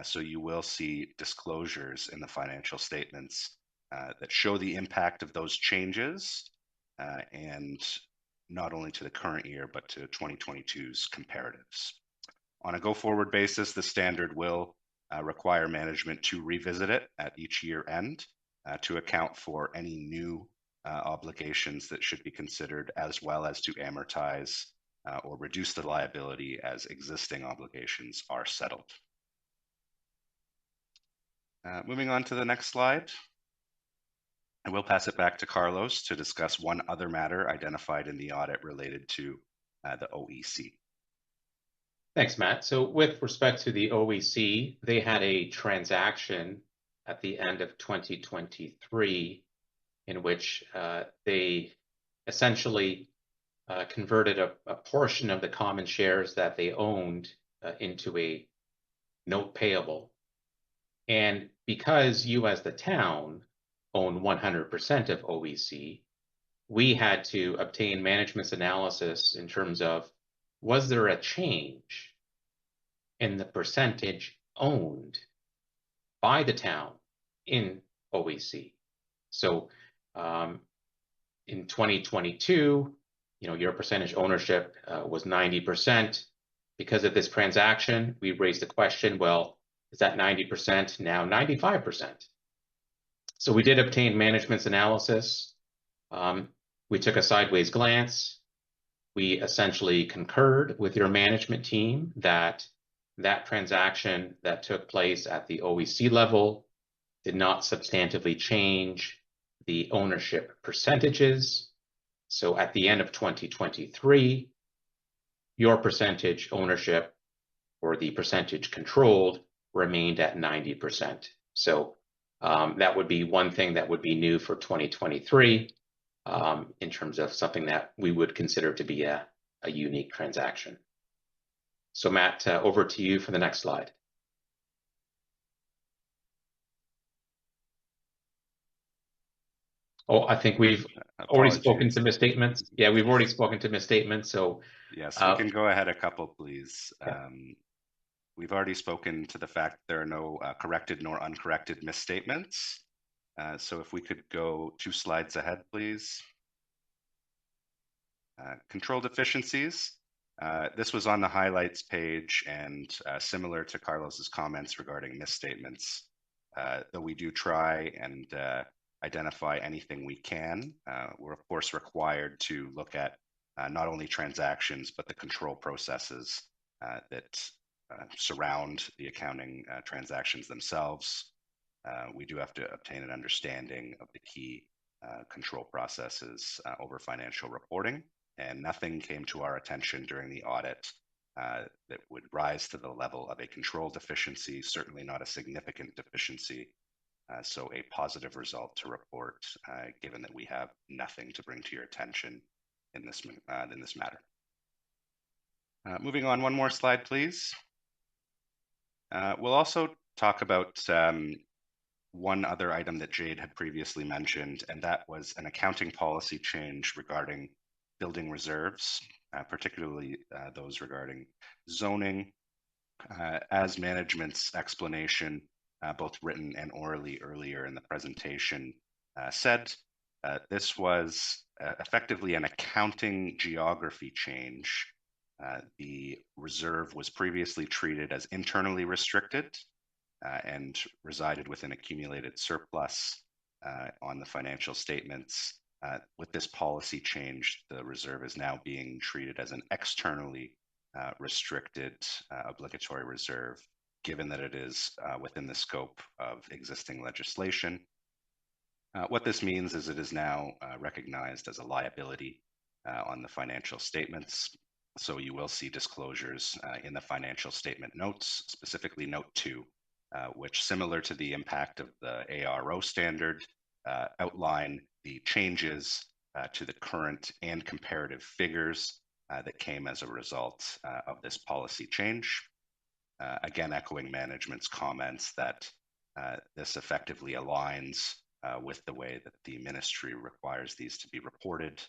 So you will see disclosures in the financial statements that show the impact of those changes, and not only to the current year, but to 2022's comparatives. On a go-forward basis, the standard will require management to revisit it at each year end to account for any new obligations that should be considered, as well as to amortize or reduce the liability as existing obligations are settled. Moving on to the next slide, I will pass it back to Carlos to discuss one other matter identified in the audit related to the OEC. Thanks, Matt. So with respect to the OEC, they had a transaction at the end of 2023 in which they essentially converted a portion of the common shares that they owned into a note payable. And because you as the town own 100% of OEC, we had to obtain management's analysis in terms of, was there a change in the percentage owned by the town in OEC? So in 2022, your percentage ownership was 90%. Because of this transaction, we raised the question, well, is that 90% now 95%? So we did obtain management's analysis. We took a sideways glance. We essentially concurred with your management team that that transaction that took place at the OEC level did not substantively change the ownership percentages. So at the end of 2023, your percentage ownership, or the percentage controlled, remained at 90%. So that would be one thing that would be new for 2023 in terms of something that we would consider to be a unique transaction. So Matt, over to you for the next slide. Oh, I think we've already spoken to misstatements. Yeah, we've already spoken to misstatements. So yes, we can go ahead a couple, please. Yeah. We've already spoken to the fact that there are no corrected nor uncorrected misstatements. So if we could go 2 slides ahead, please. Control deficiencies. This was on the highlights page, and similar to Carlos's comments regarding misstatements, though we do try and identify anything we can, we're of course required to look at not only transactions, but the control processes that surround the accounting transactions themselves. We do have to obtain an understanding of the key control processes over financial reporting, and nothing came to our attention during the audit that would rise to the level of a control deficiency, certainly not a significant deficiency. So a positive result to report, given that we have nothing to bring to your attention in this matter. Moving on, one more slide, please. We'll also talk about one other item that Jade had previously mentioned, and that was an accounting policy change regarding building reserves, particularly those regarding zoning. As management's explanation, both written and orally earlier in the presentation said, this was effectively an accounting geography change. The reserve was previously treated as internally restricted and resided within accumulated surplus on the financial statements. With this policy change, the reserve is now being treated as an externally restricted obligatory reserve, given that it is within the scope of existing legislation. What this means is it is now recognized as a liability on the financial statements. So you will see disclosures in the financial statement notes, specifically note 2, which, similar to the impact of the ARO standard, outline the changes to the current and comparative figures that came as a result of this policy change. Again, echoing management's comments that this effectively aligns with the way that the ministry requires these to be reported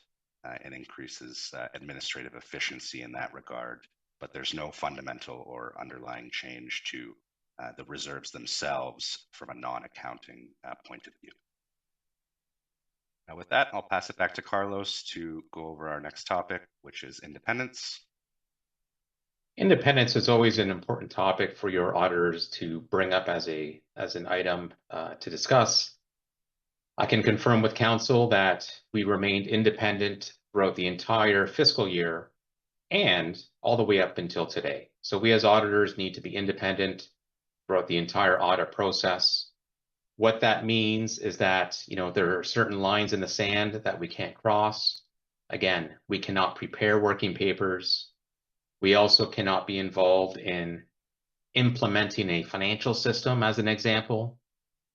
and increases administrative efficiency in that regard. But there's no fundamental or underlying change to the reserves themselves from a non-accounting point of view. Now with that, I'll pass it back to Carlos to go over our next topic, which is independence. Independence is always an important topic for your auditors to bring up as an item to discuss. I can confirm with council that we remained independent throughout the entire fiscal year and all the way up until today. So we as auditors need to be independent throughout the entire audit process. What that means is that, there are certain lines in the sand that we can't cross. Again, we cannot prepare working papers. We also cannot be involved in implementing a financial system, as an example,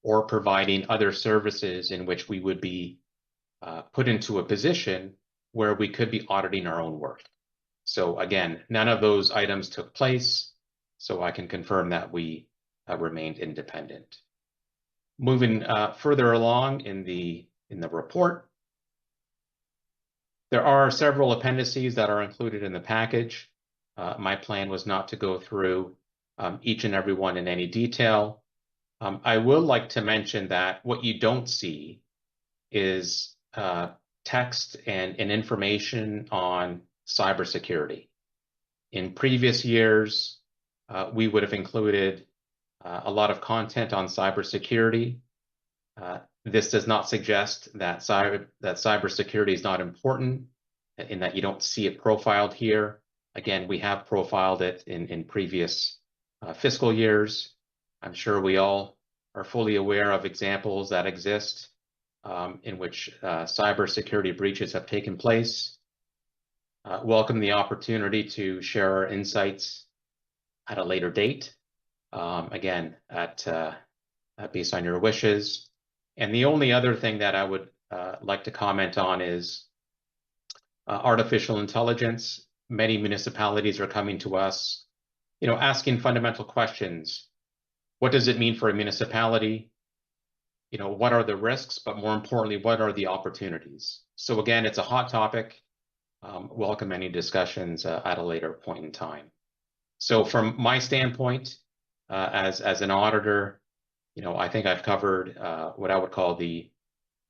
or providing other services in which we would be put into a position where we could be auditing our own work. So again, none of those items took place, so I can confirm that we remained independent. Moving further along in the report, there are several appendices that are included in the package. My plan was not to go through each and every one in any detail. I will like to mention that what you don't see is text and information on cybersecurity. In previous years, we would have included a lot of content on cybersecurity. This does not suggest that cybersecurity is not important, in that you don't see it profiled here. Again, we have profiled it in previous fiscal years. I'm sure we all are fully aware of examples that exist in which cybersecurity breaches have taken place. Welcome the opportunity to share our insights at a later date. Again, based on your wishes. And the only other thing that I would like to comment on is artificial intelligence. Many municipalities are coming to us, asking fundamental questions. What does it mean for a municipality? What are the risks, but more importantly, what are the opportunities? So again, it's a hot topic. Welcome any discussions at a later point in time. So from my standpoint, as an auditor, I think I've covered what I would call the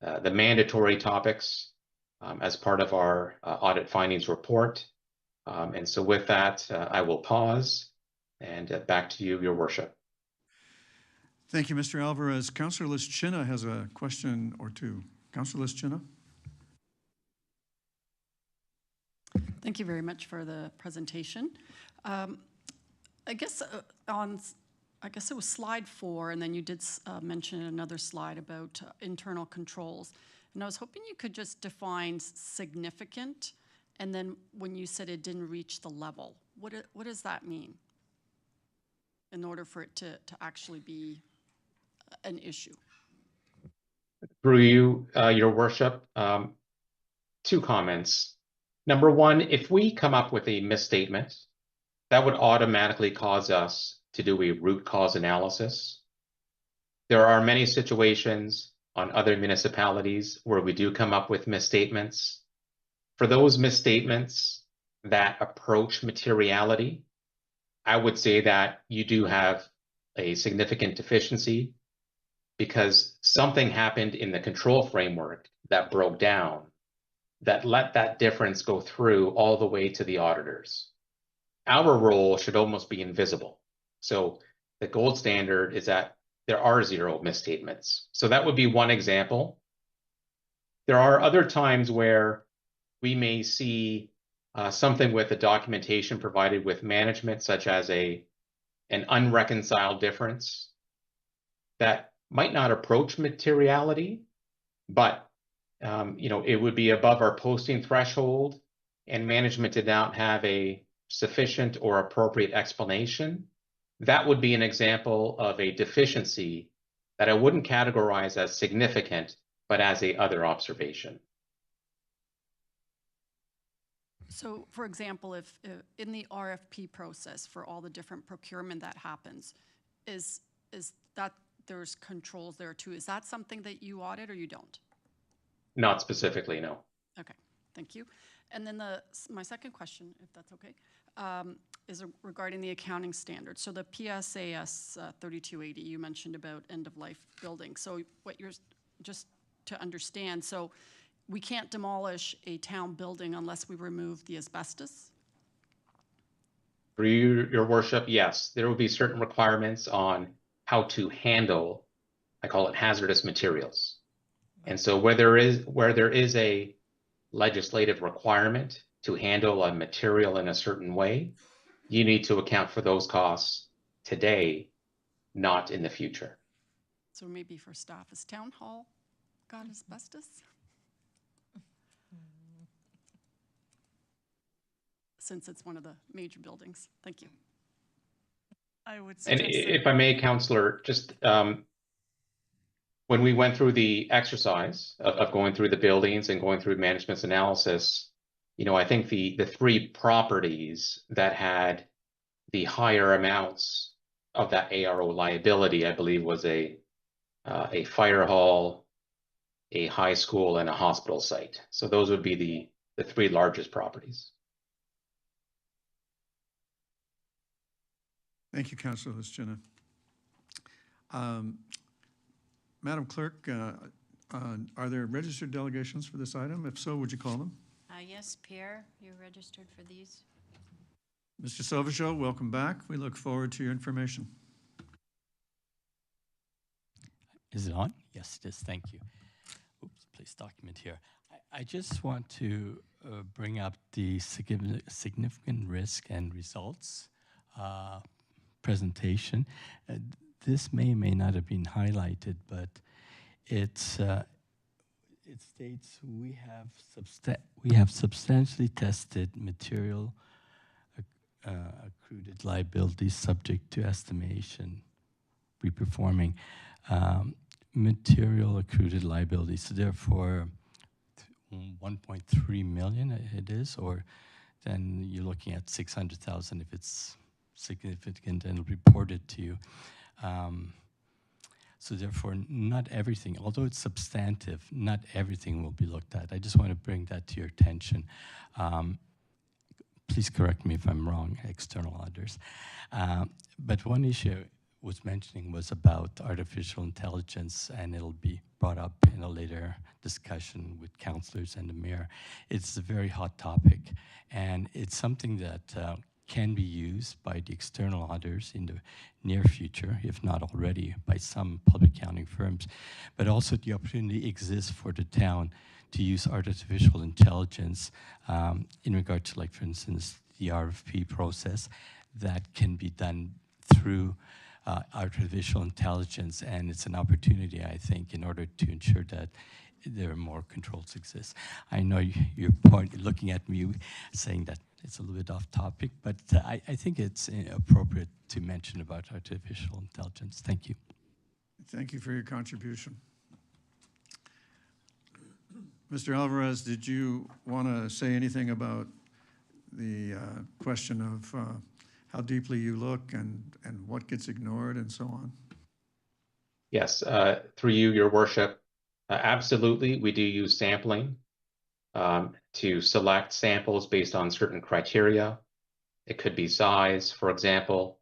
mandatory topics as part of our audit findings report. And so with that, I will pause and back to you, Your Worship. Thank you, Mr. Alvarez. Councillor Lischina has a question or two. Councillor Lischina. Thank you very much for the presentation. I guess it was slide 4, and then you did mention another slide about internal controls. And I was hoping you could just define significant, and then when you said it didn't reach the level, what does that mean in order for it to actually be an issue? Through you, Your Worship, 2 comments. Number 1, if we come up with a misstatement, that would automatically cause us to do a root cause analysis. There are many situations on other municipalities where we do come up with misstatements. For those misstatements that approach materiality, I would say that you do have a significant deficiency because something happened in the control framework that broke down, that let that difference go through all the way to the auditors. Our role should almost be invisible. So the gold standard is that there are 0 misstatements. So that would be one example. There are other times where we may see something with the documentation provided with management, such as an unreconciled difference that might not approach materiality, but it would be above our posting threshold, and management did not have a sufficient or appropriate explanation. That would be an example of a deficiency that I wouldn't categorize as significant, but as a other observation. So, for example, if in the RFP process for all the different procurement that happens, is that there's controls there too? Is that something that you audit or you don't? Not specifically, no. Okay, thank you. And then my second question, if that's okay, is regarding the accounting standards. So the PSAS 3280, you mentioned about end-of-life buildings. So what you're, just to understand, so we can't demolish a town building unless we remove the asbestos? For you, Your Worship, yes, there will be certain requirements on how to handle, I call it hazardous materials. And so where there is a legislative requirement to handle a material in a certain way, you need to account for those costs today, not in the future. So maybe for staff, is town hall got asbestos? Since it's one of the major buildings. Thank you. I would And suggest if I may, Councillor, just when we went through the exercise of going through the buildings and going through management's analysis, I think the 3 properties that had the higher amounts of that ARO liability, I believe, was a a fire hall, a high school, and a hospital site. So those would be the three largest properties. Thank you, Councillor Lischina. Madam Clerk, are there registered delegations for this item? If so, would you call them? Yes, Pierre, you're registered for these. Mr. Sauvageau, welcome back. We look forward to your information. Is it on? Yes, it is. Thank you. Oops, please document here. I just want to bring up the significant risk and results presentation. This may not have been highlighted, but it states we have substantially tested material accrued liabilities subject to estimation reperforming. Material accrued liabilities, so therefore 1.3 million it is, or then you're looking at 600,000 if it's significant and reported to you. So therefore, not everything, although it's substantive, not everything will be looked at. I just want to bring that to your attention. Please correct me if I'm wrong, external auditors. But one issue was mentioning was about artificial intelligence, and it'll be brought up in a later discussion with councillors and the mayor. It's a very hot topic, and it's something that can be used by the external auditors in the near future, if not already, by some public accounting firms. But also the opportunity exists for the town to use artificial intelligence in regard to, like, for instance, the RFP process that can be done through artificial intelligence, and it's an opportunity, I think, in order to ensure that there are more controls exist. I know you're looking at me saying that it's a little bit off topic, but I think it's appropriate to mention about artificial intelligence. Thank you. Thank you for your contribution. Mr. Alvarez, did you want to say anything about the question of how deeply you look and what gets ignored and so on? Yes, through you, Your Worship, absolutely, we do use sampling to select samples based on certain criteria. It could be size, for example.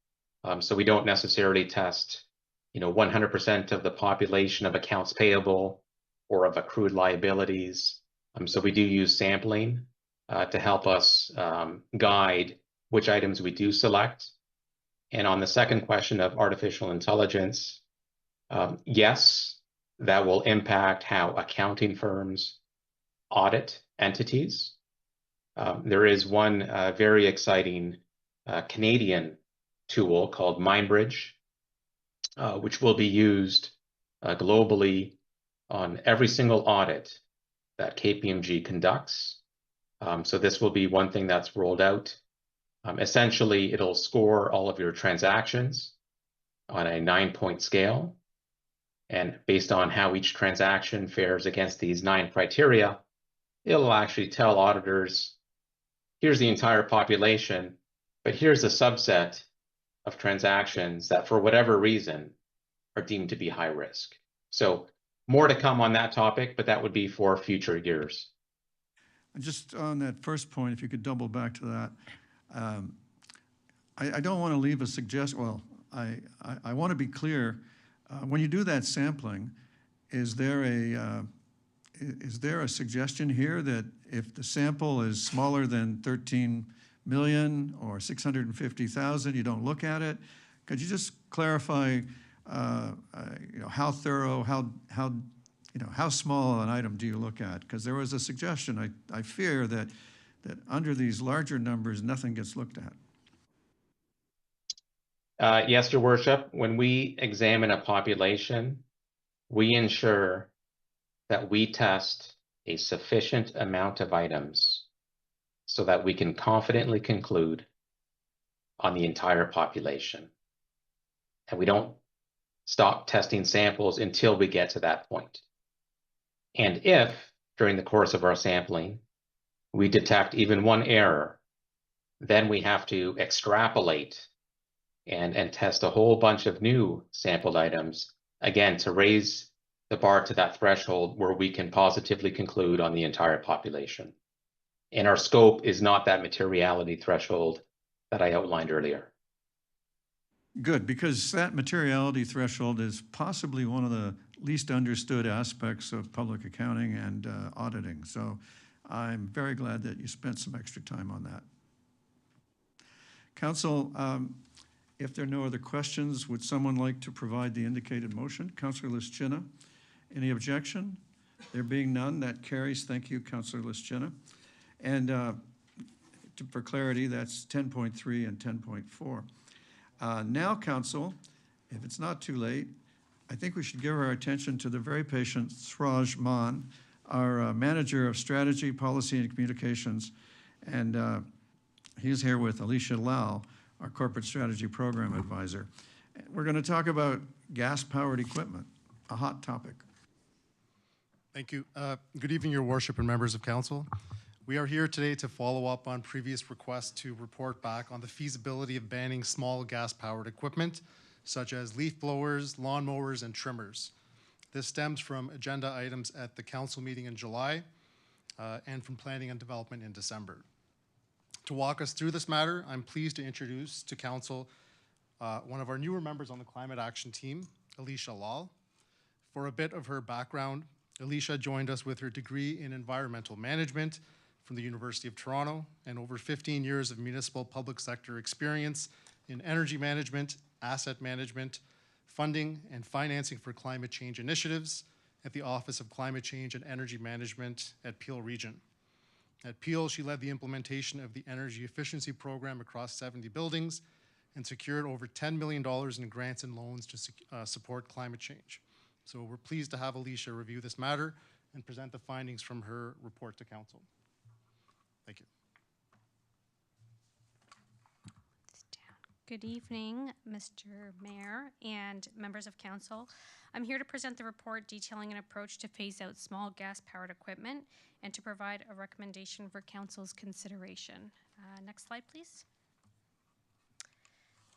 So we don't necessarily test, 100% of the population of accounts payable or of accrued liabilities. So we do use sampling to help us guide which items we do select. And on the second question of artificial intelligence, yes, that will impact how accounting firms audit entities. There is one very exciting Canadian tool called MindBridge, which will be used globally on every single audit that KPMG conducts. So this will be one thing that's rolled out. Essentially, it'll score all of your transactions on a 9-point scale. And based on how each transaction fares against these 9 criteria, it'll actually tell auditors, here's the entire population, but here's a subset of transactions that for whatever reason are deemed to be high risk. So more to come on that topic, but that would be for future years. And just on that first point, if you could double back to that, I don't want to leave a suggestion. Well, I want to be clear. When you do that sampling, is there a suggestion here that if the sample is smaller than 13 million or 650,000, you don't look at it? Could you just clarify, how thorough, how small an item do you look at? Because there was a suggestion. I fear that under these larger numbers, nothing gets looked at. Yes, Your Worship. When we examine a population, we ensure that we test a sufficient amount of items so that we can confidently conclude on the entire population. And we don't stop testing samples until we get to that point. And if, during the course of our sampling, we detect even one error, then we have to extrapolate and test a whole bunch of new sampled items again, to raise the bar to that threshold where we can positively conclude on the entire population. And our scope is not that materiality threshold that I outlined earlier. Good, because that materiality threshold is possibly one of the least understood aspects of public accounting and auditing. So I'm very glad that you spent some extra time on that. Council, if there are no other questions, would someone like to provide the indicated motion? Councillor Lischina, any objection? There being none, that carries. Thank you, Councillor Lischina. And for clarity, that's 10.3 and 10.4. Now, Council, if it's not too late, I think we should give our attention to the very patient Sraj Maan, our Manager of Strategy, Policy, and Communications. And he's here with Alicia Lau, our Corporate Strategy Program Advisor. We're going to talk about gas-powered equipment, a hot topic. Thank you. Good evening, Your Worship and members of Council. We are here today to follow up on previous requests to report back on the feasibility of banning small gas-powered equipment, such as leaf blowers, lawnmowers, and trimmers. This stems from agenda items at the Council meeting in July and from Planning and Development in December. To walk us through this matter, I'm pleased to introduce to Council one of our newer members on the Climate Action Team, Alicia Lau. For a bit of her background, Alicia joined us with her degree in environmental management from the University of Toronto and over 15 years of municipal public sector experience in energy management, asset management, funding and financing for climate change initiatives at the Office of Climate Change and Energy Management at Peel Region. At Peel, she led the implementation of the energy efficiency program across 70 buildings and secured over $10 million in grants and loans to support climate change. So we're pleased to have Alicia review this matter and present the findings from her report to Council. Thank you. Good evening, Mr. Mayor and members of Council. I'm here to present the report detailing an approach to phase out small gas-powered equipment and to provide a recommendation for Council's consideration. Next slide, please.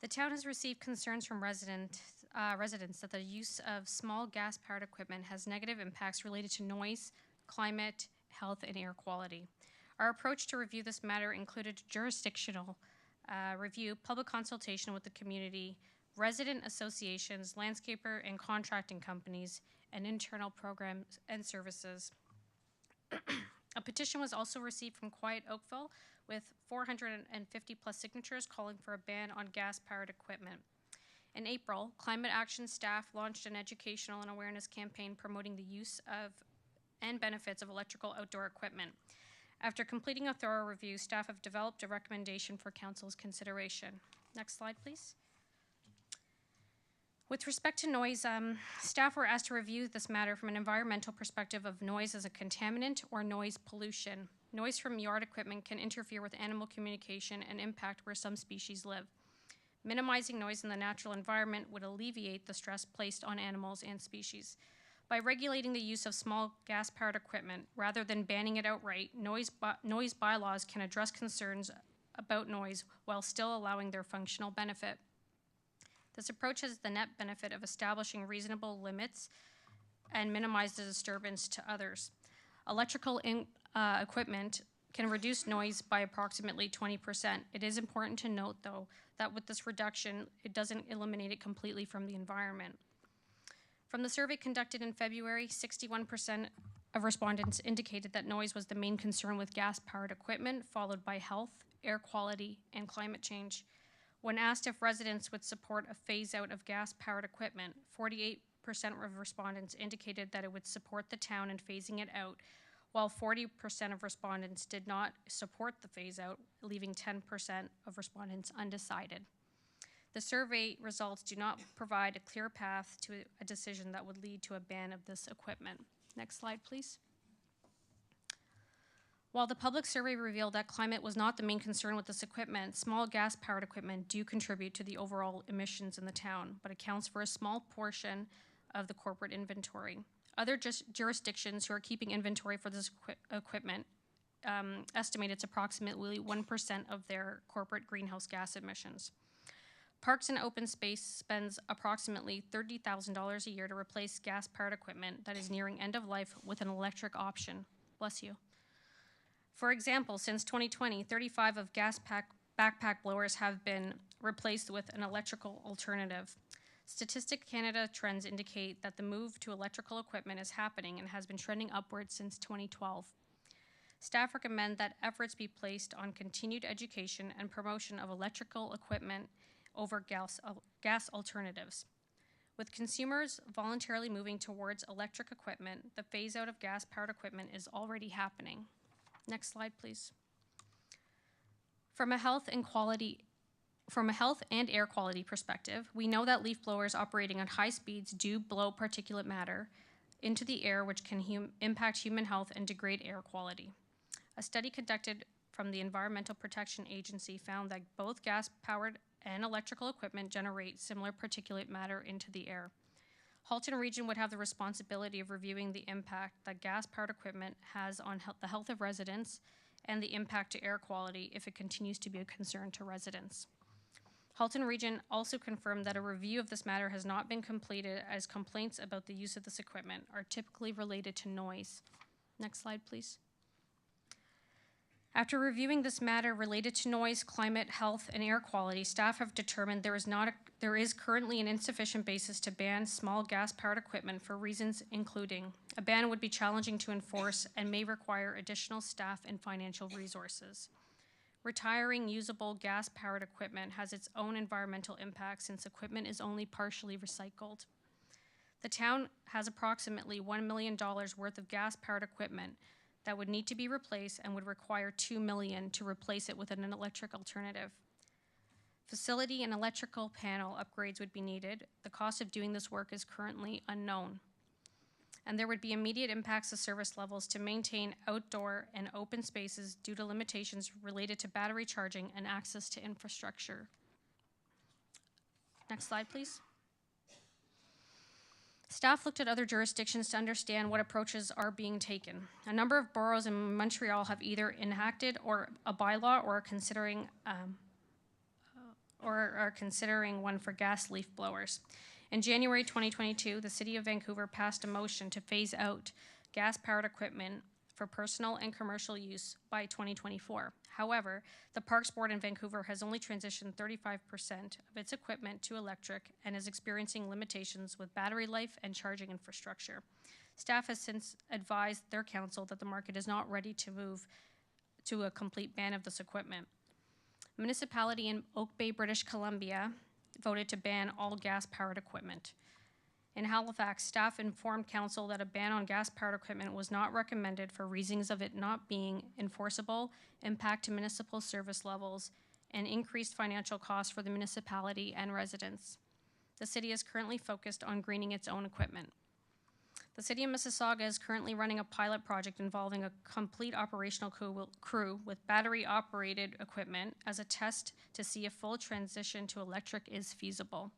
The town has received concerns from residents that the use of small gas-powered equipment has negative impacts related to noise, climate, health, and air quality. Our approach to review this matter included jurisdictional review, public consultation with the community, resident associations, landscaper and contracting companies, and internal programs and services. A petition was also received from Quiet Oakville with 450 plus signatures calling for a ban on gas-powered equipment. In April, Climate Action staff launched an educational and awareness campaign promoting the use of and benefits of electrical outdoor equipment. After completing a thorough review, staff have developed a recommendation for Council's consideration. Next slide, please. With respect to noise, staff were asked to review this matter from an environmental perspective of noise as a contaminant or noise pollution. Noise from yard equipment can interfere with animal communication and impact where some species live. Minimizing noise in the natural environment would alleviate the stress placed on animals and species. By regulating the use of small gas-powered equipment, rather than banning it outright, noise bylaws can address concerns about noise while still allowing their functional benefit. This approach has the net benefit of establishing reasonable limits and minimize the disturbance to others. Electrical equipment can reduce noise by approximately 20%. It is important to note, though, that with this reduction, it doesn't eliminate it completely from the environment. From the survey conducted in February, 61% of respondents indicated that noise was the main concern with gas-powered equipment, followed by health, air quality, and climate change. When asked if residents would support a phase-out of gas-powered equipment, 48% of respondents indicated that it would support the town in phasing it out, while 40% of respondents did not support the phase-out, leaving 10% of respondents undecided. The survey results do not provide a clear path to a decision that would lead to a ban of this equipment. Next slide, please. While the public survey revealed that climate was not the main concern with this equipment, small gas-powered equipment do contribute to the overall emissions in the town, but accounts for a small portion of the corporate inventory. Other jurisdictions who are keeping inventory for this equipment estimate it's approximately 1% of their corporate greenhouse gas emissions. Parks and Open Space spends approximately $30,000 a year to replace gas-powered equipment that is nearing end of life with an electric option. Bless you. For example, since 2020, 35 of backpack blowers have been replaced with an electrical alternative. Statistic Canada trends indicate that the move to electrical equipment is happening and has been trending upwards since 2012. Staff recommend that efforts be placed on continued education and promotion of electrical equipment over gas alternatives. With consumers voluntarily moving towards electric equipment, the phase out of gas-powered equipment is already happening. Next slide, please. From a health and air quality perspective, we know that leaf blowers operating at high speeds do blow particulate matter into the air, which can impact human health and degrade air quality. A study conducted from the Environmental Protection Agency found that both gas-powered and electrical equipment generate similar particulate matter into the air. Halton Region would have the responsibility of reviewing the impact that gas-powered equipment has on the health of residents and the impact to air quality if it continues to be a concern to residents. Halton Region also confirmed that a review of this matter has not been completed, as complaints about the use of this equipment are typically related to noise. Next slide, please. After reviewing this matter related to noise, climate, health, and air quality, staff have determined there is currently an insufficient basis to ban small gas-powered equipment for reasons including a ban would be challenging to enforce and may require additional staff and financial resources. Retiring usable gas-powered equipment has its own environmental impact since equipment is only partially recycled. The town has approximately $1 million worth of gas-powered equipment that would need to be replaced and would require $2 million to replace it with an electric alternative. Facility and electrical panel upgrades would be needed. The cost of doing this work is currently unknown. And there would be immediate impacts to service levels to maintain outdoor and open spaces due to limitations related to battery charging and access to infrastructure. Next slide, please. Staff looked at other jurisdictions to understand what approaches are being taken. A number of boroughs in Montreal have either enacted or a bylaw or are considering one for gas leaf blowers. In January 2022, the City of Vancouver passed a motion to phase out gas-powered equipment for personal and commercial use by 2024. However, the Parks Board in Vancouver has only transitioned 35% of its equipment to electric and is experiencing limitations with battery life and charging infrastructure. Staff has since advised their council that the market is not ready to move to a complete ban of this equipment. A municipality in Oak Bay, British Columbia, voted to ban all gas-powered equipment. In Halifax, staff informed council that a ban on gas-powered equipment was not recommended for reasons of it not being enforceable, impact to municipal service levels, and increased financial costs for the municipality and residents. The city is currently focused on greening its own equipment. The City of Mississauga is currently running a pilot project involving a complete operational crew with battery-operated equipment as a test to see if full transition to electric is feasible.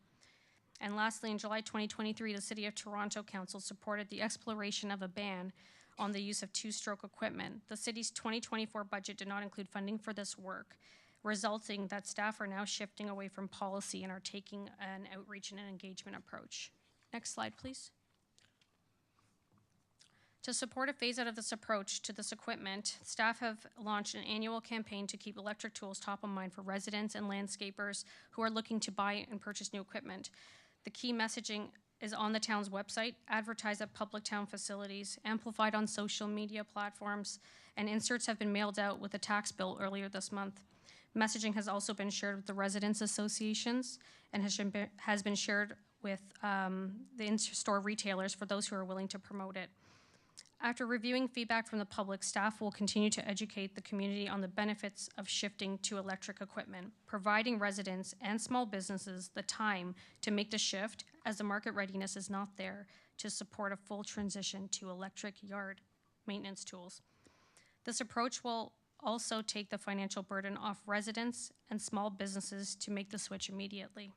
And lastly, in July 2023, the City of Toronto Council supported the exploration of a ban on the use of two-stroke equipment. The city's 2024 budget did not include funding for this work, resulting that staff are now shifting away from policy and are taking an outreach and an engagement approach. Next slide, please. To support a phase out of this approach to this equipment, staff have launched an annual campaign to keep electric tools top of mind for residents and landscapers who are looking to buy and purchase new equipment. The key messaging is on the town's website, advertised at public town facilities, amplified on social media platforms, and inserts have been mailed out with a tax bill earlier this month. Messaging has also been shared with the residents' associations and has been shared with the in-store retailers for those who are willing to promote it. After reviewing feedback from the public, staff will continue to educate the community on the benefits of shifting to electric equipment, providing residents and small businesses the time to make the shift, as the market readiness is not there to support a full transition to electric yard maintenance tools. This approach will also take the financial burden off residents and small businesses to make the switch immediately.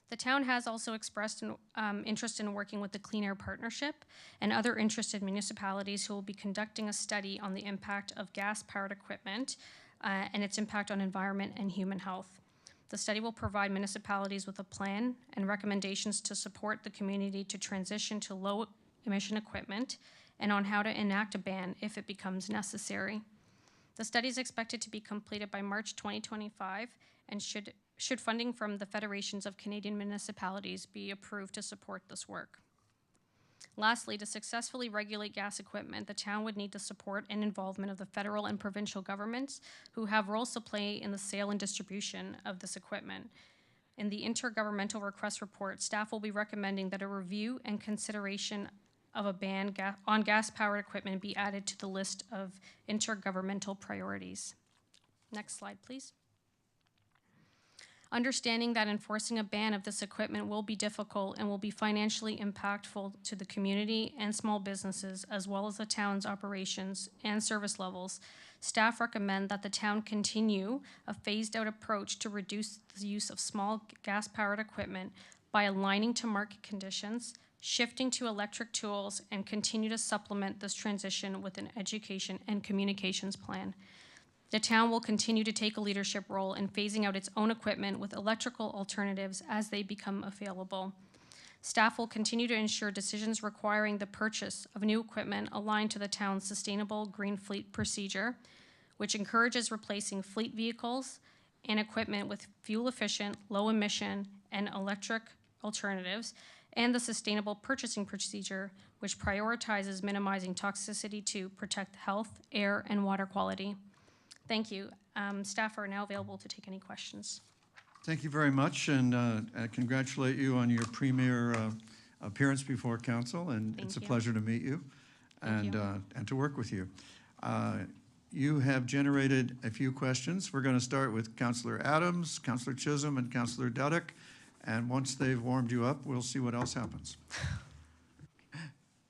The town has also expressed interest in working with the Clean Air Partnership and other interested municipalities who will be conducting a study on the impact of gas-powered equipment and its impact on environment and human health. The study will provide municipalities with a plan and recommendations to support the community to transition to low-emission equipment and on how to enact a ban if it becomes necessary. The study is expected to be completed by March 2025 and should funding from the Federations of Canadian Municipalities be approved to support this work. Lastly, to successfully regulate gas equipment, the town would need the support and involvement of the federal and provincial governments who have roles to play in the sale and distribution of this equipment. In the intergovernmental request report, staff will be recommending that a review and consideration of a ban on gas-powered equipment be added to the list of intergovernmental priorities. Next slide, please. Understanding that enforcing a ban of this equipment will be difficult and will be financially impactful to the community and small businesses, as well as the town's operations and service levels, staff recommend that the town continue a phased-out approach to reduce the use of small gas-powered equipment by aligning to market conditions, shifting to electric tools, and continue to supplement this transition with an education and communications plan. The town will continue to take a leadership role in phasing out its own equipment with electrical alternatives as they become available. Staff will continue to ensure decisions requiring the purchase of new equipment align to the town's sustainable green fleet procedure, which encourages replacing fleet vehicles and equipment with fuel-efficient, low-emission, and electric alternatives, and the sustainable purchasing procedure, which prioritizes minimizing toxicity to protect health, air, and water quality. Thank you. Staff are now available to take any questions. Thank you very much, and I congratulate you on your premier appearance before council, and it's a pleasure to meet you and to work with you. You have generated a few questions. We're going to start with Councillor Adams, Councillor Chisholm, and Councillor Dudek, and once they've warmed you up, we'll see what else happens.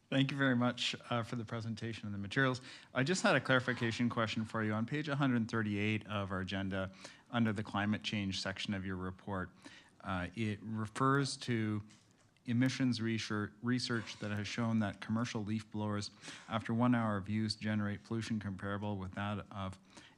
Thank you very much for the presentation and the materials. I just had a clarification question for you. On page 138 of our agenda, under the climate change section of your report, it refers to emissions research that has shown that commercial leaf blowers, after 1 hour of use, generate pollution comparable with that of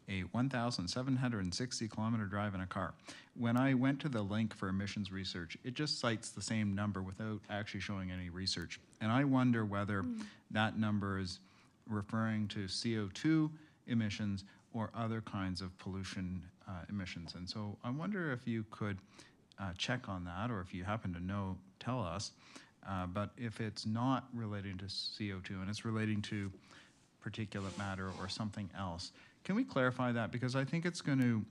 a 1,760 kilometer drive in a car. When I went to the link for emissions research, it just cites the same number without actually showing any research. And I wonder whether that number is referring to CO2 emissions or other kinds of pollution emissions. And so I wonder if you could check on that, or if you happen to know, tell us. But if it's not relating to CO2 and it's relating to particulate matter or something else, can we clarify that? Because I think it's going to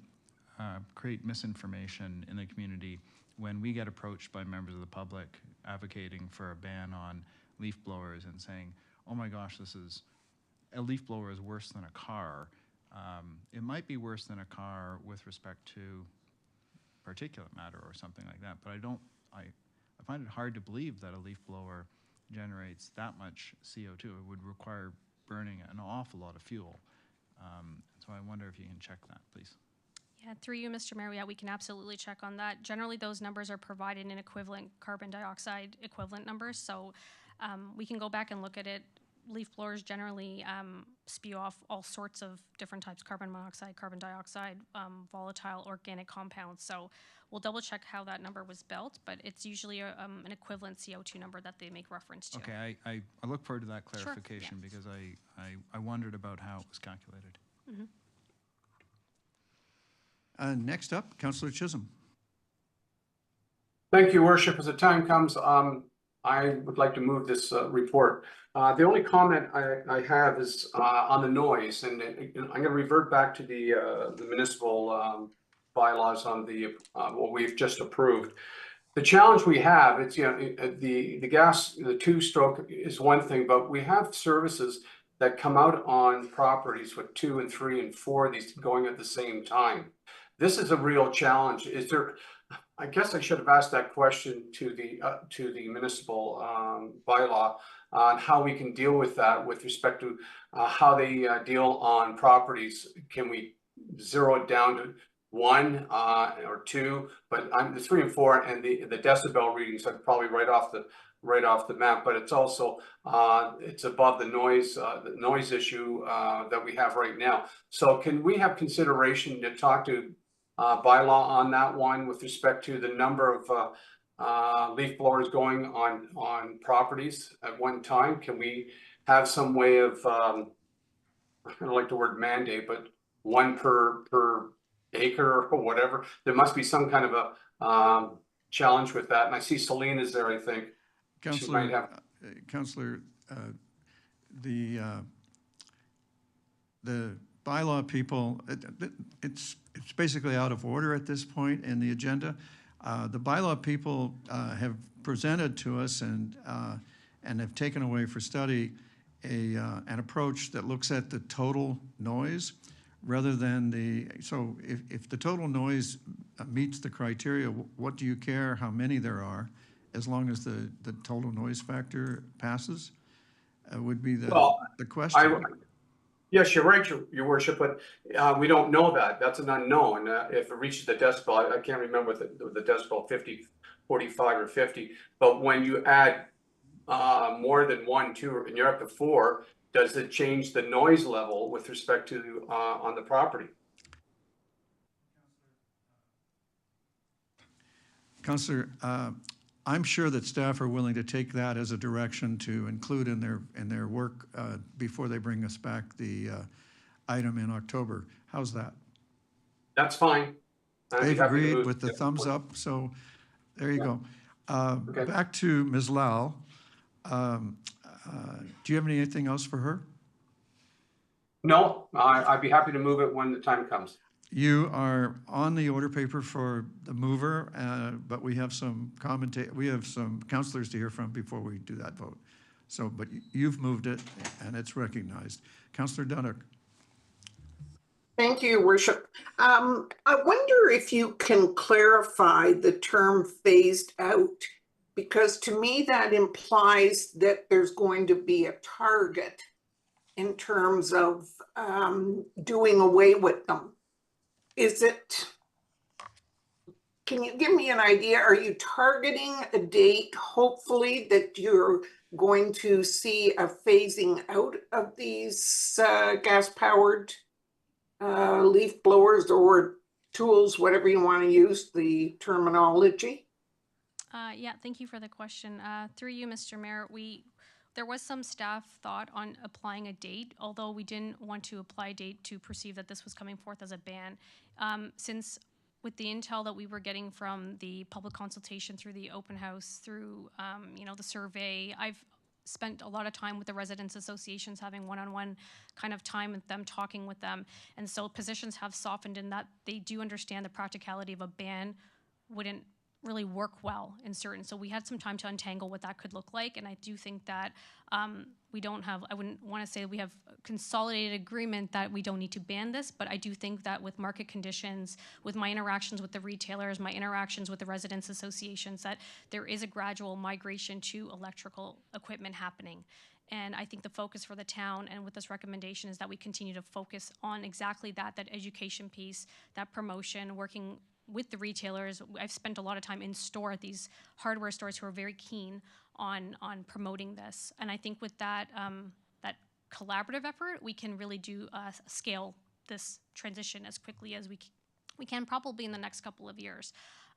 create misinformation in the community when we get approached by members of the public advocating for a ban on leaf blowers and saying, oh my gosh, a leaf blower is worse than a car. It might be worse than a car with respect to particulate matter or something like that, but I find it hard to believe that a leaf blower generates that much CO2. It would require burning an awful lot of fuel. So I wonder if you can check that, please. Yeah, through you, Mr. Mayor, yeah, we can absolutely check on that. Generally, those numbers are provided in equivalent carbon dioxide equivalent numbers, so we can go back and look at it. Leaf blowers generally spew off all sorts of different types, carbon monoxide, carbon dioxide, volatile organic compounds. So we'll double check how that number was built, but it's usually an equivalent CO2 number that they make reference to. Okay, I look forward to that clarification. Sure, because I wondered about how it was calculated. Mm-hmm. Next up, Councillor Chisholm. Thank you, Worship. As the time comes, I would like to move this report. The only comment I have is on the noise, and I'm going to revert back to the municipal bylaws on what we've just approved. The challenge we have, it's the two-stroke is one thing, but we have services that come out on properties with 2 and 3 and 4 of these going at the same time. This is a real challenge. Is there? I guess I should have asked that question to the municipal bylaw on how we can deal with that with respect to how they deal on properties. Can we zero it down to 1 or 2? But the 3 and 4 and the decibel readings are probably right off the map. But it's also it's above the noise issue that we have right now. So can we have consideration to talk to bylaw on that one with respect to the number of leaf blowers going on properties at one time? Can we have some way of, I don't like the word mandate, but one per acre or whatever? There must be some kind of a challenge with that. And I see Celine is there, I think. She might have. Councillor, the bylaw people, it's basically out of order at this point in the agenda. The bylaw people have presented to us and have taken away for study an approach that looks at the total noise rather than so if the total noise meets the criteria, what do you care how many there are, as long as the total noise factor passes, would be the question. Yes, you're right, your worship, but we don't know that. That's an unknown. If it reaches the decibel, I can't remember the decibel, 50, 45, or 50. But when you add more than 1, 2, and you're up to 4, does it change the noise level with respect to on the property? Councillor, I'm sure that staff are willing to take that as a direction to include in their work before they bring us back the item in October. How's that? That's fine. They've agreed with the thumbs up, so there you go. Okay. Back to Ms. Lau. Do you have anything else for her? No, I'd be happy to move it when the time comes. You are on the order paper for the mover, but we have some councillors to hear from before we do that vote. So, but you've moved it and it's recognized. Councillor Dunick. Thank you, Your Worship. I wonder if you can clarify the term phased out, because to me that implies that there's going to be a target in terms of doing away with them. Can you give me an idea? Are you targeting a date, hopefully, that you're going to see a phasing out of these gas-powered leaf blowers or tools, whatever you want to use the terminology? Yeah, thank you for the question. Through you, Mr. Mayor, there was some staff thought on applying a date, although we didn't want to apply a date to perceive that this was coming forth as a ban. Since with the intel that we were getting from the public consultation through the open house, through the survey, I've spent a lot of time with the residents associations, having one-on-one kind of time with them, talking with them. And so positions have softened in that they do understand the practicality of a ban wouldn't really work well in certain. So we had some time to untangle what that could look like. And I do think that we don't have, I wouldn't want to say we have consolidated agreement that we don't need to ban this, but I do think that with market conditions, with my interactions with the retailers, my interactions with the residents associations, that there is a gradual migration to electrical equipment happening. And I think the focus for the town and with this recommendation is that we continue to focus on exactly that education piece, that promotion, working with the retailers. I've spent a lot of time in store at these hardware stores who are very keen on promoting this. And I think with that that collaborative effort, we can really do scale this transition as quickly as we can, probably in the next couple of years.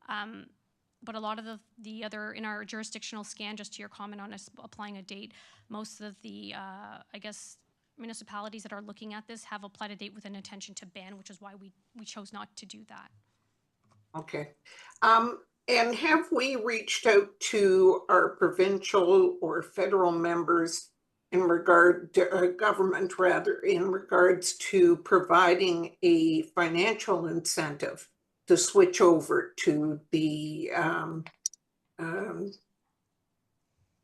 But a lot of the other, in our jurisdictional scan, just to your comment on us applying a date, most of the, I guess, municipalities that are looking at this have applied a date with an intention to ban, which is why we chose not to do that. Okay. And have we reached out to our provincial or federal members in regard to government, rather, in regards to providing a financial incentive to switch over to the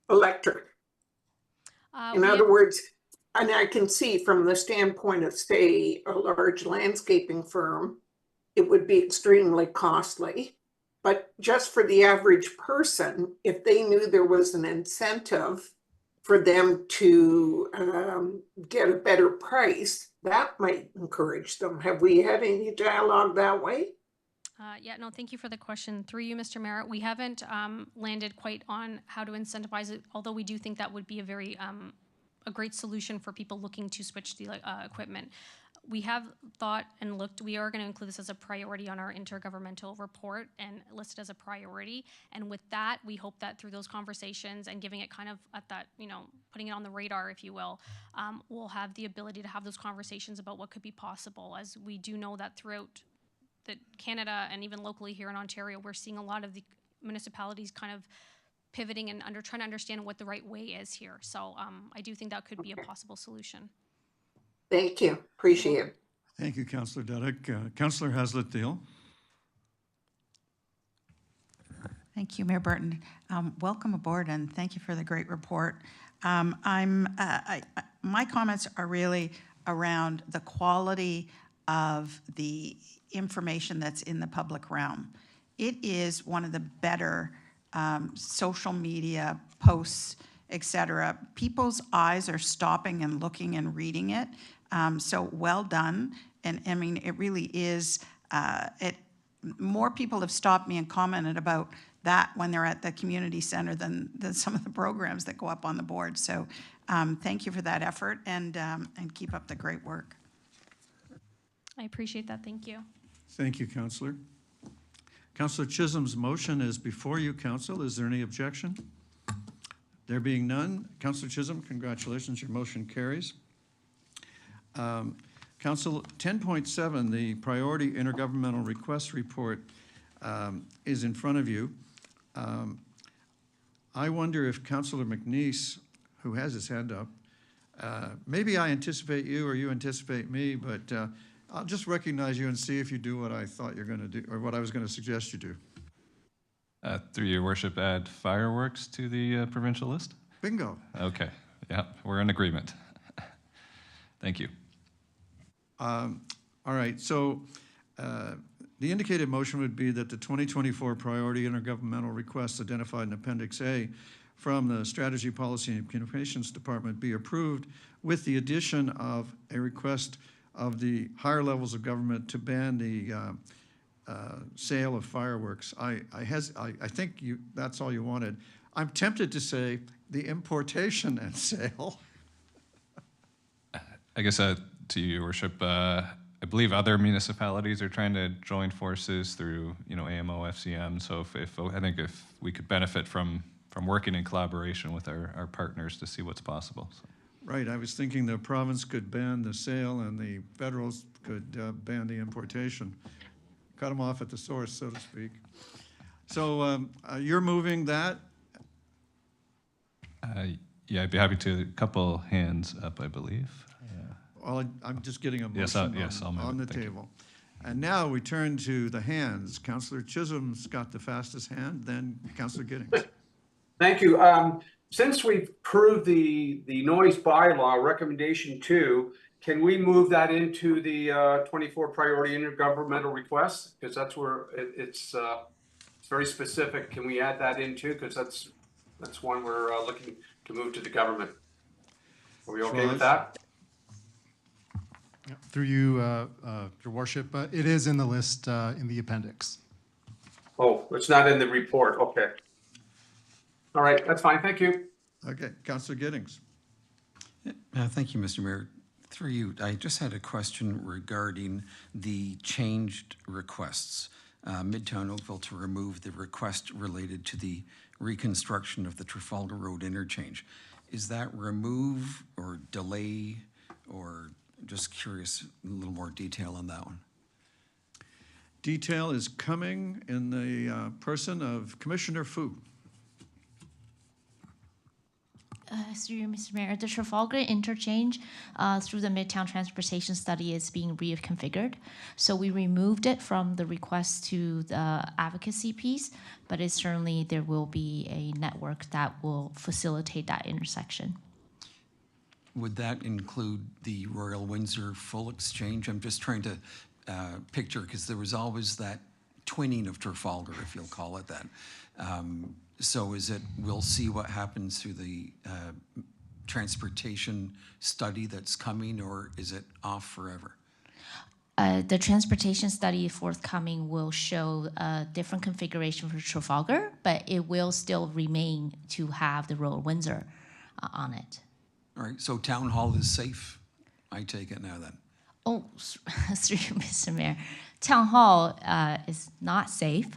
electric? In other words, and I can see from the standpoint of, say, a large landscaping firm, it would be extremely costly. But just for the average person, if they knew there was an incentive for them to get a better price, that might encourage them. Have we had any dialogue that way? Yeah, no, thank you for the question. Through you, Mr. Mayor, we haven't landed quite on how to incentivize it, although we do think that would be a very a great solution for people looking to switch the equipment. We have thought and looked, we are going to include this as a priority on our intergovernmental report and list it as a priority. And with that, we hope that through those conversations and giving it kind of at that, putting it on the radar, if you will, we'll have the ability to have those conversations about what could be possible, as we do know that throughout Canada and even locally here in Ontario, we're seeing a lot of the municipalities kind of pivoting and trying to understand what the right way is here. So I do think that could be a possible solution. Thank you. Appreciate it. Thank you, Councillor Dudek. Councillor Haslett-Deal. Thank you, Mayor Burton. Welcome aboard, and thank you for the great report. My comments are really around the quality of the information that's in the public realm. It is one of the better social media posts, etc. People's eyes are stopping and looking and reading it. So well done. And I mean, it really is, more people have stopped me and commented about that when they're at the community center than some of the programs that go up on the board. So thank you for that effort, and keep up the great work. I appreciate that. Thank you. Thank you, Councillor. Councillor Chisholm's motion is before you, Council. Is there any objection? There being none, Councillor Chisholm, congratulations, your motion carries. Council, 10.7, the Priority Intergovernmental Request Report is in front of you. I wonder if Councillor McNeice, who has his hand up, maybe I anticipate you or you anticipate me, but I'll just recognize you and see if you do what I thought you're going to do, or what I was going to suggest you do. Through your worship, add fireworks to the provincial list? Bingo. Okay, yeah, we're in agreement. Thank you. All right, so the indicated motion would be that the 2024 priority intergovernmental requests identified in Appendix A from the Strategy, Policy, and Communications Department be approved with the addition of a request of the higher levels of government to ban the sale of fireworks. I think that's all you wanted. I'm tempted to say the importation and sale. I guess to your worship, I believe other municipalities are trying to join forces through, AMO, FCM. So I think if we could benefit from working in collaboration with our partners to see what's possible. So. Right, I was thinking the province could ban the sale and the federals could ban the importation. Cut them off at the source, so to speak. So you're moving that? Yeah, I'd be happy to. A couple hands up, I believe. Well, I'm just getting a motion on the table. And now we turn to the hands. Councillor Chisholm's got the fastest hand, then Councillor Giddings. Thank you. Since we've approved the noise bylaw recommendation 2, can we move that into the 24 priority intergovernmental requests? Because that's where it's very specific. Can we add that in too? Because that's one we're looking to move to the government. Are we okay with that? Through you, Your Worship, it is in the list in the appendix. Oh, it's not in the report. Okay. All right, that's fine. Thank you. Okay, Councillor Giddings. Thank you, Mr. Mayor. Through you, I just had a question regarding the changed requests. Midtown Oakville to remove the request related to the reconstruction of the Trafalgar Road interchange. Is that remove or delay, or just curious, a little more detail on that one? Detail is coming in the person of Commissioner Fu. Through you, Mr. Mayor, the Trafalgar interchange through the Midtown Transportation Study is being reconfigured. So we removed it from the request to the advocacy piece, but it's certainly there will be a network that will facilitate that intersection. Would that include the Royal Windsor full exchange? I'm just trying to picture, because there was always that twinning of Trafalgar, if you'll call it that. So is it, we'll see what happens through the transportation study that's coming, or is it off forever? The transportation study forthcoming will show a different configuration for Trafalgar, but it will still remain to have the Royal Windsor on it. All right, so Town Hall is safe, I take it now then? Oh, through you, Mr. Mayor. Town Hall is not safe.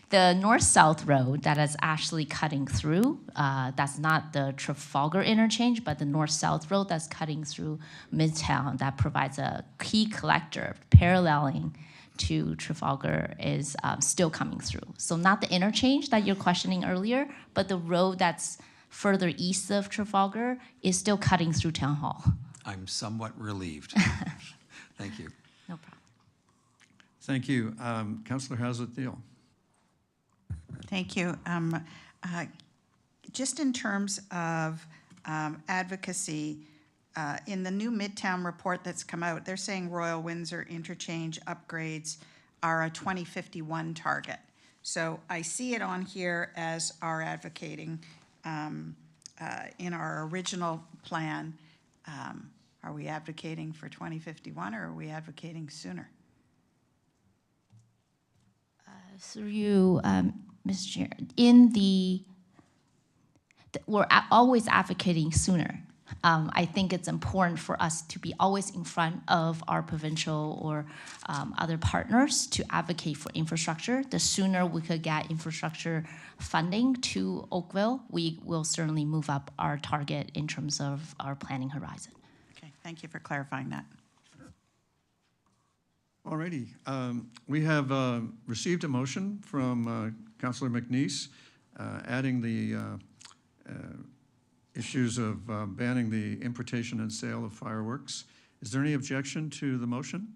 The north-south road that is actually cutting through, that's not the Trafalgar interchange, but the north-south road that's cutting through Midtown that provides a key collector paralleling to Trafalgar is still coming through. So not the interchange that you're questioning earlier, but the road that's further east of Trafalgar is still cutting through Town Hall. I'm somewhat relieved. Thank you. No problem. Thank you. Councillor Hazlett-Thiel. Thank you. Just in terms of advocacy, in the new Midtown report that's come out, they're saying Royal Windsor interchange upgrades are a 2051 target. So I see it on here as our advocating in our original plan. Are we advocating for 2051 or are we advocating sooner? Through you, Mr. Chair, we're always advocating sooner. I think it's important for us to be always in front of our provincial or other partners to advocate for infrastructure. The sooner we could get infrastructure funding to Oakville, we will certainly move up our target in terms of our planning horizon. Okay, thank you for clarifying that. All righty. We have received a motion from Councillor McNeice adding the issues of banning the importation and sale of fireworks. Is there any objection to the motion?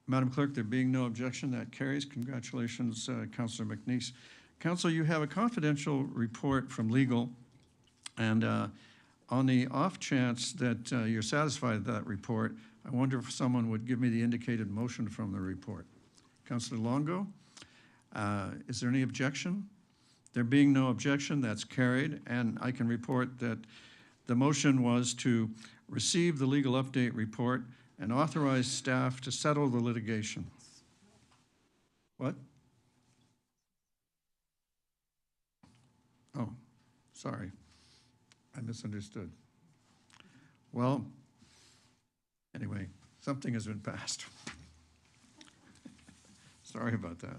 Madam Clerk, there being no objection, that carries. Congratulations, Councillor McNeice. Council, you have a confidential report from legal, and on the off chance that you're satisfied with that report, I wonder if someone would give me the indicated motion from the report. Councillor Longo, is there any objection? There being no objection, that's carried, and I can report that the motion was to receive the legal update report and authorize staff to settle the litigation. What? Oh, sorry. I misunderstood. Well, anyway, something has been passed. Sorry about that.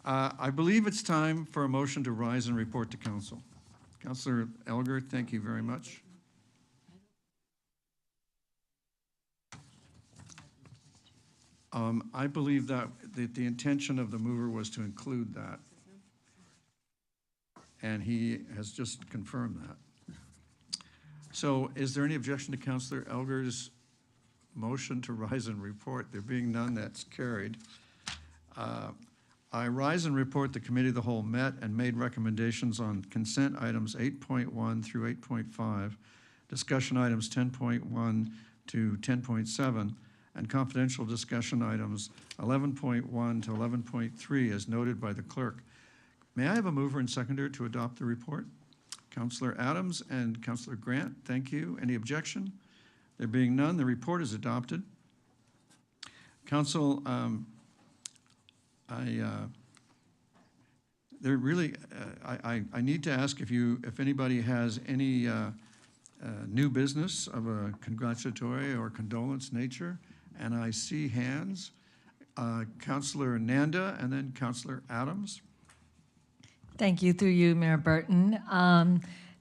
I believe it's time for a motion to rise and report to council. Councillor Elgar, thank you very much. I believe that the intention of the mover was to include that. And he has just confirmed that. So is there any objection to Councillor Elgar's motion to rise and report? There being none, that's carried. I rise and report the Committee of the Whole met and made recommendations on consent items 8.1 through 8.5, discussion items 10.1 to 10.7, and confidential discussion items 11.1 to 11.3 as noted by the clerk. May I have a mover and seconder to adopt the report? Councillor Adams and Councillor Grant, thank you. Any objection? There being none, the report is adopted. Council, I need to ask if anybody has any new business of a congratulatory or condolence nature, and I see hands. Councillor Nanda and then Councillor Adams. Thank you, through you, Mayor Burton.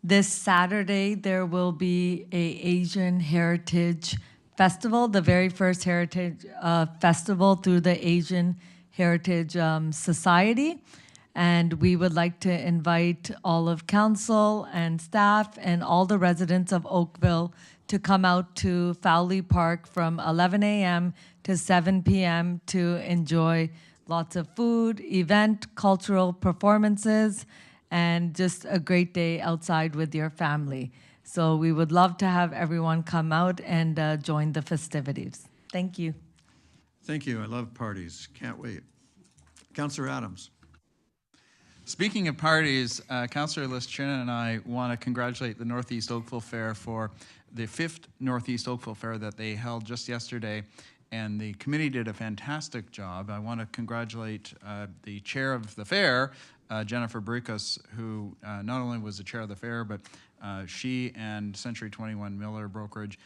This Saturday, there will be a Asian Heritage Festival, the very first heritage festival through the Asian Heritage Society. And we would like to invite all of council and staff and all the residents of Oakville to come out to Fowley Park from 11 a.m. to 7 p.m. to enjoy lots of food, event, cultural performances, and just a great day outside with your family. So we would love to have everyone come out and join the festivities. Thank you. Thank you. I love parties. Can't wait. Councillor Adams. Speaking of parties, Councillor Listrina and I want to congratulate the Northeast Oakville Fair for the 5th Northeast Oakville Fair that they held just yesterday. And the committee did a fantastic job. I want to congratulate the chair of the fair, Jennifer Brickus, who not only was the chair of the fair, but she and Century 21 Miller Brokerage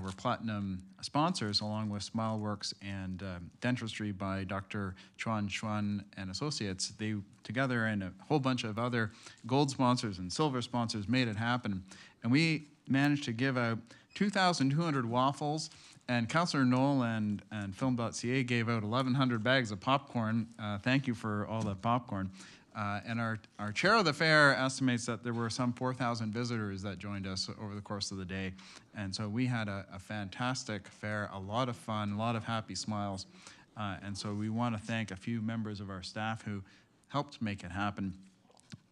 were platinum sponsors, along with SmileWorks and Dentistry by Dr. Chuan Chuan and Associates. They together and a whole bunch of other gold sponsors and silver sponsors made it happen. And we managed to give out 2,200 waffles, and Councillor Knoll and Film.ca gave out 1,100 bags of popcorn. Thank you for all the popcorn. And our chair of the fair estimates that there were some 4,000 visitors that joined us over the course of the day. And so we had a fantastic fair, a lot of fun, a lot of happy smiles. And so we want to thank a few members of our staff who helped make it happen.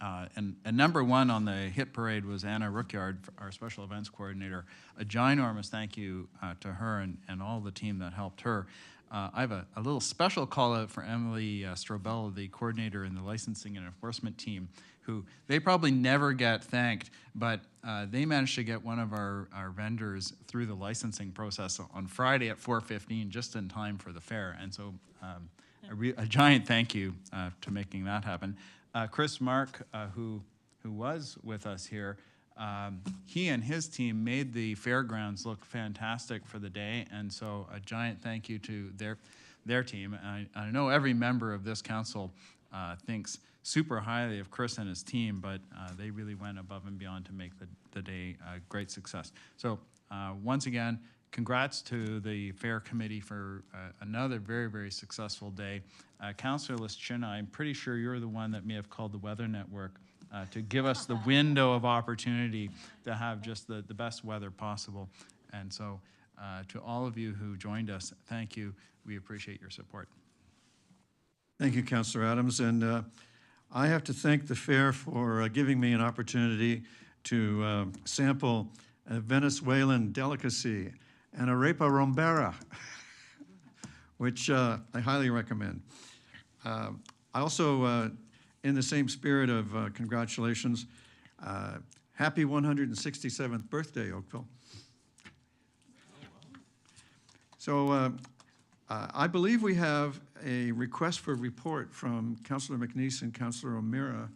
And number one on the hit parade was Anna Rookyard, our special events coordinator. A ginormous thank you to her and all the team that helped her. I have a little special call out for Emily Strobel, the coordinator in the licensing and enforcement team, who they probably never get thanked, but they managed to get one of our vendors through the licensing process on Friday at 4:15, just in time for the fair. And so a giant thank you to making that happen. Chris Mark, who was with us here, he and his team made the fairgrounds look fantastic for the day, and so a giant thank you to their team. I know every member of this council thinks super highly of Chris and his team, but they really went above and beyond to make the day a great success. So once again, congrats to the fair committee for another very, very successful day. Councillor Lischina, I'm pretty sure you're the one that may have called the Weather Network to give us the window of opportunity to have just the best weather possible. And so to all of you who joined us, thank you. We appreciate your support. Thank you, Councillor Adams. And I have to thank the fair for giving me an opportunity to sample a Venezuelan delicacy, an arepa rombera, which I highly recommend. I also, in the same spirit of congratulations, happy 167th birthday, Oakville. So I believe we have a request for report from Councillor McNeice and Councillor O'Meara.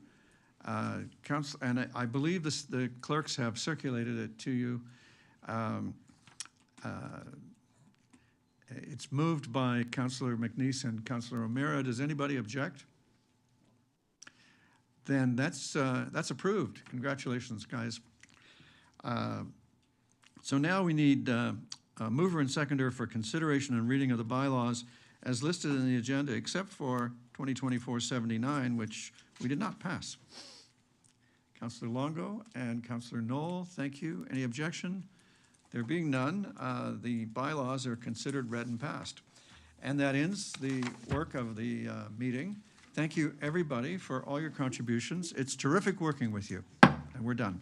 And I believe the clerks have circulated it to you. It's moved by Councillor McNeice and Councillor O'Meara. Does anybody object? Then that's approved. Congratulations, guys. So now we need a mover and seconder for consideration and reading of the bylaws as listed in the agenda, except for 2024-79, which we did not pass. Councillor Longo and Councillor Knoll, thank you. Any objection? There being none, the bylaws are considered read and passed. And that ends the work of the meeting. Thank you, everybody, for all your contributions. It's terrific working with you, and we're done.